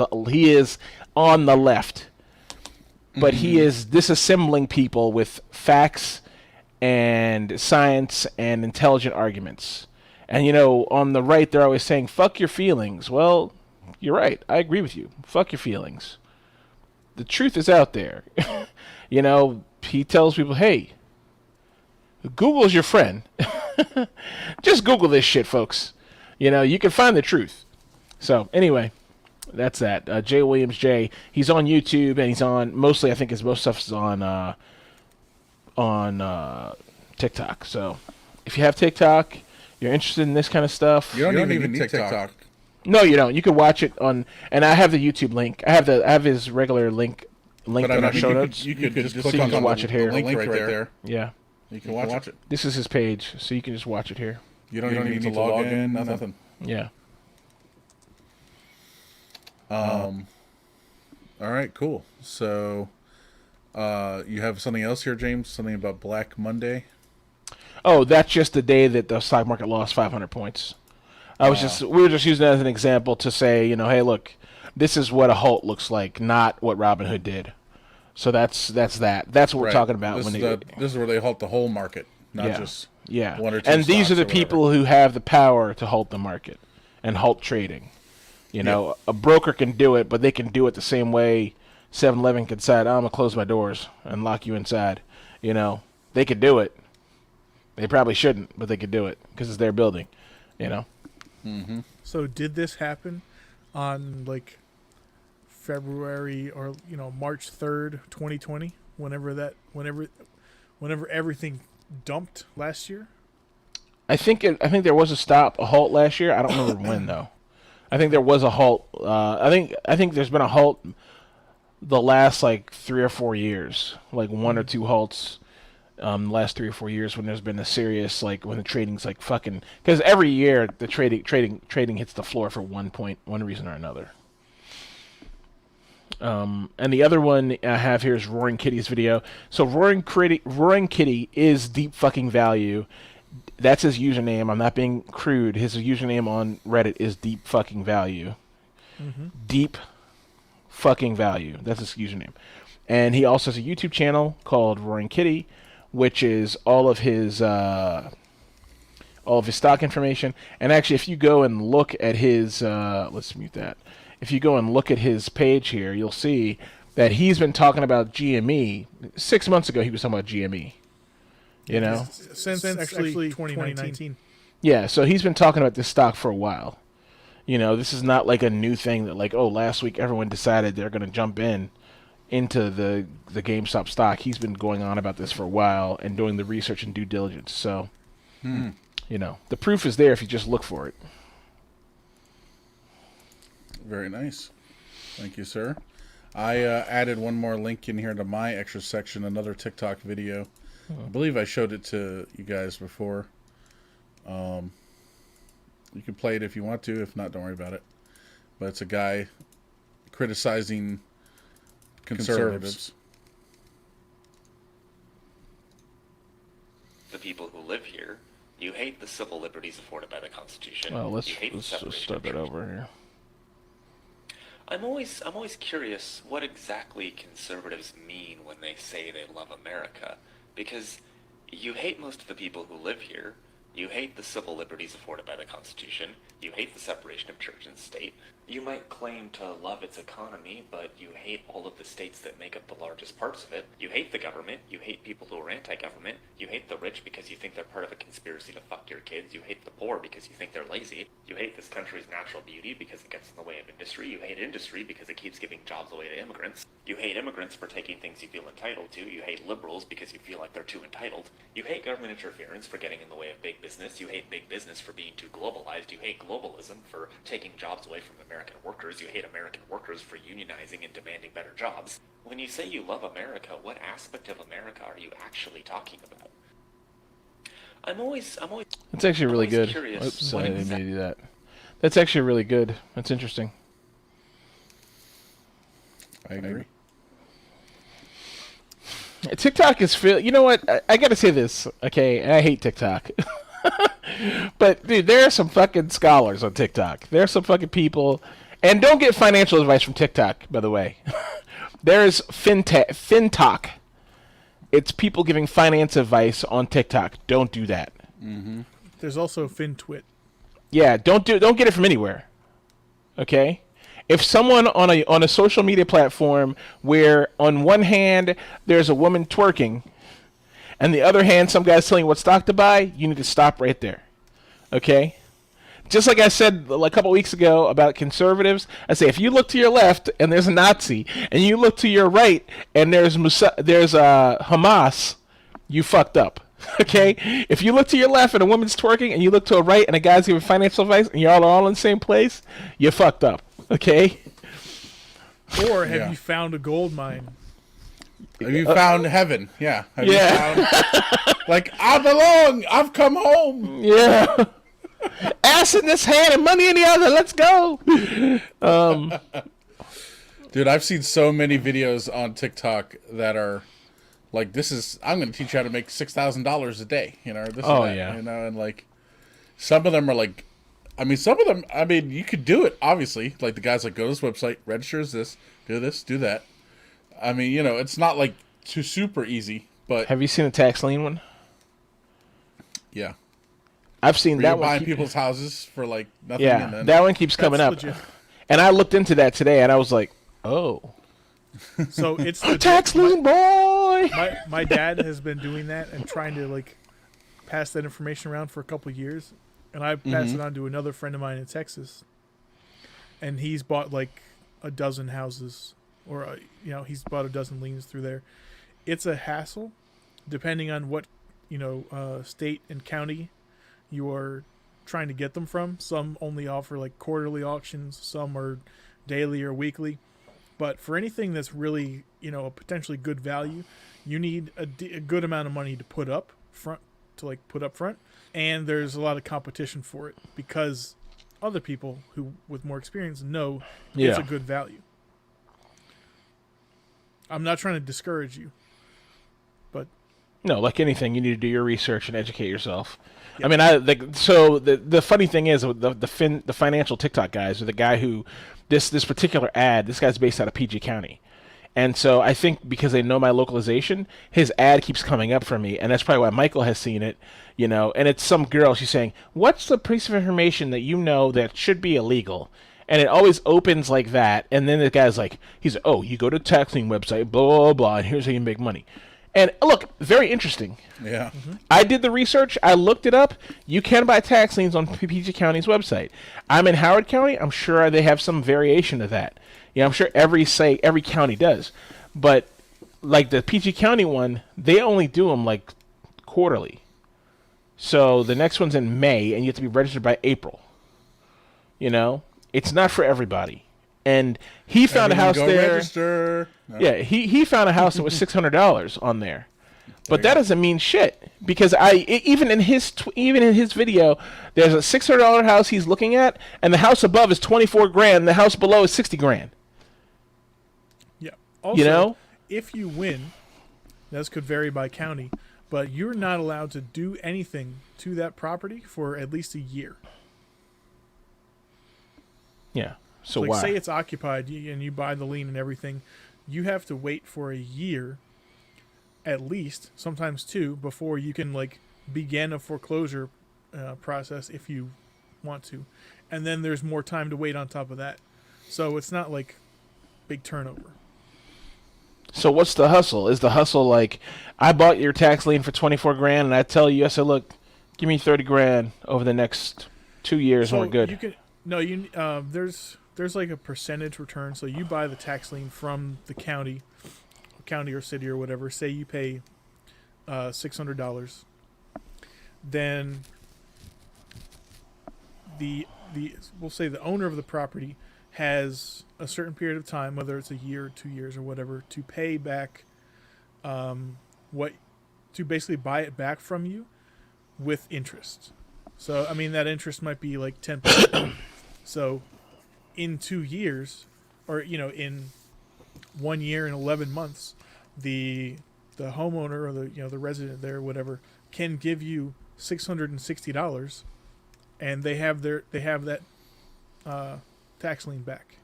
on the left, but he is disassembling people with facts and science and intelligent arguments. And, you know, on the right, they're always saying, fuck your feelings. Well, you're right. I agree with you. Fuck your feelings. The truth is out there. You know, he tells people, hey, Google's your friend. Just Google this shit, folks. You know, you can find the truth. So, anyway, that's that. Jay Williams J. He's on YouTube, and he's on, mostly, I think his most stuff is on TikTok. So, if you have TikTok, you're interested in this kind of stuff. You don't even need TikTok. No, you don't. You can watch it on, and I have the YouTube link. I have his regular link in our show notes. You could just so click on watch it here. The link right there. Yeah. You can watch it. This is his page, so you can just watch it here. You don't even need to log in, nothing. Yeah. All right, cool. So, you have something else here, James? Something about Black Monday? Oh, that's just the day that the stock market lost 500 points. We were just using that as an example to say, you know, hey, look, this is what a halt looks like, not what Robinhood did. So that's that. That's what we're talking about. This is where they halt the whole market, not just one or two. And these are the stocks or people who have the power to halt the market and halt trading. You know, a broker can do it, but they can do it the same way 7-Eleven can decide, I'm going to close my doors and lock you inside. You know, they could do it. They probably shouldn't, but they could do it because it's their building, you know. Mm-hmm. So did this happen on like February or March 3rd, 2020? Whenever everything dumped last year. I think there was a halt last year. I don't remember when though. I think there was a halt. I think there's been a halt the last like 3 or 4 years, like 1 or 2 halts The last 3 or 4 years when there's been a serious when the trading's fucking, because every year the trading hits the floor for one reason or another. And the other one I have here is Roaring Kitty's video. So Roaring Kitty is deep fucking value. That's his username. I'm not being crude. His username on Reddit is deep fucking value. Mm-hmm. Deep fucking value. That's his username. And he also has a YouTube channel called Roaring Kitty, which is all of his stock information. And actually, if you go and look at his, let's mute that. If you go and look at his page here, you'll see that he's been talking about GME. 6 months ago, he was talking about GME. You know? Since actually 2019. Yeah, so he's been talking about this stock for a while. You know, this is not like a new thing that last week everyone decided they're going to jump into the GameStop stock. He's been going on about this for a while and doing the research and due diligence. So, you know, the proof is there if you just look for it. Very nice. Thank you, sir. I added one more link in here to my extra section, another TikTok video. I believe I showed it to you guys before. You can play it if you want to. If not, don't worry about it. But it's a guy criticizing conservatives. The people who live here, you hate the civil liberties afforded by the Constitution. Well, let's you hate the just separation start of that church. over here. I'm always curious what exactly conservatives mean when they say they love America, because you hate most of the people who live here, you hate the civil liberties afforded by the Constitution, you hate the separation of church and state. You might claim to love its economy, but you hate all of the states that make up the largest parts of it. You hate the government, you hate people who are anti-government, you hate the rich because you think they're part of a conspiracy to fuck your kids, you hate the poor because you think they're lazy, you hate this country's natural beauty because it gets in the way of industry, you hate industry because it keeps giving jobs away to immigrants, you hate immigrants for taking things you feel entitled to, you hate liberals because you feel like they're too entitled, you hate government interference for getting in the way of big business, you hate big business for being too globalized, you hate globalism for taking jobs away from American workers, you hate American workers for unionizing and demanding better jobs. When you say you love America, what aspect of America are you actually talking about? I'm always It's actually really good. curious Oops, what I didn't mean to do that. That's actually really good. That's interesting. I agree. TikTok is you know what? I gotta say this, okay? I hate TikTok. But, dude, there are some fucking scholars on TikTok. There are some fucking people. And don't get financial advice from TikTok, by the way. There's FinTalk. It's people giving finance advice on TikTok. Don't do that. Mm-hmm. There's also FinTwit. Yeah, don't get it from anywhere. Okay? If someone on a social media platform where on one hand there's a woman twerking and the other hand some guy's telling you what stock to buy, you need to stop right there. Okay? Just like I said a couple weeks ago about conservatives, I say if you look to your left and there's a Nazi, and you look to your right and there's Hamas, you fucked up. Okay? If you look to your left and a woman's twerking, and you look to a right and a guy's giving financial advice, and y'all are all in the same place, you fucked up. Okay? Or have you found a gold mine? Have you found heaven? Yeah. Have Yeah. You found, like, I belong. I've come home. Yeah. Ass in this hand and money in the other. Let's go. Dude, I've seen so many videos on TikTok that are like, I'm going to teach you how to make $6,000 a day, you know, or this Oh, and that, yeah. you know, and like, some of them are like, some of them, you could do it, obviously. Like, the guy's like, go to this website, register as this, do that. You know, it's not like too super easy, but Have you seen the tax lien one? yeah. I've seen Where that you're one. buying people's houses for like nothing. Yeah, And then, that one keeps coming up. legit. And I looked into that today, and I was like, oh. So it's the Tax lien boy! My dad has been doing that and trying to like pass that information around for a couple of years, and I passed it on to another friend of mine in Texas, and he's bought like a dozen houses, or he's bought a dozen liens through there. It's a hassle, depending on what state and county you are trying to get them from. Some only offer like quarterly auctions, some are daily or weekly. But for anything that's really, a potentially good value, You need a good amount of money to put up front, and there's a lot of competition for it because other people who with more experience know it's a good value. I'm not trying to discourage you, but no, like anything, you need to do your research and educate yourself. Yep. I mean, so the funny thing is the financial TikTok guys, or the guy who this particular ad, this guy's based out of PG County. And so I think because they know my localization, his ad keeps coming up for me, and that's probably why Michael has seen it, and it's some girl, she's saying, what's the piece of information that you know that should be illegal? And it always opens like that, and then the guy's like, oh, you go to taxing website, blah, blah, blah, and here's how you make money. And look, very interesting. Yeah. Mm-hmm. I did the research. I looked it up. You can buy tax liens on PG County's website. I'm in Howard County. I'm sure they have some variation of that. I'm sure every county does. But like the PG County one, they only do them like quarterly. So the next one's in May, and you have to be registered by April. It's not for everybody. And he found a house there. Register. No. Yeah, he found a house that was $600 on there, but that doesn't mean shit because even in his video, there's a $600 house he's looking at, and the house above is $24,000. The house below is $60,000. Yeah. Also, if you win, this could vary by county, but you're not allowed to do anything to that property for at least a year. Yeah. So like why? Say it's occupied and you buy the lien and everything, you have to wait for a year, at least, sometimes 2, before you can begin a foreclosure process if you want to, and then there's more time to wait on top of that. So it's not like big turnover. So what's the hustle? Is the hustle like, I bought your tax lien for $24,000, and I tell you, I said, look, give me $30,000 over the next 2 years, and we're good. You can there's like a percentage return. So you buy the tax lien from the county or city or whatever. Say you pay $600, then we'll say the owner of the property has a certain period of time, whether it's a year or 2 years or whatever, to pay back to basically buy it back from you with interest. So I mean that interest might be like 10%. So in 2 years, or in 1 year and 11 months, the homeowner or the resident there, whatever, can give you $660, and they have that tax lien back,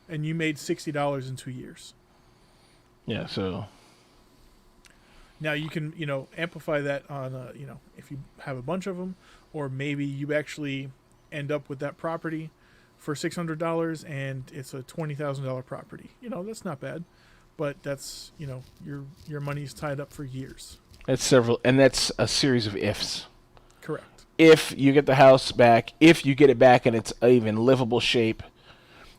and you made $60 in 2 years. Yeah. So now you can amplify that on if you have a bunch of them, or maybe you actually end up with that property for $600 and it's a $20,000 property. That's not bad, but that's your money's tied up for years. that's a series of ifs. Correct. If you get the house back, if you get it back in its even livable shape,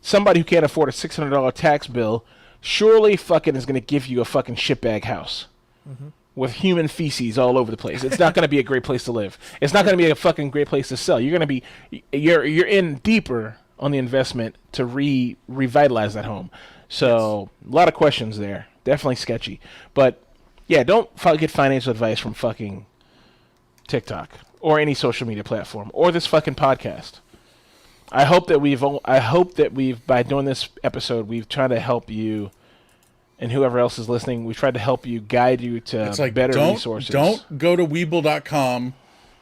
somebody who can't afford a $600 tax bill surely fucking is going to give you a fucking shitbag house. Mm-hmm. With human feces all over the place. It's not going to be a great place to live. It's not going to be a fucking great place to sell. You're in deeper on the investment to revitalize that home. So yes. A lot of questions there. Definitely sketchy. But yeah, don't get financial advice from fucking TikTok or any social media platform or this fucking podcast. I hope that we've by doing this episode, we've tried to help you. And whoever else is listening, we tried to help you, guide you to better resources. Don't go to Webull.com,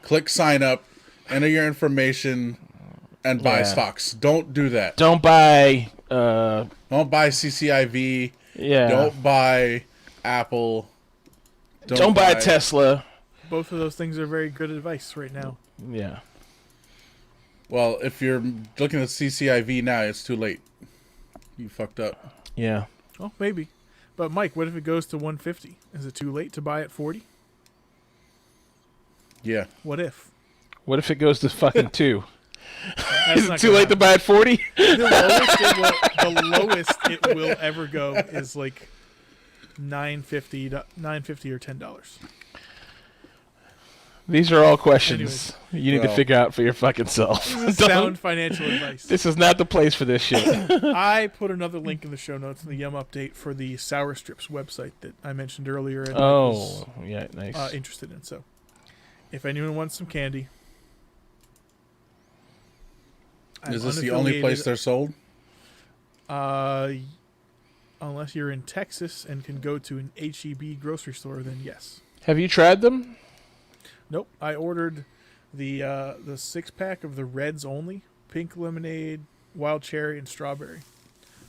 click sign up, enter your information, and buy stocks. Don't do that. Don't buy CCIV. Yeah. Don't buy Apple. Don't buy Tesla. Both of those things are very good advice right now. Yeah. Well, if you're looking at CCIV now, it's too late. You fucked up. Yeah. Well, maybe. But Mike, what if it goes to 150? Is it too late to buy at 40? Yeah. What if? What if it goes to fucking 2? Is it too late to buy at 40? The lowest it will ever go is like $9.50 or $10. These are all questions you need to Well. figure out for your fucking self. Sound financial advice. This is not the place for this shit. I put another link in the show notes in the Yum update for the Sour Strips website that I mentioned earlier. And Oh, yeah, nice. was interested in. So, if anyone wants some candy, Is this the only place they're sold? Unless you're in Texas and can go to an HEB grocery store, then yes. Have you tried them? Nope. I ordered the 6-pack of the Reds only: pink lemonade, wild cherry, and strawberry.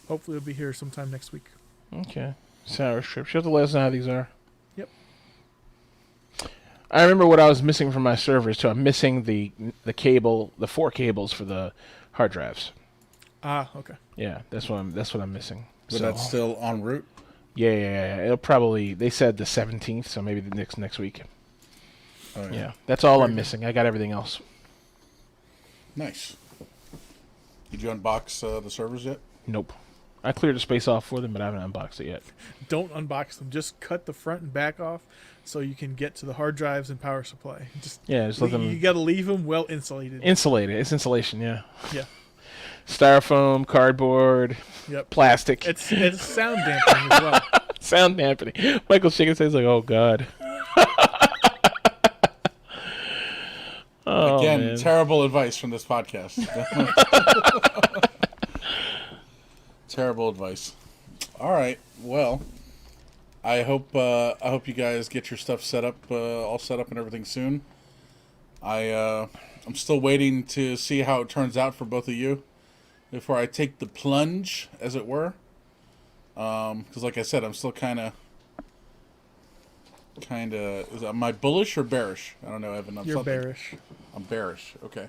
Hopefully, it'll be here sometime next week. Okay. Sour strips. You have to let us know how these are. Yep. I remember what I was missing from my servers too. I'm missing the cable, the 4 cables for the hard drives. Ah, okay. Yeah, that's what I'm missing. But that's still en route? Yeah. It'll probably, they said the 17th, so maybe the next week. Oh, Yeah, that's all I'm missing. I got everything else. Nice. Did you unbox the servers yet? Nope. I cleared the space off for them, but I haven't unboxed it yet. Don't unbox them. Just cut the front and back off so you can get to the hard drives and power supply. Just let them You got to leave them well insulated. insulate it. It's insulation, yeah. Yeah. Styrofoam, cardboard, Yep. plastic. It's sound dampening as well. Sound dampening. Michael's shaking his head like, oh, God. Oh, Again, man. terrible advice from this podcast. Terrible advice. All right. Well, I hope you guys get your stuff set up, all set up and everything soon. I'm still waiting to see how it turns out for both of you before I take the plunge, as it were. Because, like I said, I'm still kind of. Am I bullish or bearish? I don't know, Evan. You're bearish. I'm bearish. Okay.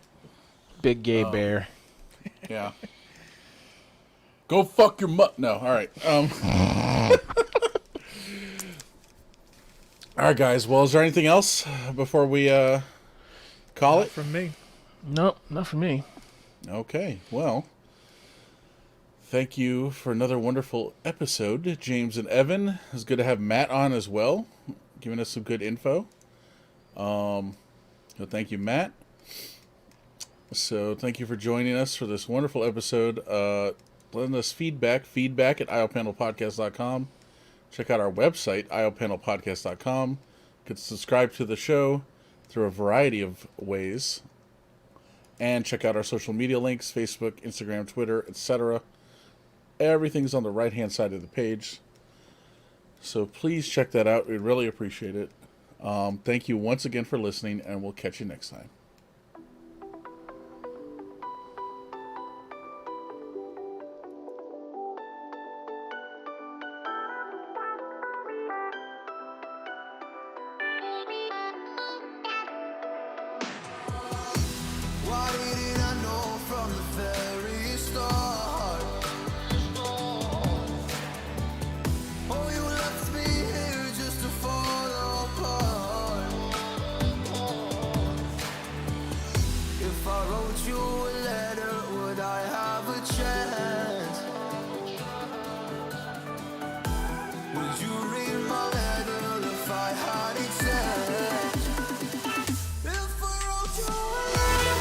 Big gay bear. Yeah. Go fuck your No, all right. All right, guys. Well, is there anything else before we call it? From me. Nope, not for me. Okay. Well, thank you for another wonderful episode, James and Evan. It's good to have Matt on as well, giving us some good info. So thank you, Matt. So thank you for joining us for this wonderful episode. Letting us feedback at iopanelpodcast.com. Check out our website, iopanelpodcast.com. You can subscribe to the show through a variety of ways. And check out our social media links, Facebook, Instagram, Twitter, etc. Everything's on the right-hand side of the page. So please check that out. We'd really appreciate it. Thank you once again for listening, and we'll catch you next time. Why didn't I know from the very start? Oh, you left me here just to fall apart. If I wrote you a letter, would I have a chance? Would you read my letter if I had it sent? If I wrote you a letter,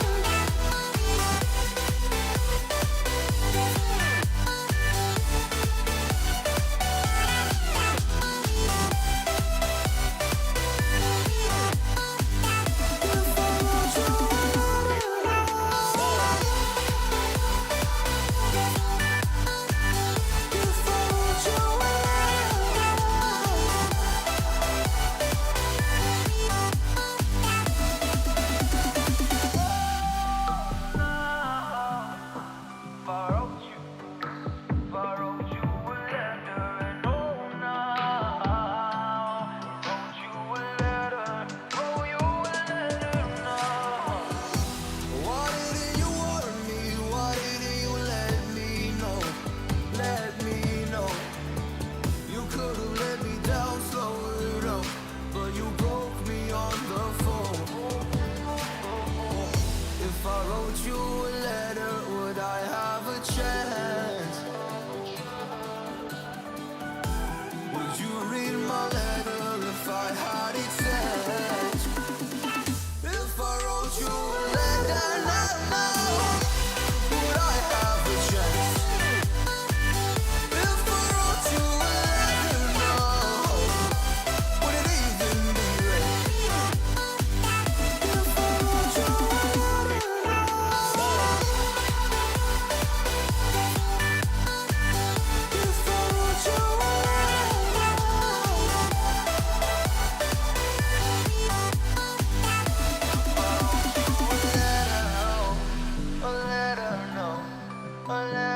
a